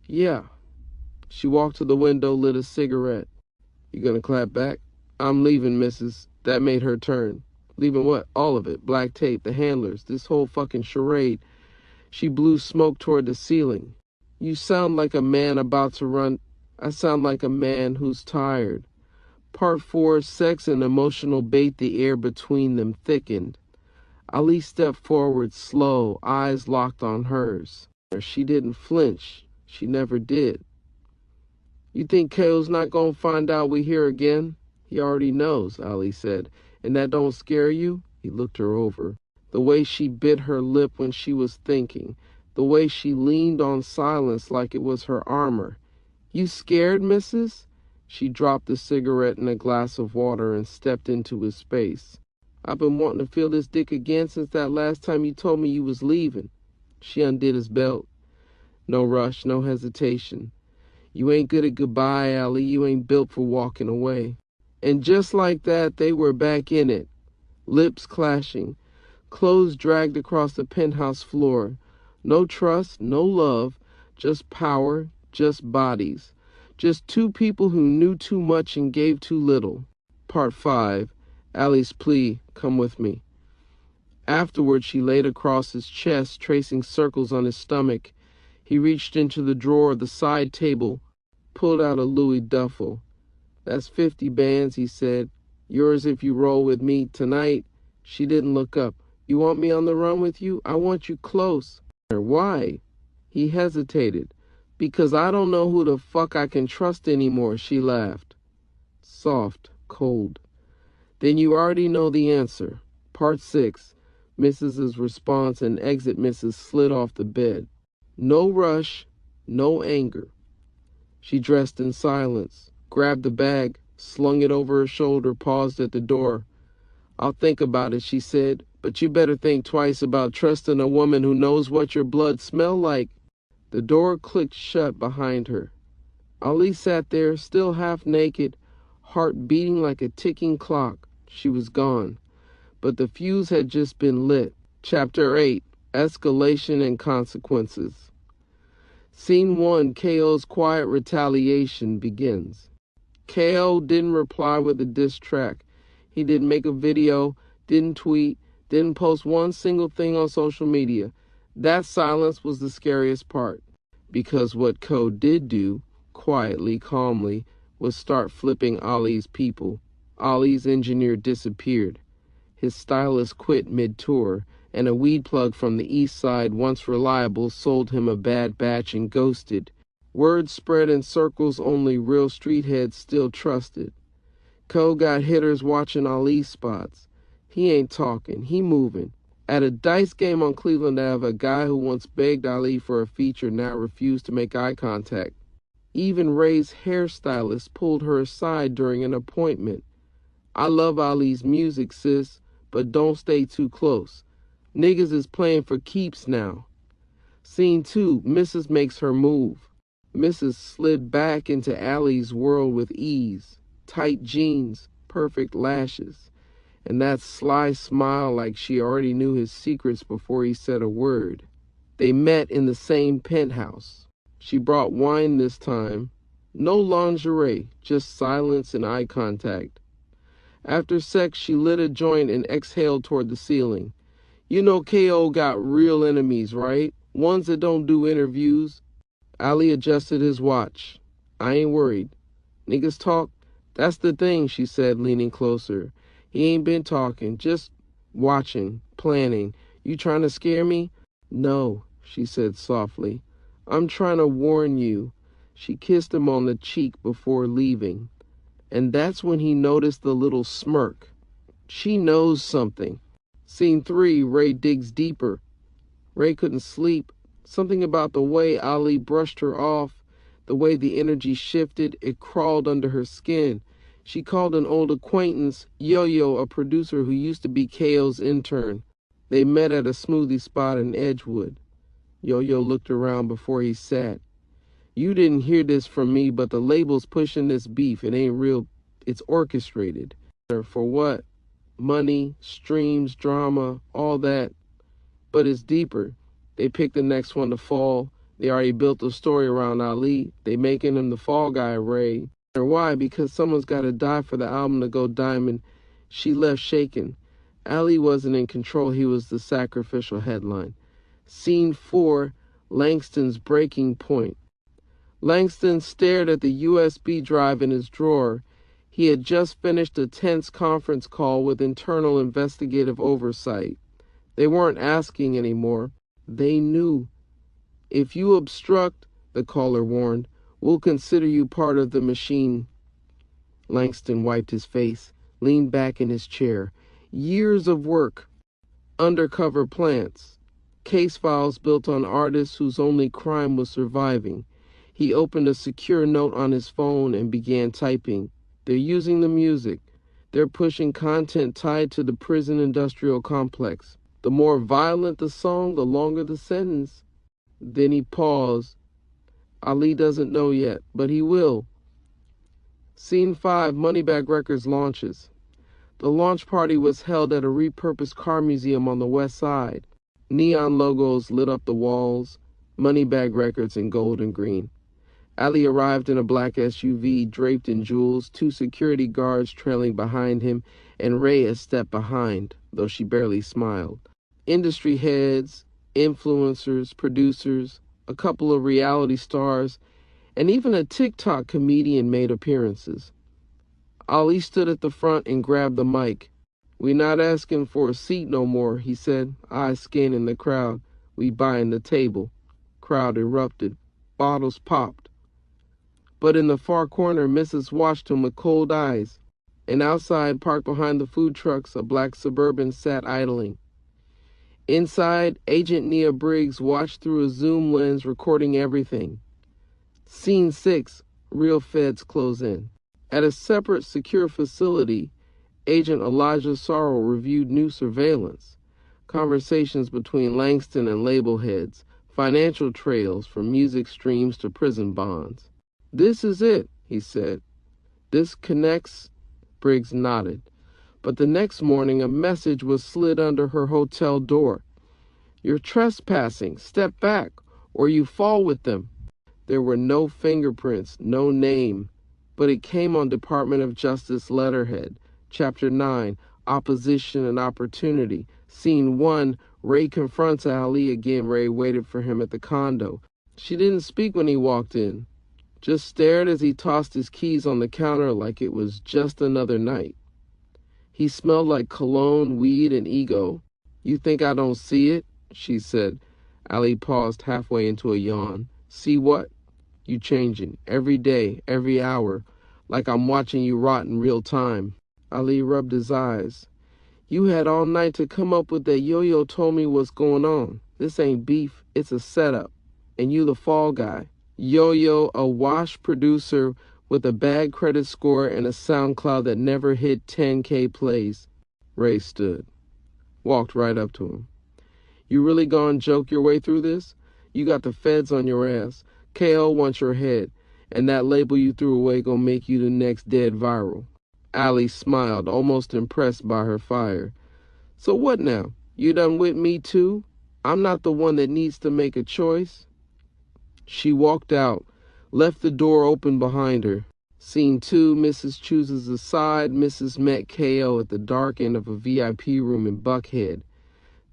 "Yeah." She walked to the window, lit a cigarette. "You gonna clap back?" "I'm leaving, Mrs." That made her turn. "Leaving what?" "All of it. Black Tape, the handlers, this whole fucking charade." She blew smoke toward the ceiling. "You sound like a man about to run." "I sound like a man who's tired." Part 4, Sex and emotional bait. The air between them thickened. Ali stepped forward, slow, eyes locked on hers. She didn't flinch. She never did. "You think Kale's not gonna find out we here again?" "He already knows," Ali said. "And that don't scare you?" He looked her over. The way she bit her lip when she was thinking. The way she leaned on silence like it was her armor. "You scared, Mrs.?" She dropped the cigarette in a glass of water and stepped into his space. "I've been wanting to feel this dick again since that last time you told me you was leaving." She undid his belt. No rush, no hesitation. "You ain't good at goodbye, Ali. You ain't built for walking away." And just like that, they were back in it. Lips clashing. Clothes dragged across the penthouse floor. No trust, no love, just power, just bodies. Just 2 people who knew too much and gave too little. Part 5, Ali's plea, "Come with me." Afterward, she laid across his chest, tracing circles on his stomach. He reached into the drawer of the side table, pulled out a Louis duffel. "That's 50 bands," he said. "Yours if you roll with me tonight." She didn't look up. "You want me on the run with you? I want you close." "Why?" He hesitated. "Because I don't know who the fuck I can trust anymore," she laughed. Soft, cold. "Then you already know the answer." Part 6. Mrs.'s response and exit Mrs. slid off the bed. No rush, no anger. She dressed in silence, grabbed the bag, slung it over her shoulder, paused at the door. "I'll think about it," she said, "but you better think twice about trusting a woman who knows what your blood smells like." The door clicked shut behind her. Ali sat there, still half naked, heart beating like a ticking clock. She was gone. But the fuse had just been lit. Chapter 8. Escalation and Consequences. Scene 1. KO's quiet retaliation begins. KO didn't reply with a diss track. He didn't make a video, didn't tweet, didn't post one single thing on social media. That silence was the scariest part. Because what Ko did do, quietly, calmly, was start flipping Ali's people. Ali's engineer disappeared. His stylist quit mid-tour, and a weed plug from the east side, once reliable, sold him a bad batch and ghosted. Word spread in circles only real street heads still trusted. Ko got hitters watching Ali's spots. He ain't talking, he moving. At a dice game on Cleveland Ave, a guy who once begged Ali for a feature now refused to make eye contact. Even Ray's hairstylist pulled her aside during an appointment. "I love Ali's music, sis, but don't stay too close. Niggas is playing for keeps now." Scene 2. Mrs. makes her move. Mrs. slid back into Ali's world with ease. Tight jeans, perfect lashes, and that sly smile like she already knew his secrets before he said a word. They met in the same penthouse. She brought wine this time. No lingerie, just silence and eye contact. After sex, she lit a joint and exhaled toward the ceiling. "You know KO got real enemies, right? Ones that don't do interviews." Ali adjusted his watch. "I ain't worried. Niggas talk." "That's the thing," she said, leaning closer. "He ain't been talking, just watching, planning. You trying to scare me?" "No," she said softly. "I'm trying to warn you." She kissed him on the cheek before leaving. And that's when he noticed the little smirk. She knows something. Scene 3. Ray digs deeper. Ray couldn't sleep. Something about the way Ali brushed her off, the way the energy shifted, it crawled under her skin. She called an old acquaintance, Yo-Yo, a producer who used to be KO's intern. They met at a smoothie spot in Edgewood. Yo-Yo looked around before he sat. "You didn't hear this from me, but the label's pushing this beef. It ain't real. It's orchestrated." "For what?" "Money, streams, drama, all that. But it's deeper. They picked the next one to fall. They already built a story around Ali. They making him the fall guy, Ray." "Or why? Because someone's got to die for the album to go diamond." She left shaken. Ali wasn't in control. He was the sacrificial headline. Scene 4. Langston's breaking point. Langston stared at the USB drive in his drawer. He had just finished a tense conference call with internal investigative oversight. They weren't asking anymore. They knew. "If you obstruct," the caller warned, "we'll consider you part of the machine." Langston wiped his face, leaned back in his chair. Years of work. Undercover plants. Case files built on artists whose only crime was surviving. He opened a secure note on his phone and began typing. "They're using the music. They're pushing content tied to the prison industrial complex. The more violent the song, the longer the sentence." Then he paused. Ali doesn't know yet, but he will. Scene 5. Moneybag Records launches. The launch party was held at a repurposed car museum on the west side. Neon logos lit up the walls, Moneybag Records in gold and green. Ali arrived in a black SUV draped in jewels, 2 security guards trailing behind him, and Ray a step behind, though she barely smiled. Industry heads, influencers, producers, A couple of reality stars, and even a TikTok comedian made appearances. Ali stood at the front and grabbed the mic. "We not asking for a seat no more," he said, eyes scanning the crowd. "We buying the table." Crowd erupted. Bottles popped. But in the far corner, Mrs. watched him with cold eyes. And outside, parked behind the food trucks, a black Suburban sat idling. Inside, Agent Nia Briggs watched through a zoom lens, recording everything. Scene 6, real feds close in. At a separate, secure facility, Agent Elijah Sorrell reviewed new surveillance, conversations between Langston and label heads, financial trails from music streams to prison bonds. "This is it," he said. "This connects." Briggs nodded. But the next morning, a message was slid under her hotel door. "You're trespassing. Step back, or you fall with them." There were no fingerprints, no name, but it came on Department of Justice letterhead. Chapter 9, Opposition and Opportunity. Scene 1, Ray confronts Ali again. Ray waited for him at the condo. She didn't speak when he walked in, just stared as he tossed his keys on the counter like it was just another night. He smelled like cologne, weed, and ego. "You think I don't see it?" she said. Ali paused halfway into a yawn. "See what?" "You changing, every day, every hour, like I'm watching you rot in real time." Ali rubbed his eyes. "You had all night to come up with that. Yo-Yo told me what's going on. This ain't beef, it's a setup. And you the fall guy. Yo-Yo, a wash producer with a bad credit score and a SoundCloud that never hit 10K plays." Ray stood, walked right up to him. "You really gonna joke your way through this? You got the feds on your ass. KO wants your head, and that label you threw away gonna make you the next dead viral." Ali smiled, almost impressed by her fire. "So what now? You done with me too? I'm not the one that needs to make a choice." She walked out, left the door open behind her. Scene 2, Mrs. chooses a side. Mrs. met KO at the dark end of a VIP room in Buckhead.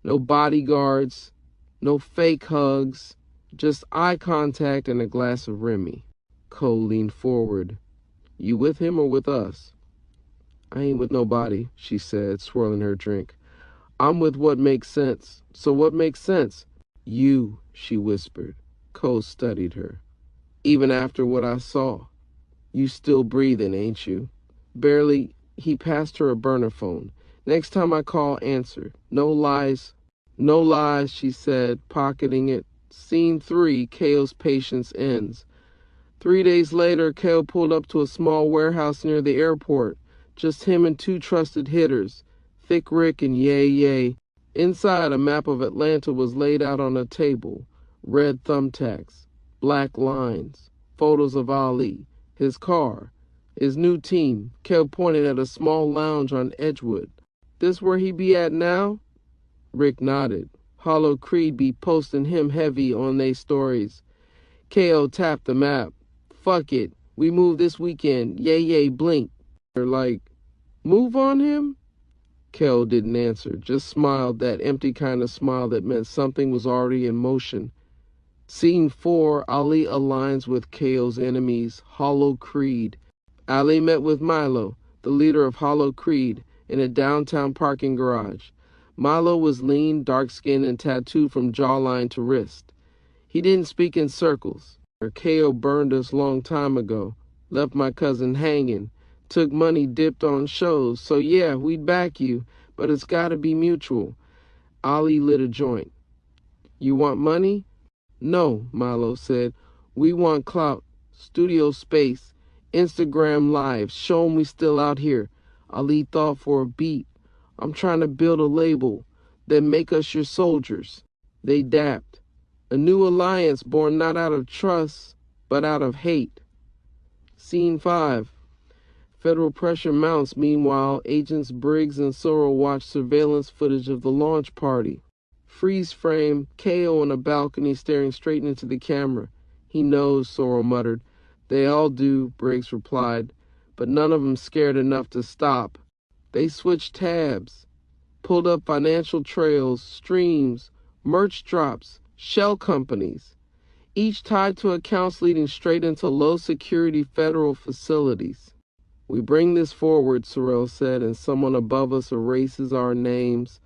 No bodyguards, no fake hugs, just eye contact and a glass of Remy. Cole leaned forward. "You with him or with us?" "I ain't with nobody," she said, swirling her drink. "I'm with what makes sense." "So what makes sense?" "You," she whispered. Cole studied her. "Even after what I saw, you still breathing, ain't you?" Barely. He passed her a burner phone. "Next time I call, answer. No lies." "No lies," she said, pocketing it. Scene 3, Kale's patience ends. 3 days later, Kale pulled up to a small warehouse near the airport. Just him and 2 trusted hitters, Thick Rick and Yay Yay. Inside, a map of Atlanta was laid out on a table. Red thumbtacks, black lines, photos of Ali, his car, his new team. Kale pointed at a small lounge on Edgewood. "This where he be at now?" Rick nodded. Hollow Creed be posting him heavy on they stories. KO tapped the map. "Fuck it. We move this weekend. Yay Yay blink." They're like, "Move on him?" Kel didn't answer, just smiled, that empty kind of smile that meant something was already in motion. Scene 4, Ali aligns with Kale's enemies, Hollow Creed. Ali met with Milo, the leader of Hollow Creed, in a downtown parking garage. Milo was lean, dark-skinned, and tattooed from jawline to wrist. He didn't speak in circles. KO burned us long time ago, left my cousin hanging, took money dipped on shows, so yeah, we'd back you, but it's gotta be mutual. Ali lit a joint. "You want money?" "No," Milo said. "We want clout, studio space, Instagram live, show 'em we still out here." Ali thought for a beat. "I'm trying to build a label, then make us your soldiers." They dapped. A new alliance born not out of trust, but out of hate. Scene 5. Federal pressure mounts. Meanwhile, Agents Briggs and Sorrell watch surveillance footage of the launch party. Freeze frame, KO on a balcony staring straight into the camera. "He knows," Sorrell muttered. "They all do," Briggs replied, "but none of them scared enough to stop." They switched tabs, pulled up financial trails, streams, merch drops, shell companies. each tied to accounts leading straight into low-security federal facilities. "We bring this forward," Sorrell said, "and someone above us erases our names.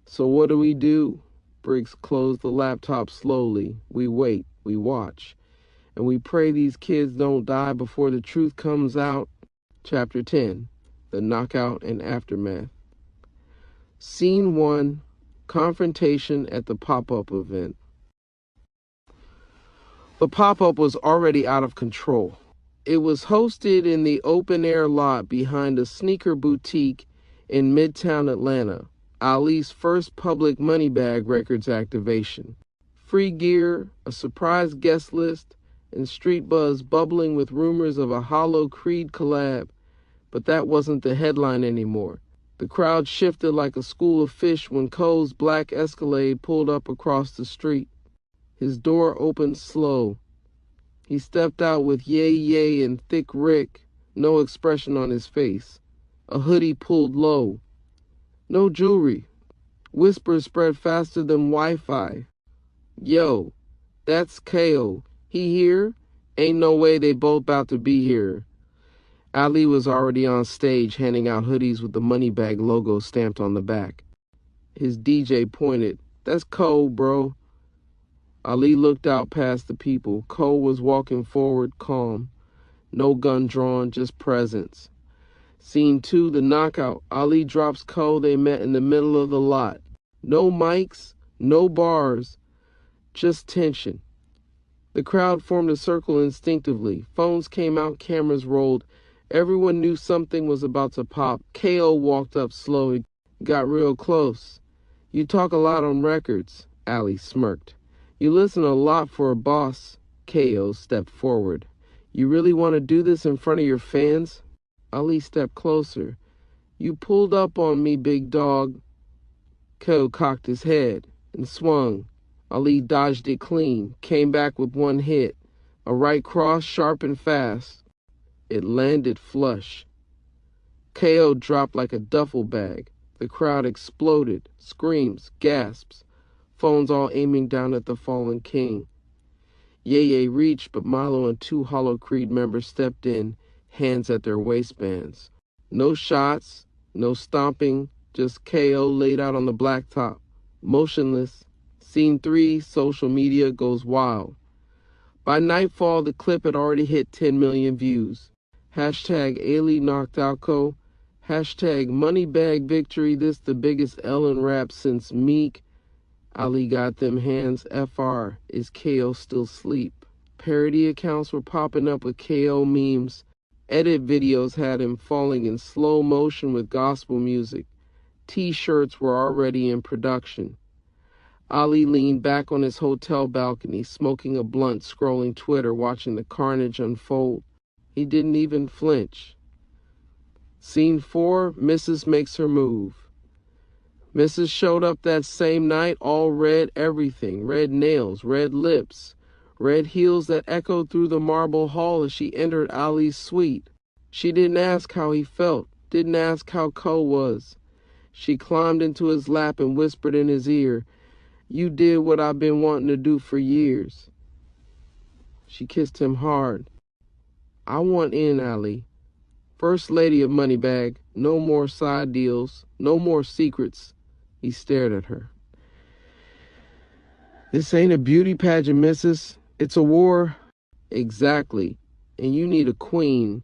So what do? Briggs closed the laptop slowly. "We wait, we watch, and we pray these kids don't die before the truth comes out." Chapter 10, The Knockout and Aftermath. Scene 1, Confrontation at the Pop-Up Event. The pop-up was already out of control. It was hosted in the open-air lot behind a sneaker boutique in Midtown Atlanta, Ali's first public Moneybag Records activation. Free gear, a surprise guest list, and street buzz bubbling with rumors of a Hollow Creed collab. But that wasn't the headline anymore. The crowd shifted like a school of fish when Cole's black Escalade pulled up across the street. His door opened slow. He stepped out with Yay Yay and Thick Rick, no expression on his face. A hoodie pulled low. No jewelry. Whispers spread faster than Wi-Fi. "Yo, that's KO. He here? Ain't no way they both about to be here." Ali was already on stage handing out hoodies with the Moneybag logo stamped on the back. His DJ pointed. "That's Cole, bro." Ali looked out past the people. Cole was walking forward, calm. No gun drawn, just presence. Scene 2, The Knockout. Ali drops Cole. They met in the middle of the lot. No mics, no bars, just tension. The crowd formed a circle instinctively. Phones came out, cameras rolled. Everyone knew something was about to pop. KO walked up slowly, got real close. "You talk a lot on records," Ali smirked. "You listen a lot for a boss." KO stepped forward. "You really want to do this in front of your fans?" Ali stepped closer. "You pulled up on me, big dog." KO cocked his head and swung. Ali dodged it clean, came back with one hit. A right cross, sharp and fast. It landed flush. KO dropped like a duffel bag. The crowd exploded. Screams, gasps. Phones all aiming down at the fallen king. Yeye reached, but Milo and 2 Hollow Creed members stepped in, hands at their waistbands. No shots, no stomping, just KO laid out on the blacktop, motionless. Scene 3, social media goes wild. By nightfall, the clip had already hit 10 million views. Hashtag Ali knocked out Co. Hashtag Moneybag victory. This the biggest L in rap since Meek. Ali got them hands. FR. Is KO still sleep? Parody accounts were popping up with KO memes. Edit videos had him falling in slow motion with gospel music. T-shirts were already in production. Ali leaned back on his hotel balcony, smoking a blunt, scrolling Twitter, watching the carnage unfold. He didn't even flinch. Scene 4, Mrs. makes her move. Mrs. showed up that same night, all red everything, red nails, red lips, red heels that echoed through the marble hall as she entered Ali's suite. She didn't ask how he felt, didn't ask how Cole was. She climbed into his lap and whispered in his ear, "You did what I've been wanting to do for years." She kissed him hard. "I want in, Ali. First lady of Moneybag, no more side deals, no more secrets." He stared at her. "This ain't a beauty pageant, missus. It's a war." "Exactly. And you need a queen."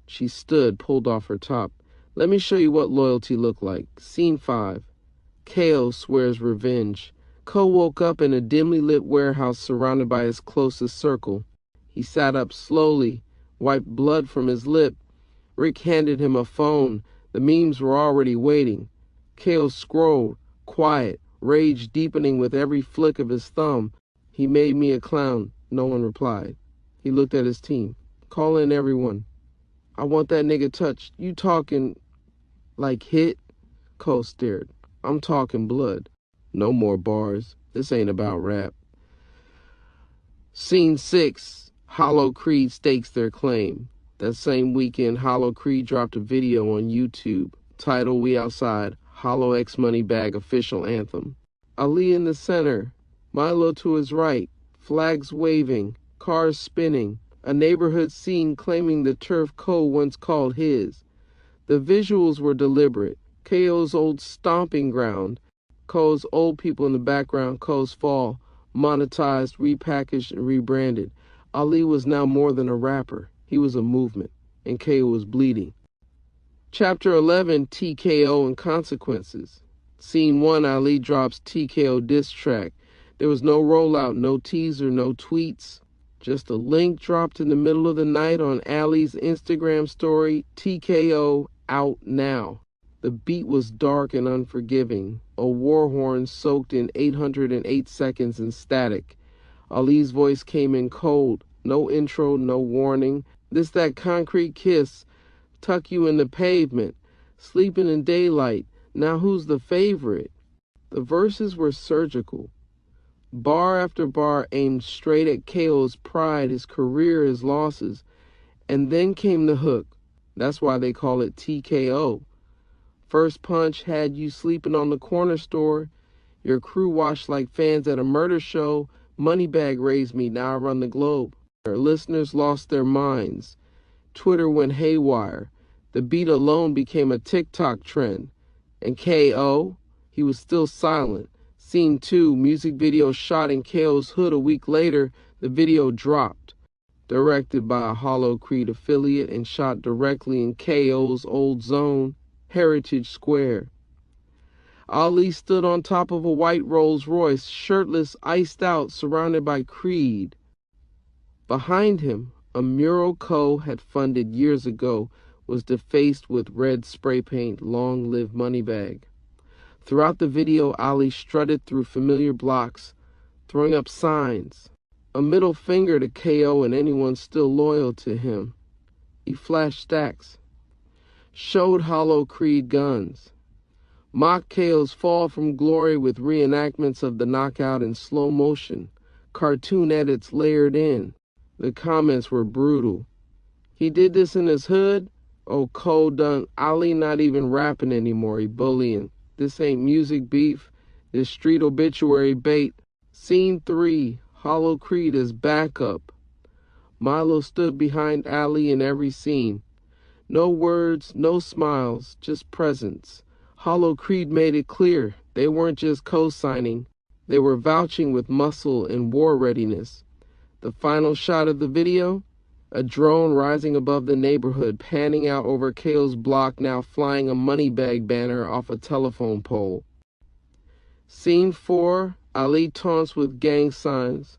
She stood, pulled off her top. "Let me show you what loyalty looked like." Scene 5. KO swears revenge. Cole woke up in a dimly lit warehouse surrounded by his closest circle. He sat up slowly, wiped blood from his lip. Rick handed him a phone. The memes were already waiting. KO scrolled, quiet, rage deepening with every flick of his thumb. "He made me a clown." No one replied. He looked at his team. "Call in everyone. I want that nigga touched." "You talking like hit?" Cole stared. "I'm talking blood." "No more bars. This ain't about rap." Scene 6, Hollow Creed stakes their claim. That same weekend, Hollow Creed dropped a video on YouTube, titled "We Outside," Hollow X Moneybag official anthem. Ali in the center, Milo to his right, flags waving, cars spinning, a neighborhood scene claiming the turf Ko once called his. The visuals were deliberate. KO's old stomping ground, Ko's old people in the background, Ko's fall, monetized, repackaged, and rebranded. Ali was now more than a rapper. He was a movement, and KO was bleeding. Chapter 11, TKO and Consequences. Scene 1, Ali drops TKO diss track. There was no rollout, no teaser, no tweets. Just a link dropped in the middle of the night on Ali's Instagram story, TKO out now. The beat was dark and unforgiving, a war horn soaked in 808 seconds in static. Ali's voice came in cold, no intro, no warning. This that concrete kiss, tuck you in the pavement, sleeping in daylight, now who's the favorite? The verses were surgical. Bar after bar aimed straight at KO's pride, his career, his losses. And then came the hook. That's why they call it TKO. First punch had you sleeping on the corner store. Your crew watched like fans at a murder show. Moneybag raised me, now I run the globe. Our listeners lost their minds. Twitter went haywire. The beat alone became a TikTok trend. And KO, he was still silent. Scene 2, music video shot in KO's hood a week later, the video dropped. Directed by a Hollow Creed affiliate and shot directly in KO's old zone, Heritage Square. Ali stood on top of a white Rolls Royce, shirtless, iced out, surrounded by Creed. Behind him, a mural Ko had funded years ago was defaced with red spray paint, Long Live Moneybag. Throughout the video, Ali strutted through familiar blocks, throwing up signs, a middle finger to KO and anyone still loyal to him. He flashed stacks, showed Hollow Creed guns, mocked KO's fall from glory with reenactments of the knockout in slow motion, cartoon edits layered in. The comments were brutal. He did this in his hood? Oh, Ko done. Ali not even rapping anymore, he bullying. This ain't music beef, this street obituary bait. Scene 3, Hollow Creed as backup. Milo stood behind Ali in every scene. No words, no smiles, just presence. Hollow Creed made it clear they weren't just co-signing, they were vouching with muscle and war readiness. The final shot of the video, a drone rising above the neighborhood, panning out over KO's block, now flying a Moneybag banner off a telephone pole. Scene 4, Ali taunts with gang signs.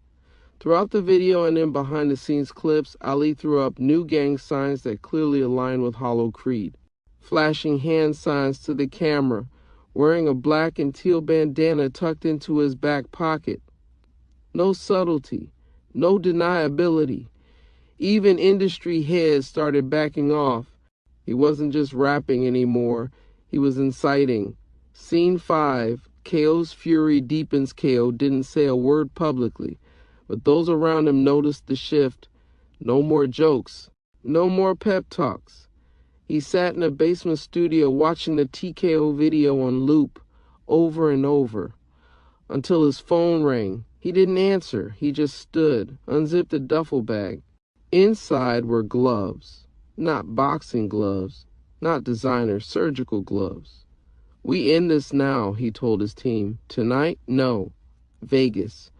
Throughout the video and in behind-the-scenes clips, Ali threw up new gang signs that clearly align with Hollow Creed. Flashing hand signs to the camera, wearing a black and teal bandana tucked into his back pocket. No subtlety, no deniability. Even industry heads started backing off. He wasn't just rapping anymore, he was inciting. Scene 5, KO's fury deepens. KO didn't say a word publicly, but those around him noticed the shift. No more jokes, no more pep talks. He sat in a basement studio watching the TKO video on loop over and over until his phone rang. He didn't answer, he just stood, unzipped a duffel bag. Inside were gloves, not boxing gloves, not designer surgical gloves. We end this now, he told his team. Tonight? No. Vegas.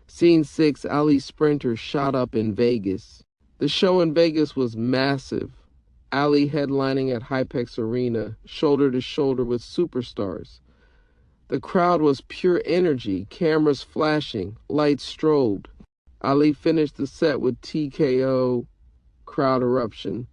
Scene 6, Ali Sprinter shot up in Vegas. The show in Vegas was massive. Ali headlining at Hypex Arena, shoulder to shoulder with superstars. The crowd was pure energy, cameras flashing, lights strobed. Ali finished the set with TKO, crowd eruption.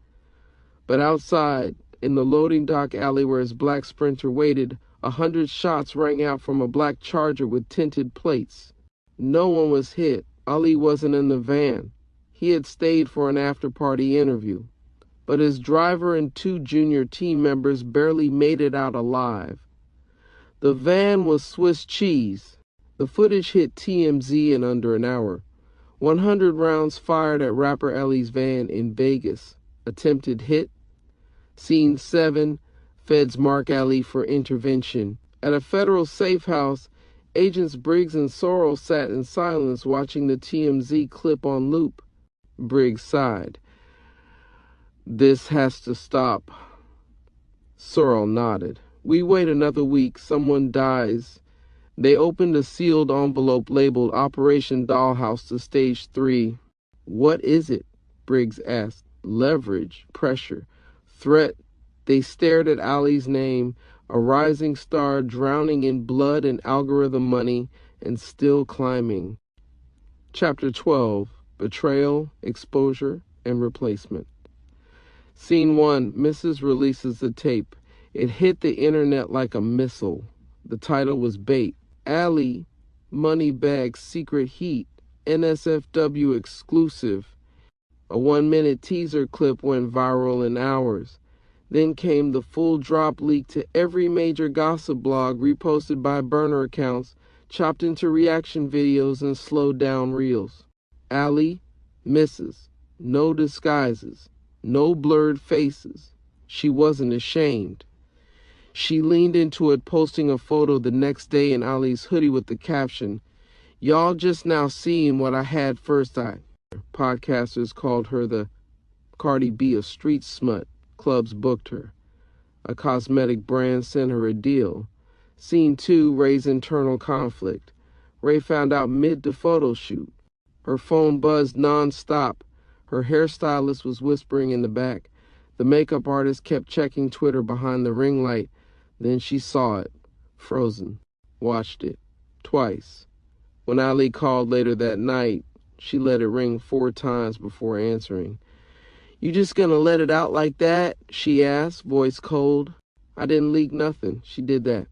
But outside, in the loading dock alley where his black Sprinter waited, 100 shots rang out from a black Charger with tinted plates. No one was hit. Ali wasn't in the van. He had stayed for an after-party interview. But his driver and 2 junior team members barely made it out alive. The van was Swiss cheese. The footage hit TMZ in under an hour. 100 rounds fired at rapper Ali's van in Vegas. Attempted hit. Scene 7, feds mark Ali for intervention. At a federal safe house, Agents Briggs and Sorrell sat in silence watching the TMZ clip on loop. Briggs sighed. This has to stop. Sorrell nodded. We wait another week. Someone dies. They opened a sealed envelope labeled Operation Dollhouse to Stage 3. What is it? Briggs asked. Leverage, pressure, threat. They stared at Ali's name, a rising star drowning in blood and algorithm money and still climbing. Chapter 12. Betrayal, Exposure, and Replacement. Scene 1. Mrs. releases the tape. It hit the internet like a missile. The title was Bait. Ali, Moneybag Secret Heat, NSFW exclusive. A 1-minute teaser clip went viral in hours. Then came the full drop leak to every major gossip blog, reposted by burner accounts, chopped into reaction videos and slowed down reels. Ali, Mrs. No disguises, no blurred faces. She wasn't ashamed. She leaned into it, posting a photo the next day in Ali's hoodie with the caption, "Y'all just now seeing what I had first eye." Podcasters called her the Cardi B of street smut. Clubs booked her. A cosmetic brand sent her a deal. Scene 2 raised internal conflict. Ray found out mid the photo shoot. Her phone buzzed non-stop. Her hairstylist was whispering in the back. The makeup artist kept checking Twitter behind the ring light. Then she saw it, frozen, watched it, twice. When Ali called later that night, she let it ring 4 times before answering. "You just gonna let it out like that?" she asked, voice cold. "I didn't leak nothing. She did that."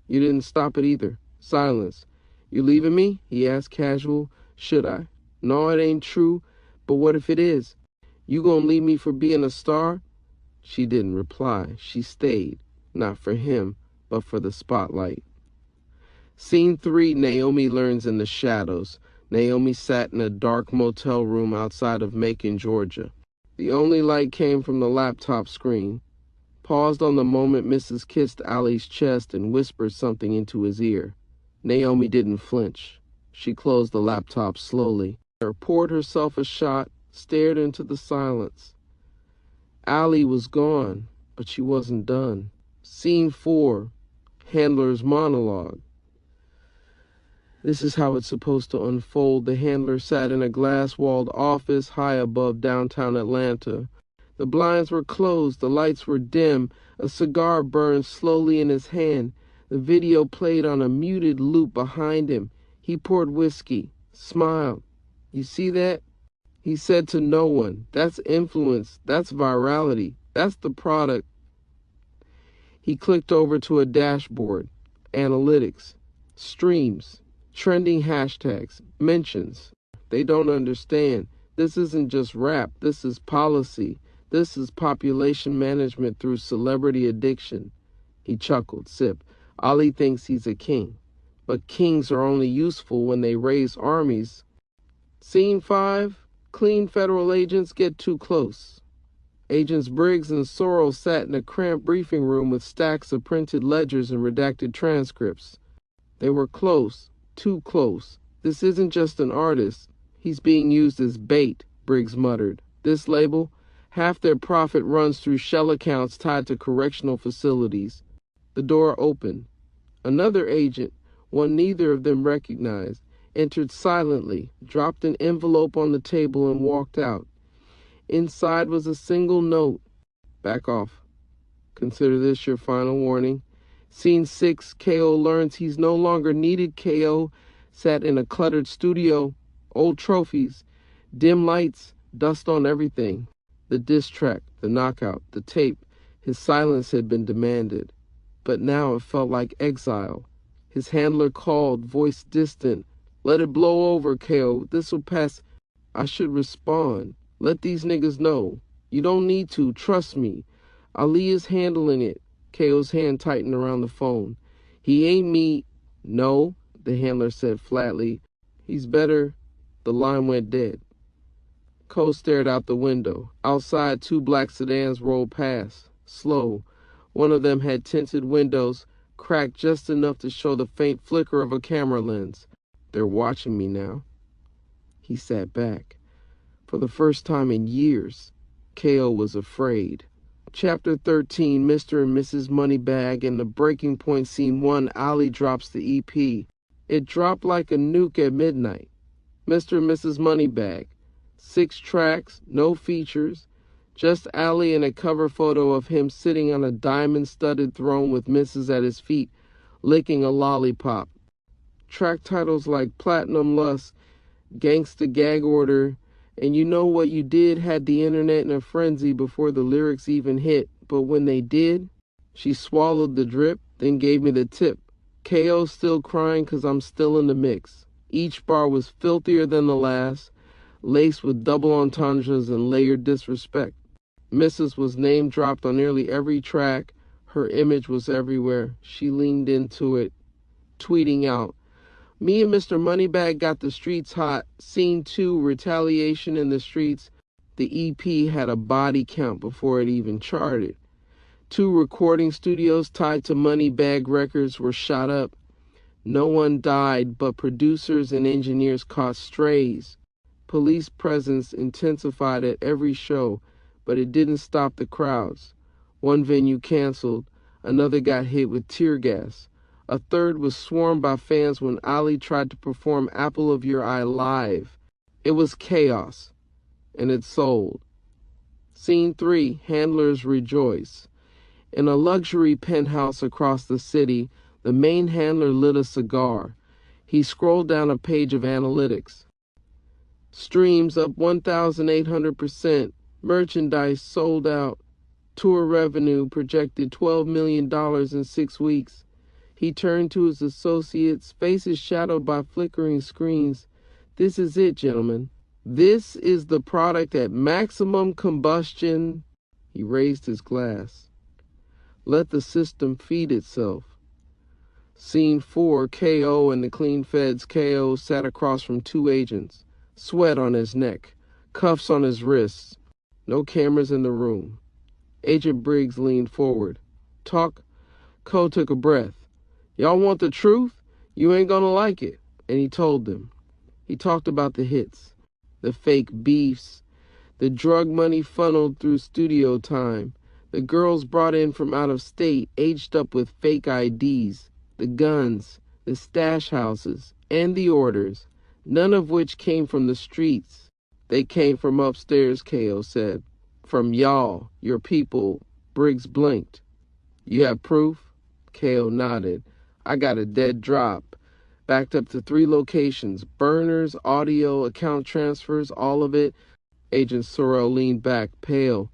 "You didn't stop it either." Silence. "You leaving me?" he asked, casual. "Should I?" "No, it ain't true. But what if it is? You gonna leave me for being a star?" She didn't reply. She stayed. Not for him, but for the spotlight. Scene 3, Naomi learns in the shadows. Naomi sat in a dark motel room outside of Macon, Georgia. The only light came from the laptop screen. Paused on the moment Mrs. kissed Ali's chest and whispered something into his ear. Naomi didn't flinch. She closed the laptop slowly. Poured herself a shot, stared into the silence. Ali was gone, but she wasn't done. Scene 4, Handler's monologue. This is how it's supposed to unfold. The handler sat in a glass-walled office high above downtown Atlanta. The blinds were closed, the lights were dim, a cigar burned slowly in his hand. The video played on a muted loop behind him. He poured whiskey, smiled. "You see that?" He said to no one. "That's influence, that's virality, that's the product." He clicked over to a dashboard. Analytics, streams, trending hashtags, mentions. They don't understand. This isn't just rap. This is policy. This is population management through celebrity addiction. He chuckled, sip. Ali thinks he's a king. But kings are only useful when they raise armies. Scene 5, clean federal agents get too close. Agents Briggs and Sorrell sat in a cramped briefing room with stacks of printed ledgers and redacted transcripts. They were close, too close. "This isn't just an artist. He's being used as bait," Briggs muttered. "This label, half their profit runs through shell accounts tied to correctional facilities." The door opened. Another agent, one neither of them recognized, entered silently, dropped an envelope on the table and walked out. Inside was a single note. "Back off. Consider this your final warning." Scene 6, KO learns he's no longer needed. KO sat in a cluttered studio, old trophies, dim lights, dust on everything. The diss track, the knockout, the tape. His silence had been demanded. But now it felt like exile. His handler called, voice distant. "Let it blow over, KO. This'll pass." "I should respond. Let these niggas know. You don't need to. Trust me. Ali is handling it." KO's hand tightened around the phone. "He ain't me." "No," the handler said flatly. "He's better." The line went dead. Ko stared out the window. Outside, 2 black sedans rolled past, slow. One of them had tinted windows, cracked just enough to show the faint flicker of a camera lens. They're watching me now. He sat back. For the first time in years, K.O. was afraid. Chapter 13, Mr. and Mrs. Moneybag, and the breaking point scene 1, Ali drops the EP. It dropped like a nuke at midnight. Mr. and Mrs. Moneybag. 6 tracks, no features, just Ali and a cover photo of him sitting on a diamond-studded throne with Mrs. at his feet, licking a lollipop. Track titles like Platinum Lust, Gangsta Gag Order, and You Know What You Did had the internet in a frenzy before the lyrics even hit. But when they did, she swallowed the drip, then gave me the tip. K.O. still crying 'cause I'm still in the mix. Each bar was filthier than the last, laced with double entendres and layered disrespect. Mrs. was name-dropped on nearly every track. Her image was everywhere. She leaned into it, tweeting out, "Me and Mr. Moneybag got the streets hot. Scene 2, retaliation in the streets." The EP had a body count before it even charted. 2 recording studios tied to Moneybag Records were shot up. No one died, but producers and engineers caught strays. Police presence intensified at every show, but it didn't stop the crowds. One venue canceled. Another got hit with tear gas. A third was swarmed by fans when Ali tried to perform Apple of Your Eye live. It was chaos, and it sold. Scene 3, Handlers Rejoice. In a luxury penthouse across the city, the main handler lit a cigar. He scrolled down a page of analytics. Streams up 1,800%. Merchandise sold out. Tour revenue projected $12 million in 6 weeks. He turned to his associates, faces shadowed by flickering screens. "This is it, gentlemen. This is the product at maximum combustion." He raised his glass. "Let the system feed itself." Scene 4, K.O. and the clean feds. K.O. sat across from 2 agents. Sweat on his neck, cuffs on his wrists. No cameras in the room. Agent Briggs leaned forward. "Talk." Ko took a breath. "Y'all want the truth? You ain't gonna like it." And he told them. He talked about the hits, the fake beefs, the drug money funneled through studio time, the girls brought in from out of state, aged up with fake IDs, the guns, the stash houses, and the orders, none of which came from the streets. "They came from upstairs," K.O. said. "From y'all, your people." Briggs blinked. "You have proof?" K.O. nodded. "I got a dead drop. Backed up to 3 locations. Burners, audio, account transfers, all of it." Agent Sorrell leaned back, pale.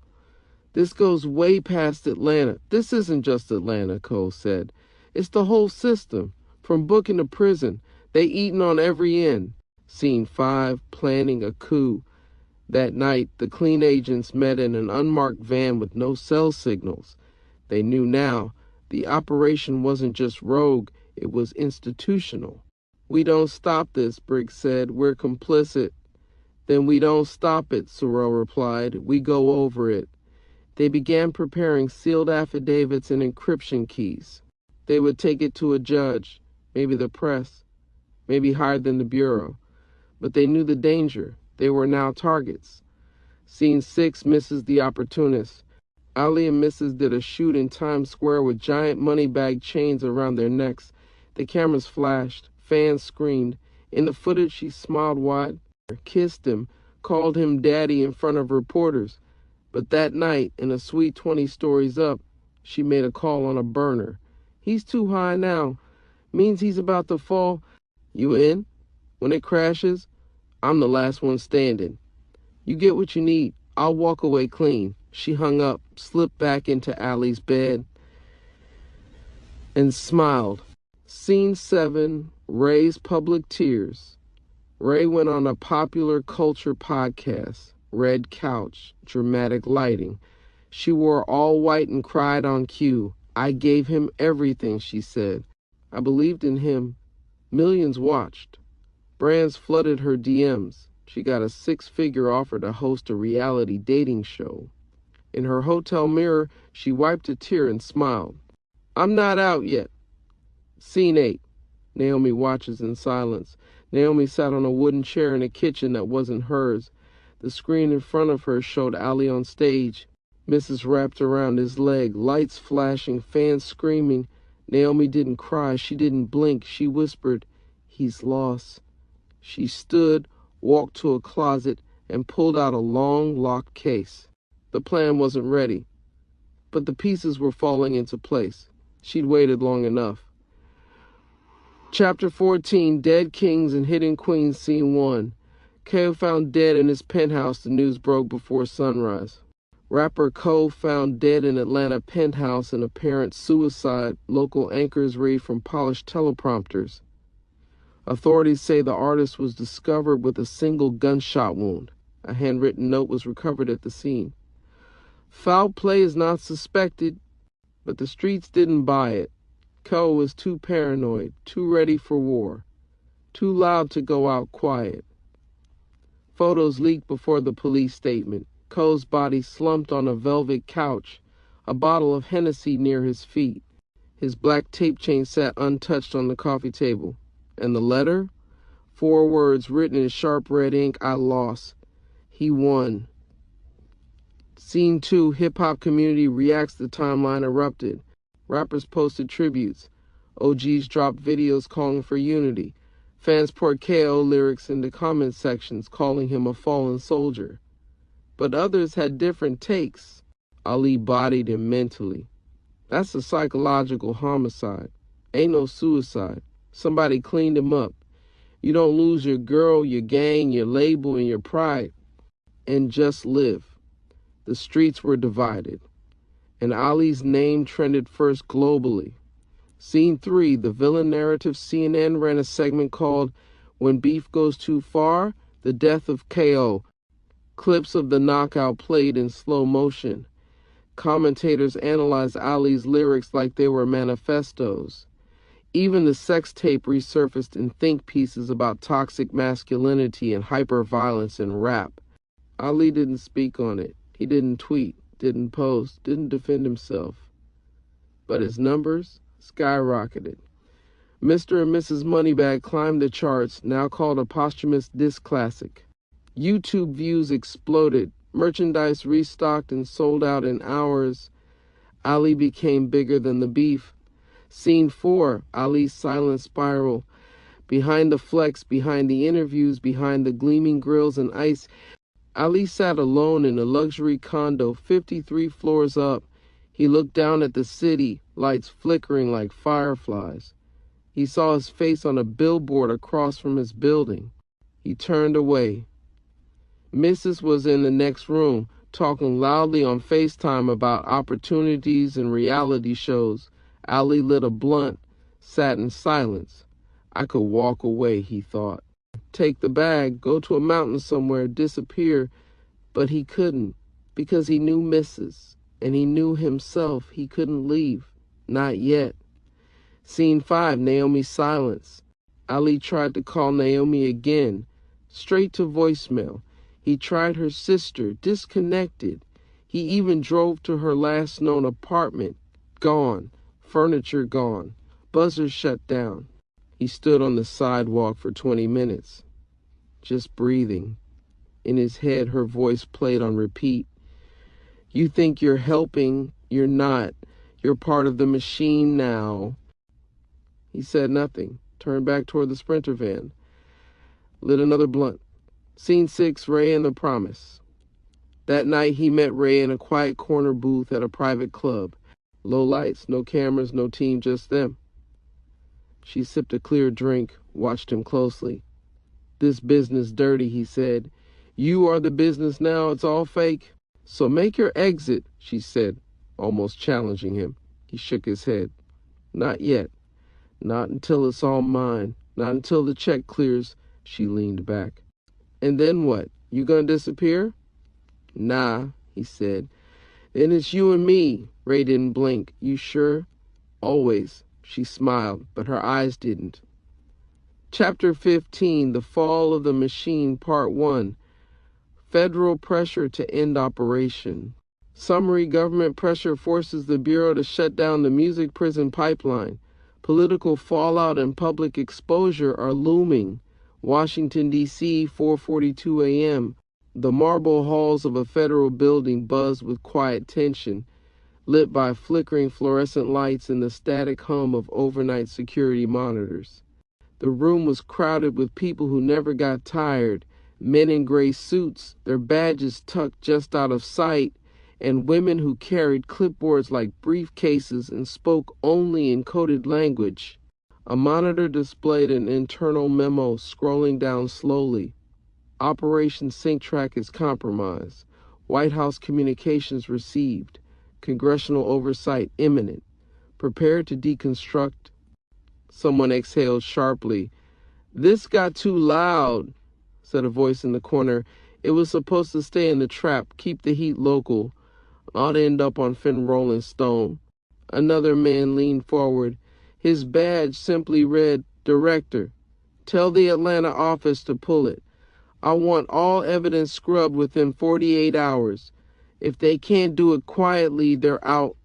"This goes way past Atlanta." "This isn't just Atlanta," Cole said. "It's the whole system. From booking to prison. They eating on every end." Scene 5, planning a coup. That night, the clean agents met in an unmarked van with no cell signals. They knew now the operation wasn't just rogue, it was institutional. "We don't stop this," Briggs said. "We're complicit." "Then we don't stop it," Sorrell replied. "We go over it." They began preparing sealed affidavits and encryption keys. They would take it to a judge, maybe the press, maybe higher than the Bureau. But they knew the danger. They were now targets. Scene 6, Mrs. the Opportunist. Ali and Mrs. did a shoot in Times Square with giant money bag chains around their necks. The cameras flashed. Fans screamed. In the footage, she smiled wide, kissed him, called him daddy in front of reporters. But that night, in a suite 20 stories up, she made a call on a burner. "He's too high now. Means he's about to fall." "You in? When it crashes, I'm the last one standing. You get what you need. I'll walk away clean." She hung up, slipped back into Ali's bed, and smiled. Scene 7, Ray's public tears. Ray went on a popular culture podcast. Red couch, dramatic lighting. She wore all white and cried on cue. "I gave him everything," she said. "I believed in him." Millions watched. Brands flooded her DMs. She got a 6-figure offer to host a reality dating show. In her hotel mirror, she wiped a tear and smiled. "I'm not out yet. Scene 8. Naomi watches in silence. Naomi sat on a wooden chair in a kitchen that wasn't hers. The screen in front of her showed Ali on stage. Mrs. wrapped around his leg, lights flashing, fans screaming. Naomi didn't cry. She didn't blink. She whispered, "He's lost." She stood, walked to a closet, and pulled out a long, locked case. The plan wasn't ready, but the pieces were falling into place. She'd waited long enough. Chapter 14, Dead Kings and Hidden Queens, Scene 1. Ko found dead in his penthouse. The news broke before sunrise. Rapper Ko found dead in Atlanta penthouse in apparent suicide. Local anchors read from polished teleprompters. Authorities say the artist was discovered with a single gunshot wound. A handwritten note was recovered at the scene. Foul play is not suspected, but the streets didn't buy it. Ko was too paranoid, too ready for war, too loud to go out quiet. Photos leaked before the police statement. Ko's body slumped on a velvet couch, a bottle of Hennessy near his feet. His black tape chain sat untouched on the coffee table. And the letter? 4 words written in sharp red ink: "I lost. He won." Scene 2, hip-hop community reacts. The timeline erupted. Rappers posted tributes. OGs dropped videos calling for unity. Fans poured KO lyrics into comment sections, calling him a fallen soldier. But others had different takes. Ali bodied him mentally. That's a psychological homicide. Ain't no suicide. Somebody cleaned him up. You don't lose your girl, your gang, your label, and your pride and just live. The streets were divided, and Ali's name trended first globally. Scene 3, the villain narrative. CNN ran a segment called "When Beef Goes Too Far, The Death of KO." Clips of the knockout played in slow motion. Commentators analyzed Ali's lyrics like they were manifestos. Even the sex tape resurfaced in think pieces about toxic masculinity and hyper-violence in rap. Ali didn't speak on it. He didn't tweet, didn't post, didn't defend himself. But his numbers skyrocketed. Mr. and Mrs. Moneybag climbed the charts, now called a posthumous disc classic. YouTube views exploded. Merchandise restocked and sold out in hours. Ali became bigger than the beef. Scene 4, Ali's silent spiral. Behind the flex, behind the interviews, behind the gleaming grills and ice, Ali sat alone in a luxury condo 53 floors up. He looked down at the city, lights flickering like fireflies. He saw his face on a billboard across from his building. He turned away. Mrs. was in the next room, talking loudly on FaceTime about opportunities and reality shows. Ali lit a blunt, sat in silence. I could walk away, he thought. Take the bag, go to a mountain somewhere, disappear. But he couldn't, because he knew Mrs., and he knew himself. He couldn't leave. Not yet. Scene 5, Naomi's silence. Ali tried to call Naomi again, straight to voicemail. He tried her sister, disconnected. He even drove to her last known apartment. Gone. Furniture gone. Buzzer shut down. He stood on the sidewalk for 20 minutes, just breathing. In his head, her voice played on repeat. You think you're helping. You're not. You're part of the machine now. He said nothing, turned back toward the Sprinter van, lit another blunt. Scene 6, Ray and the Promise. That night he met Ray in a quiet corner booth at a private club. Low lights, no cameras, no team, just them. She sipped a clear drink, watched him closely. This business dirty, he said. You are the business now, it's all fake. So make your exit, she said, almost challenging him. He shook his head. Not yet. Not until it's all mine. Not until the check clears. She leaned back. And then what? You gonna disappear? Nah, he said. Then it's you and me. Ray didn't blink. You sure? Always. She smiled, but her eyes didn't. Chapter 15, The Fall of the Machine, Part 1. Federal pressure to end operation. Summary: government pressure forces the Bureau to shut down the music prison pipeline. Political fallout and public exposure are looming. Washington, D.C., 4:42 a.m. The marble halls of a federal building buzzed with quiet tension, lit by flickering fluorescent lights and the static hum of overnight security monitors. The room was crowded with people who never got tired, men in gray suits, their badges tucked just out of sight, and women who carried clipboards like briefcases and spoke only in coded language. A monitor displayed an internal memo scrolling down slowly. Operation Sync Track is compromised. White House communications received. Congressional oversight imminent. Prepare to deconstruct. Someone exhaled sharply. "This got too loud," said a voice in the corner. "It was supposed to stay in the trap. Keep the heat local. Ought to end up on Finn Rolling Stone." Another man leaned forward. His badge simply read, "Director. Tell the Atlanta office to pull it. I want all evidence scrubbed within 48 hours. If they can't do it quietly, they're out."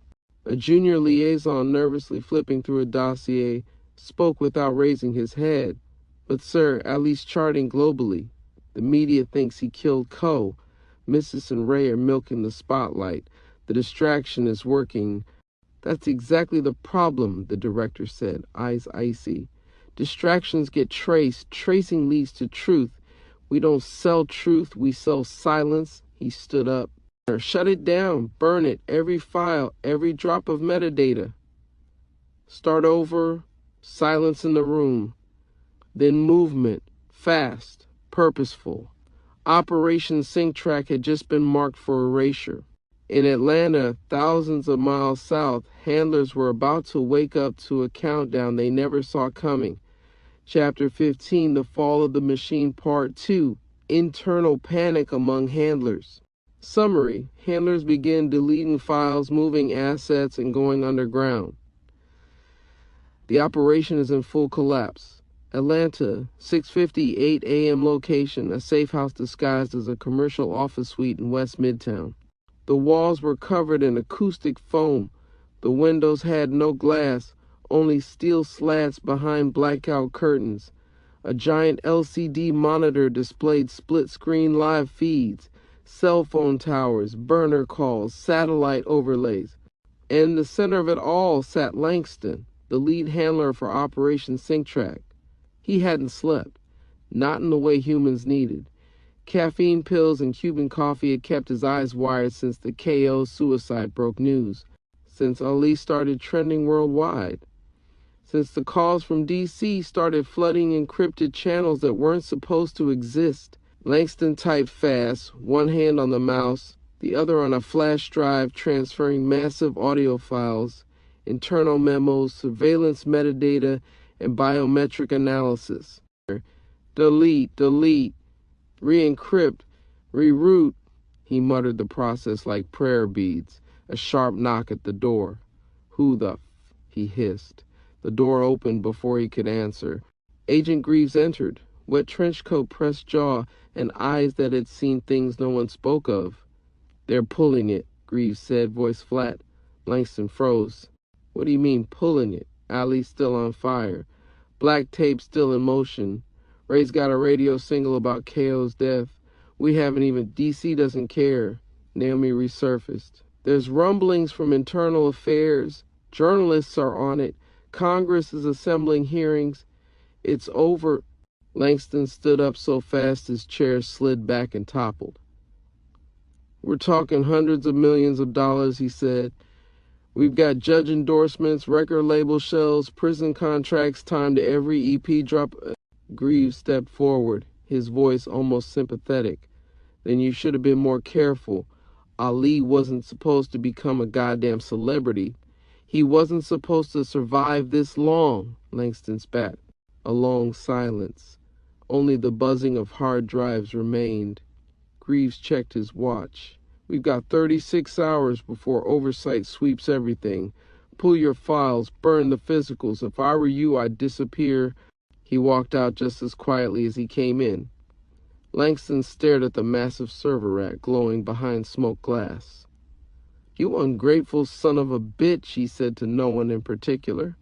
A junior liaison, nervously flipping through a dossier, spoke without raising his head. "But sir, Ali's charting globally. The media thinks he killed Coe. Mrs. and Ray are milking the spotlight. The distraction is working." "That's exactly the problem," the director said, eyes icy. "Distractions get traced. Tracing leads to truth. We don't sell truth, we sell silence." He stood up. "Shut it down. Burn it. Every file, every drop of metadata. Start over. Silence in the room. Then movement. Fast. Purposeful." Operation Sync Track had just been marked for erasure. In Atlanta, thousands of miles south, handlers were about to wake up to a countdown they never saw coming. Chapter 15, The Fall of the Machine, Part 2, Internal Panic Among Handlers. Summary: handlers begin deleting files, moving assets, and going underground. The operation is in full collapse. Atlanta, 6:58 a.m. location, a safe house disguised as a commercial office suite in West Midtown. The walls were covered in acoustic foam. The windows had no glass, only steel slats behind blackout curtains. A giant LCD monitor displayed split-screen live feeds, cell phone towers, burner calls, satellite overlays. And in the center of it all sat Langston, the lead handler for Operation Sync Track. He hadn't slept, not in the way humans needed. Caffeine pills and Cuban coffee had kept his eyes wired since the KO suicide broke news, since Ali started trending worldwide, since the calls from D.C. started flooding encrypted channels that weren't supposed to exist. Langston typed fast, one hand on the mouse, the other on a flash drive, transferring massive audio files, internal memos, surveillance metadata, and biometric analysis. Delete, re-encrypt, reroute. He muttered the process like prayer beads. A sharp knock at the door. "Who the f?" he hissed. The door opened before he could answer. Agent Greaves entered, wet trench coat, pressed jaw, and eyes that had seen things no one spoke of. "They're pulling it," Greaves said, voice flat. Langston froze. "What do you mean, pulling it?" Ali's still on fire. Black tape still in motion. "Ray's got a radio single about KO's death. We haven't even... DC doesn't care." Naomi resurfaced. "There's rumblings from internal affairs. Journalists are on it. Congress is assembling hearings. It's over." Langston stood up so fast his chair slid back and toppled. "We're talking hundreds of millions of dollars," he said. "We've got judge endorsements, record label shells, prison contracts timed to every EP drop." Greaves stepped forward, his voice almost sympathetic. "Then you should have been more careful. Ali wasn't supposed to become a goddamn celebrity. He wasn't supposed to survive this long." Langston spat. A long silence. Only the buzzing of hard drives remained. Greaves checked his watch. "We've got 36 hours before oversight sweeps everything. Pull your files, burn the physicals. If I were you, I'd disappear." He walked out just as quietly as he came in. Langston stared at the massive server rack glowing behind smoked glass. "You ungrateful son of a bitch," he said to no one in particular.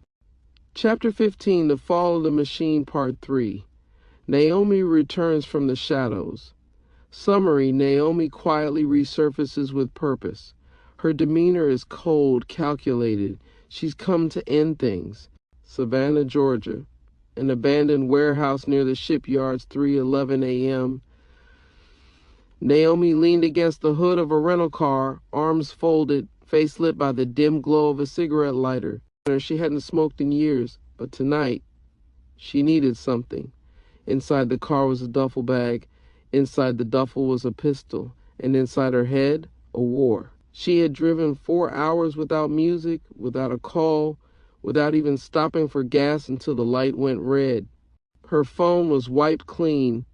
Chapter 15, The Fall of the Machine, Part 3. Naomi returns from the shadows. Summary: Naomi quietly resurfaces with purpose. Her demeanor is cold, calculated. She's come to end things. Savannah, Georgia. An abandoned warehouse near the shipyards, 3:11 a.m. Naomi leaned against the hood of a rental car, arms folded, face lit by the dim glow of a cigarette lighter. She hadn't smoked in years, but tonight, she needed something. Inside the car was a duffel bag. Inside the duffel was a pistol. And inside her head, a war. She had driven 4 hours without music, without a call, without even stopping for gas until the light went red. Her phone was wiped clean.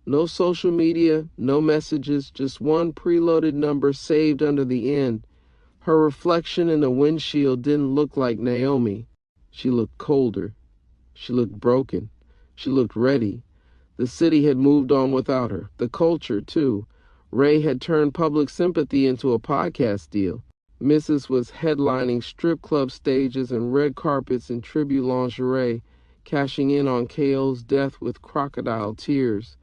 No social media, no messages, just one preloaded number saved under the end. Her reflection in the windshield didn't look like Naomi. She looked colder. She looked broken. She looked ready. The city had moved on without her. The culture, too. Ray had turned public sympathy into a podcast deal. Mrs. was headlining strip club stages and red carpets in tribute lingerie, cashing in on KO's death with crocodile tears.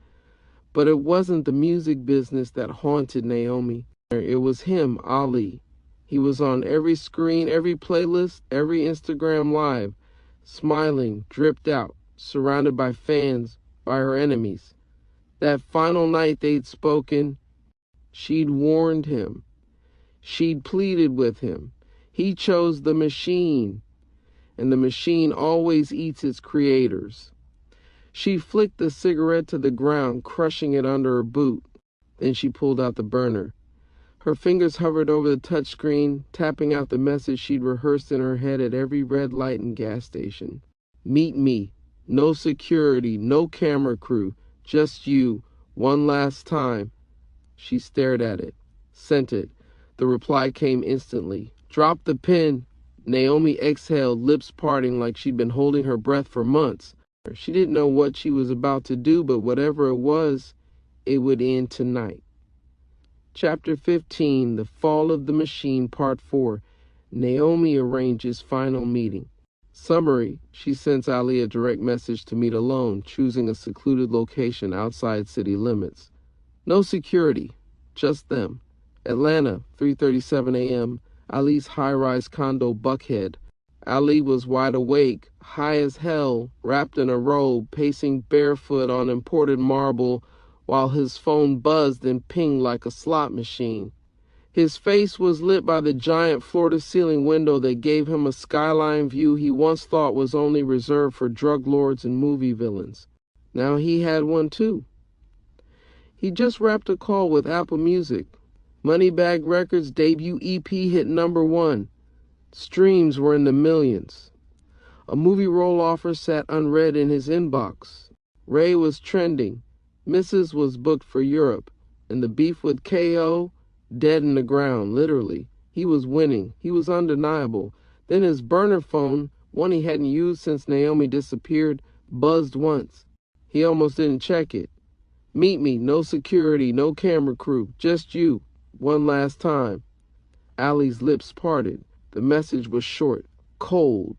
But it wasn't the music business that haunted Naomi. It was him, Ali. He was on every screen, every playlist, every Instagram live, smiling, dripped out, surrounded by fans, by her enemies. That final night they'd spoken, she'd warned him. She'd pleaded with him. He chose the machine, and the machine always eats its creators. She flicked the cigarette to the ground, crushing it under her boot. Then she pulled out the burner. Her fingers hovered over the touchscreen, tapping out the message she'd rehearsed in her head at every red light and gas station. Meet me. No security, no camera crew, just you, one last time. She stared at it, sent it. The reply came instantly. Drop the pen. Naomi exhaled, lips parting like she'd been holding her breath for months. She didn't know what she was about to do, but whatever it was, it would end tonight. Chapter 15, The Fall of the Machine, Part 4. Naomi arranges final meeting. Summary: she sends Ali a direct message to meet alone, choosing a secluded location outside city limits. No security, just them. Atlanta, 3:37 a.m., Ali's high-rise condo, Buckhead. Ali was wide awake, high as hell, wrapped in a robe, pacing barefoot on imported marble, while his phone buzzed and pinged like a slot machine. His face was lit by the giant floor-to-ceiling window that gave him a skyline view he once thought was only reserved for drug lords and movie villains. Now he had one too. He just wrapped a call with Apple Music. Moneybag Records' debut EP hit #1. Streams were in the millions. A movie role offer sat unread in his inbox. Ray was trending. Mrs. was booked for Europe. And the beef with KO, dead in the ground, literally. He was winning. He was undeniable. Then his burner phone, one he hadn't used since Naomi disappeared, buzzed once. He almost didn't check it. Meet me, no security, no camera crew, just you, one last time. Ali's lips parted. The message was short, cold,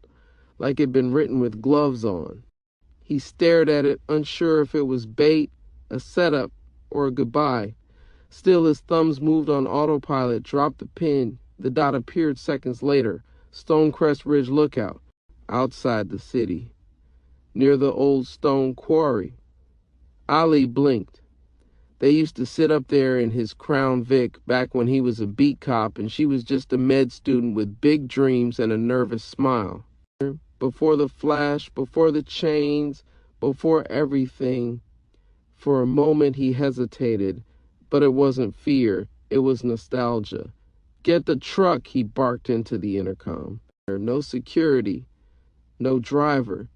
like it'd been written with gloves on. He stared at it, unsure if it was bait, a setup, or a goodbye. Still, his thumbs moved on autopilot, dropped the pen. The dot appeared seconds later. Stonecrest Ridge Lookout, outside the city, near the old stone quarry. Ali blinked. They used to sit up there in his Crown Vic back when he was a beat cop and she was just a med student with big dreams and a nervous smile. Before the flash, before the chains, before everything, for a moment he hesitated, but it wasn't fear, it was nostalgia. Get the truck, he barked into the intercom. No security, no driver.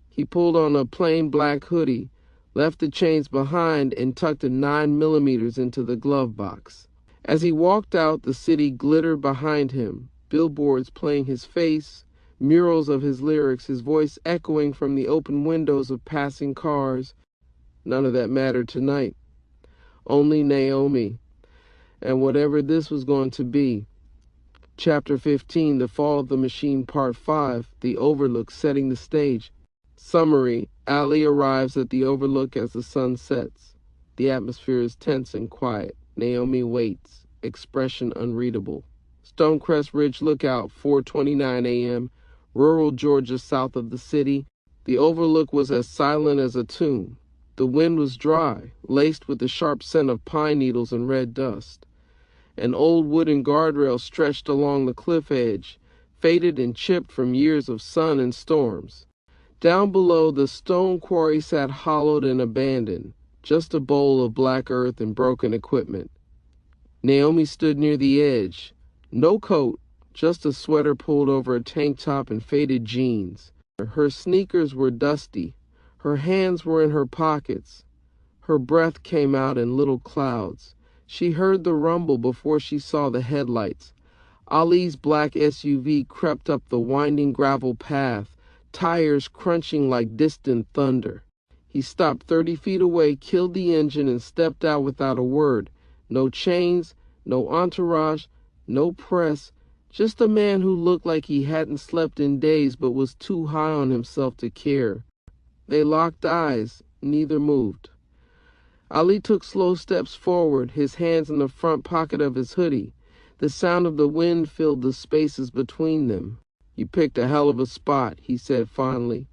He pulled on a plain black hoodie, left the chains behind, and tucked a 9mm into the glove box. As he walked out, the city glittered behind him, billboards playing his face, murals of his lyrics, his voice echoing from the open windows of passing cars. None of that mattered tonight. Only Naomi, and whatever this was going to be. Chapter 15, The Fall of the Machine, Part 5, The Overlook, Setting the Stage. Summary: Ali arrives at the Overlook as the sun sets. The atmosphere is tense and quiet. Naomi waits, expression unreadable. Stonecrest Ridge Lookout, 4:29 a.m., rural Georgia south of the city. The Overlook was as silent as a tomb. The wind was dry, laced with the sharp scent of pine needles and red dust. An old wooden guardrail stretched along the cliff edge, faded and chipped from years of sun and storms. Down below, the stone quarry sat hollowed and abandoned, just a bowl of black earth and broken equipment. Naomi stood near the edge. No coat, just a sweater pulled over a tank top and faded jeans. Her sneakers were dusty. Her hands were in her pockets. Her breath came out in little clouds. She heard the rumble before she saw the headlights. Ali's black SUV crept up the winding gravel path, tires crunching like distant thunder. He stopped 30 feet away, killed the engine, and stepped out without a word. No chains, no entourage, no press, just a man who looked like he hadn't slept in days but was too high on himself to care. They locked eyes. Neither moved. Ali took slow steps forward, his hands in the front pocket of his hoodie. The sound of the wind filled the spaces between them. "You picked a hell of a spot," he said finally.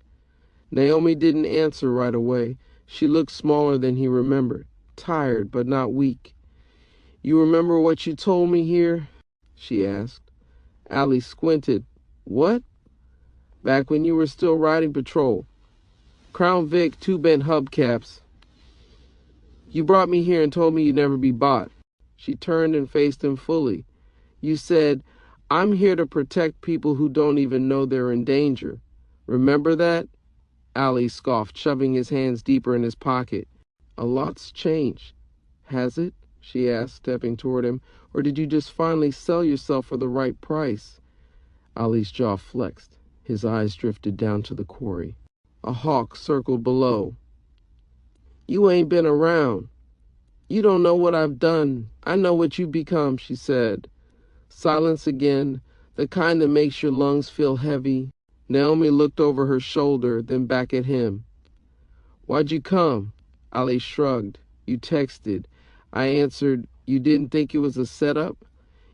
Naomi didn't answer right away. She looked smaller than he remembered, tired but not weak. "You remember what you told me here?" she asked. Ali squinted. "What?" "Back when you were still riding patrol. Crown Vic, 2 bent hubcaps. You brought me here and told me you'd never be bought." She turned and faced him fully. "You said, 'I'm here to protect people who don't even know they're in danger.' Remember that?" Ali scoffed, shoving his hands deeper in his pocket. "A lot's changed." "Has it?" she asked, stepping toward him. "Or did you just finally sell yourself for the right price?" Ali's jaw flexed. His eyes drifted down to the quarry. A hawk circled below. "You ain't been around. You don't know what I've done. I know what you've become," she said. Silence again, the kind that makes your lungs feel heavy. Naomi looked over her shoulder, then back at him. "Why'd you come?" Ali shrugged. "You texted." I answered, "You didn't think it was a setup?"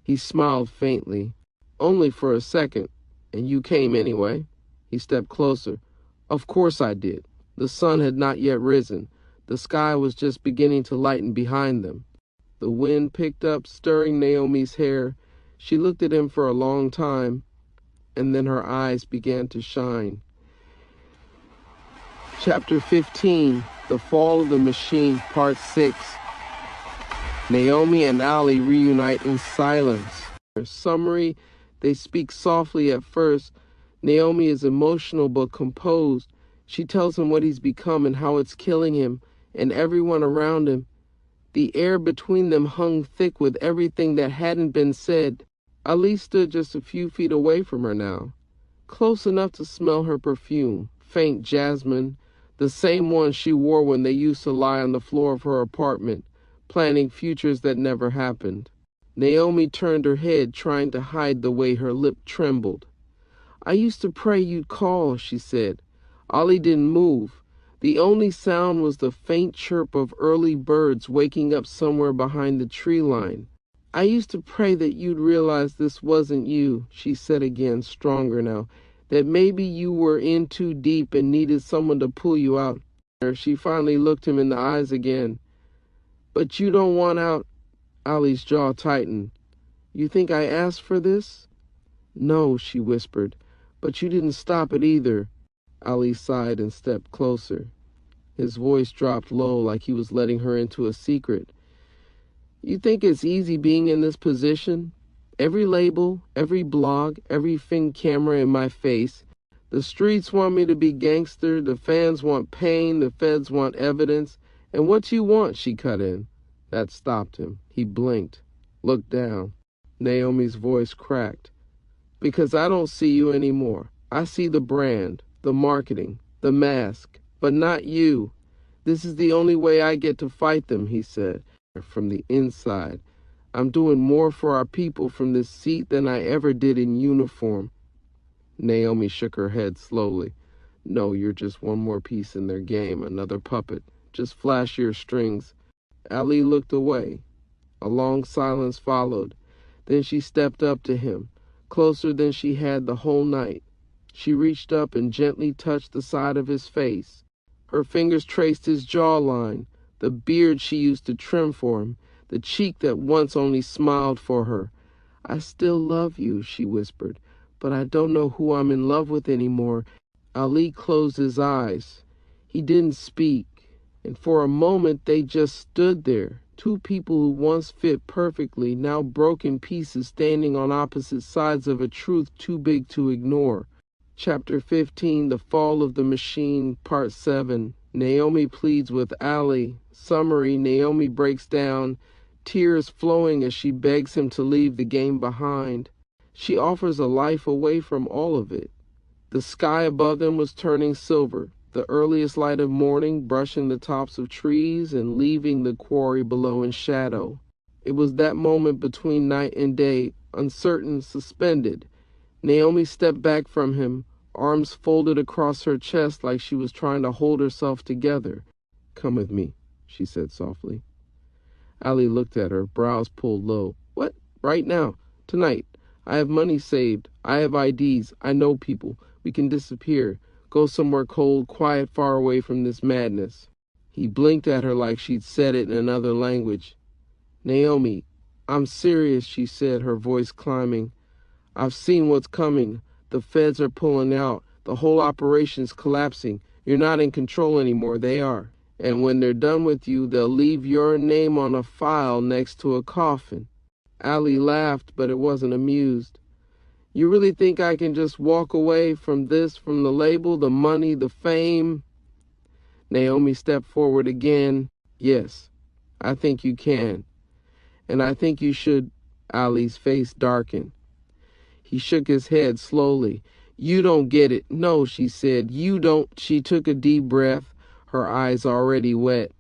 He smiled faintly. "Only for a second. And you came anyway." He stepped closer. "Of course I did." The sun had not yet risen. The sky was just beginning to lighten behind them. The wind picked up, stirring Naomi's hair. She looked at him for a long time, and then her eyes began to shine. Chapter 15, The Fall of the Machine, Part 6. Naomi and Ali reunite in silence. Summary: they speak softly at first. Naomi is emotional but composed. She tells him what he's become and how it's killing him and everyone around him. The air between them hung thick with everything that hadn't been said. Ali stood just a few feet away from her now, close enough to smell her perfume, faint jasmine, the same one she wore when they used to lie on the floor of her apartment, planning futures that never happened. Naomi turned her head, trying to hide the way her lip trembled. "I used to pray you'd call," she said. Ali didn't move. The only sound was the faint chirp of early birds waking up somewhere behind the tree line. "I used to pray that you'd realize this wasn't you," she said again, stronger now, "that maybe you were in too deep and needed someone to pull you out." She finally looked him in the eyes again. "But you don't want out?" Ali's jaw tightened. "You think I asked for this?" "No," she whispered, "but you didn't stop it either." Ali sighed and stepped closer. His voice dropped low, like he was letting her into a secret. "You think it's easy being in this position? Every label, every blog, every fin camera in my face. The streets want me to be gangster, the fans want pain, the feds want evidence. And what do you want?" she cut in. That stopped him. He blinked, looked down. Naomi's voice cracked. "Because I don't see you anymore. I see the brand, the marketing, the mask, but not you. This is the only way I get to fight them," he said. From the inside, I'm doing more for our people from this seat than I ever did in uniform. Naomi shook her head slowly. No, you're just one more piece in their game, another puppet. Just flashier strings. Ali looked away. A long silence followed. Then she stepped up to him, closer than she had the whole night. She reached up and gently touched the side of his face. Her fingers traced his jawline, the beard she used to trim for him, the cheek that once only smiled for her. I still love you, she whispered, but I don't know who I'm in love with anymore. Ali closed his eyes. He didn't speak, and for a moment they just stood there, two people who once fit perfectly, now broken pieces standing on opposite sides of a truth too big to ignore. Chapter 15, The Fall of the Machine, Part 7. Naomi pleads with Ali. Summary, Naomi breaks down, tears flowing as she begs him to leave the game behind. She offers a life away from all of it. The sky above them was turning silver, the earliest light of morning brushing the tops of trees and leaving the quarry below in shadow. It was that moment between night and day, uncertain, suspended. Naomi stepped back from him, arms folded across her chest like she was trying to hold herself together. Come with me, she said softly. Ali looked at her, brows pulled low. What? Right now? Tonight? I have money saved. I have IDs. I know people. We can disappear. Go somewhere cold, quiet, far away from this madness. He blinked at her like she'd said it in another language. Naomi, I'm serious, she said, her voice climbing. I've seen what's coming. The feds are pulling out. The whole operation's collapsing. You're not in control anymore. They are. And when they're done with you, they'll leave your name on a file next to a coffin. Ali laughed, but it wasn't amused. You really think I can just walk away from this, from the label, the money, the fame? Naomi stepped forward again. Yes, I think you can. And I think you should. Ali's face darkened. He shook his head slowly. You don't get it. No, she said. You don't. She took a deep breath, her eyes already wet.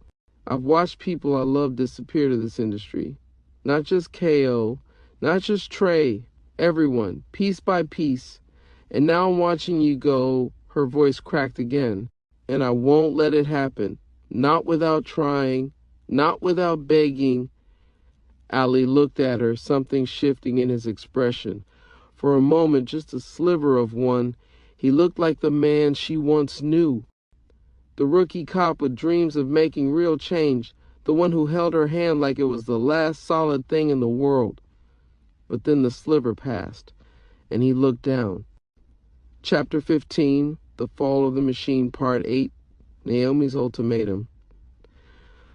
I've watched people I love disappear to this industry. Not just KO, not just Trey, everyone, piece by piece. And now I'm watching you go. Her voice cracked again. And I won't let it happen. Not without trying, not without begging. Ali looked at her, something shifting in his expression. For a moment, just a sliver of one, he looked like the man she once knew. The rookie cop with dreams of making real change, the one who held her hand like it was the last solid thing in the world. But then the sliver passed, and he looked down. Chapter 15, The Fall of the Machine, Part 8, Naomi's Ultimatum.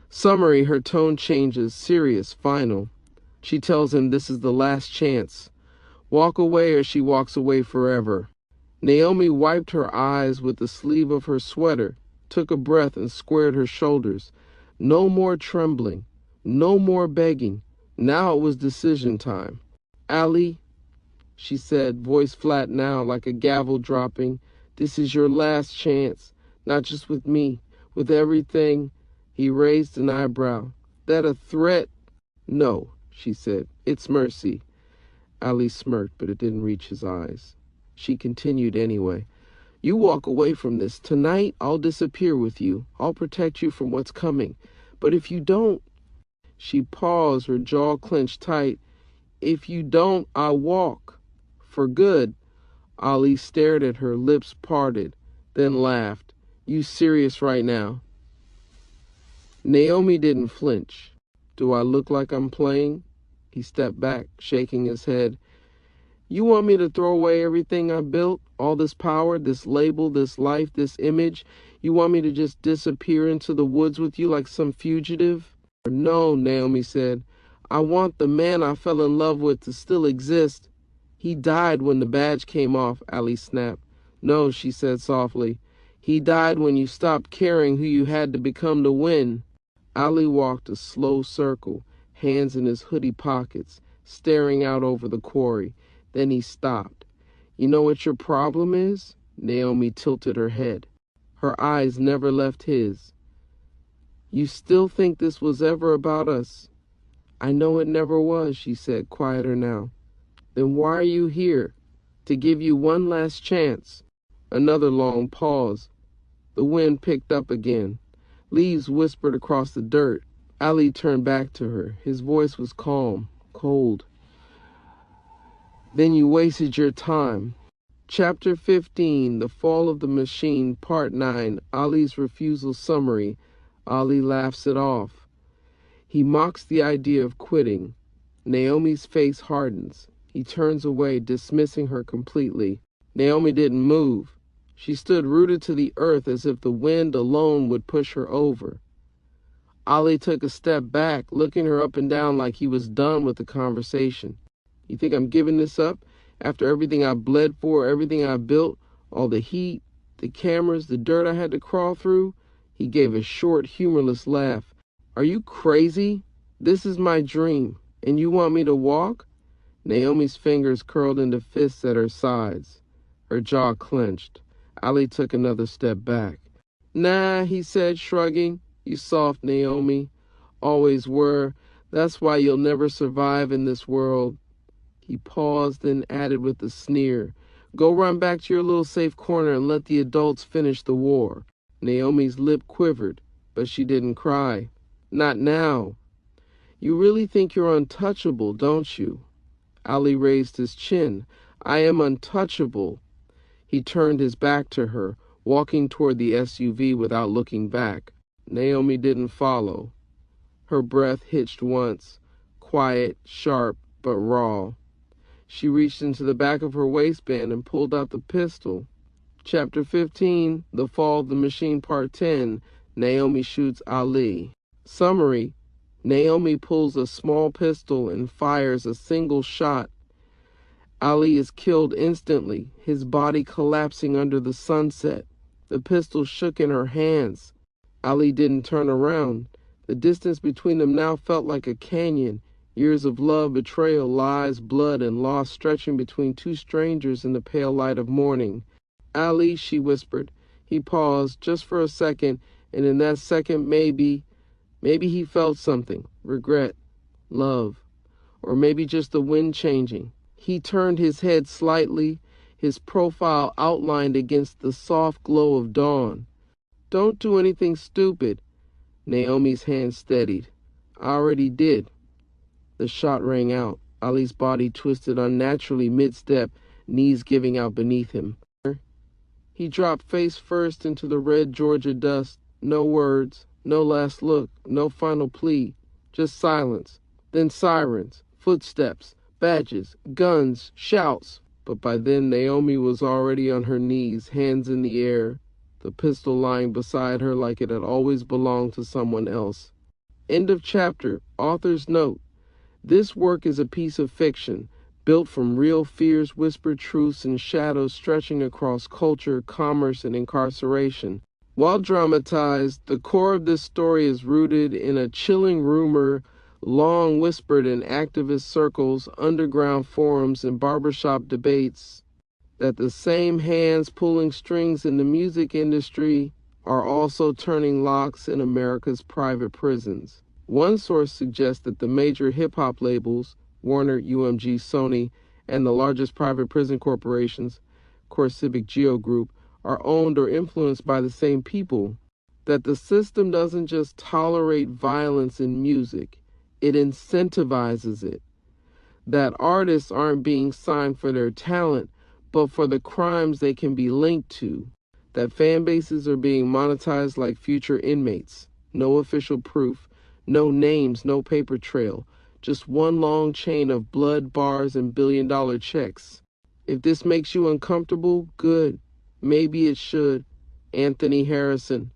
Summary, her tone changes, serious, final. She tells him this is the last chance. Walk away or she walks away forever. Naomi wiped her eyes with the sleeve of her sweater, took a breath and squared her shoulders. No more trembling, no more begging. Now it was decision time. Ali, she said, voice flat now like a gavel dropping, this is your last chance, not just with me, with everything. He raised an eyebrow. That a threat? No, she said, it's mercy. Ali smirked, but it didn't reach his eyes. She continued anyway. You walk away from this. Tonight, I'll disappear with you. I'll protect you from what's coming. But if you don't... She paused, her jaw clenched tight. If you don't, I'll walk. For good. Ali stared at her, lips parted, then laughed. You serious right now? Naomi didn't flinch. Do I look like I'm playing? He stepped back, shaking his head. You want me to throw away everything I built? All this power, this label, this life, this image? You want me to just disappear into the woods with you like some fugitive? No, Naomi said. I want the man I fell in love with to still exist. He died when the badge came off, Ali snapped. No, she said softly. He died when you stopped caring who you had to become to win. Ali walked a slow circle, hands in his hoodie pockets, staring out over the quarry. Then he stopped. You know what your problem is? Naomi tilted her head. Her eyes never left his. You still think this was ever about us? I know it never was, she said, quieter now. Then why are you here? To give you one last chance. Another long pause. The wind picked up again. Leaves whispered across the dirt. Ali turned back to her. His voice was calm, cold. Then you wasted your time. Chapter 15, The Fall of the Machine, Part 9, Ali's Refusal Summary. Ali laughs it off. He mocks the idea of quitting. Naomi's face hardens. He turns away, dismissing her completely. Naomi didn't move. She stood rooted to the earth as if the wind alone would push her over. Ali took a step back, looking her up and down like he was done with the conversation. You think I'm giving this up? After everything I bled for, everything I built, all the heat, the cameras, the dirt I had to crawl through? He gave a short, humorless laugh. Are you crazy? This is my dream, and you want me to walk? Naomi's fingers curled into fists at her sides. Her jaw clenched. Ali took another step back. Nah, he said, shrugging. You soft, Naomi. Always were. That's why you'll never survive in this world. He paused, then added with a sneer, Go run back to your little safe corner and let the adults finish the war. Naomi's lip quivered, but she didn't cry. Not now. You really think you're untouchable, don't you? Ali raised his chin. I am untouchable. He turned his back to her, walking toward the SUV without looking back. Naomi didn't follow. Her breath hitched once, quiet, sharp, but raw. She reached into the back of her waistband and pulled out the pistol. Chapter 15, The Fall of the Machine, Part 10, Naomi Shoots Ali. Summary: Naomi pulls a small pistol and fires a single shot. Ali is killed instantly, his body collapsing under the sunset. The pistol shook in her hands. Ali didn't turn around. The distance between them now felt like a canyon. Years of love, betrayal, lies, blood, and loss stretching between two strangers in the pale light of morning. Ali, she whispered. He paused just for a second, and in that second maybe he felt something. Regret, love, or maybe just the wind changing. He turned his head slightly, his profile outlined against the soft glow of dawn. Don't do anything stupid. Naomi's hand steadied. I already did. The shot rang out. Ali's body twisted unnaturally mid-step, knees giving out beneath him. He dropped face first into the red Georgia dust. No words, no last look, no final plea. Just silence. Then sirens, footsteps, badges, guns, shouts. But by then Naomi was already on her knees, hands in the air, the pistol lying beside her like it had always belonged to someone else. End of chapter. Author's note. This work is a piece of fiction, built from real fears, whispered truths, and shadows stretching across culture, commerce, and incarceration. While dramatized, the core of this story is rooted in a chilling rumor, long whispered in activist circles, underground forums, and barbershop debates, that the same hands pulling strings in the music industry are also turning locks in America's private prisons. One source suggests that the major hip-hop labels, Warner, UMG, Sony, and the largest private prison corporations, CoreCivic Geo Group, are owned or influenced by the same people. That the system doesn't just tolerate violence in music, it incentivizes it. That artists aren't being signed for their talent, but for the crimes they can be linked to. That fan bases are being monetized like future inmates. No official proof. No names, no paper trail, just one long chain of blood, bars, and billion-dollar checks. If this makes you uncomfortable, good. Maybe it should. Anthony Harrison.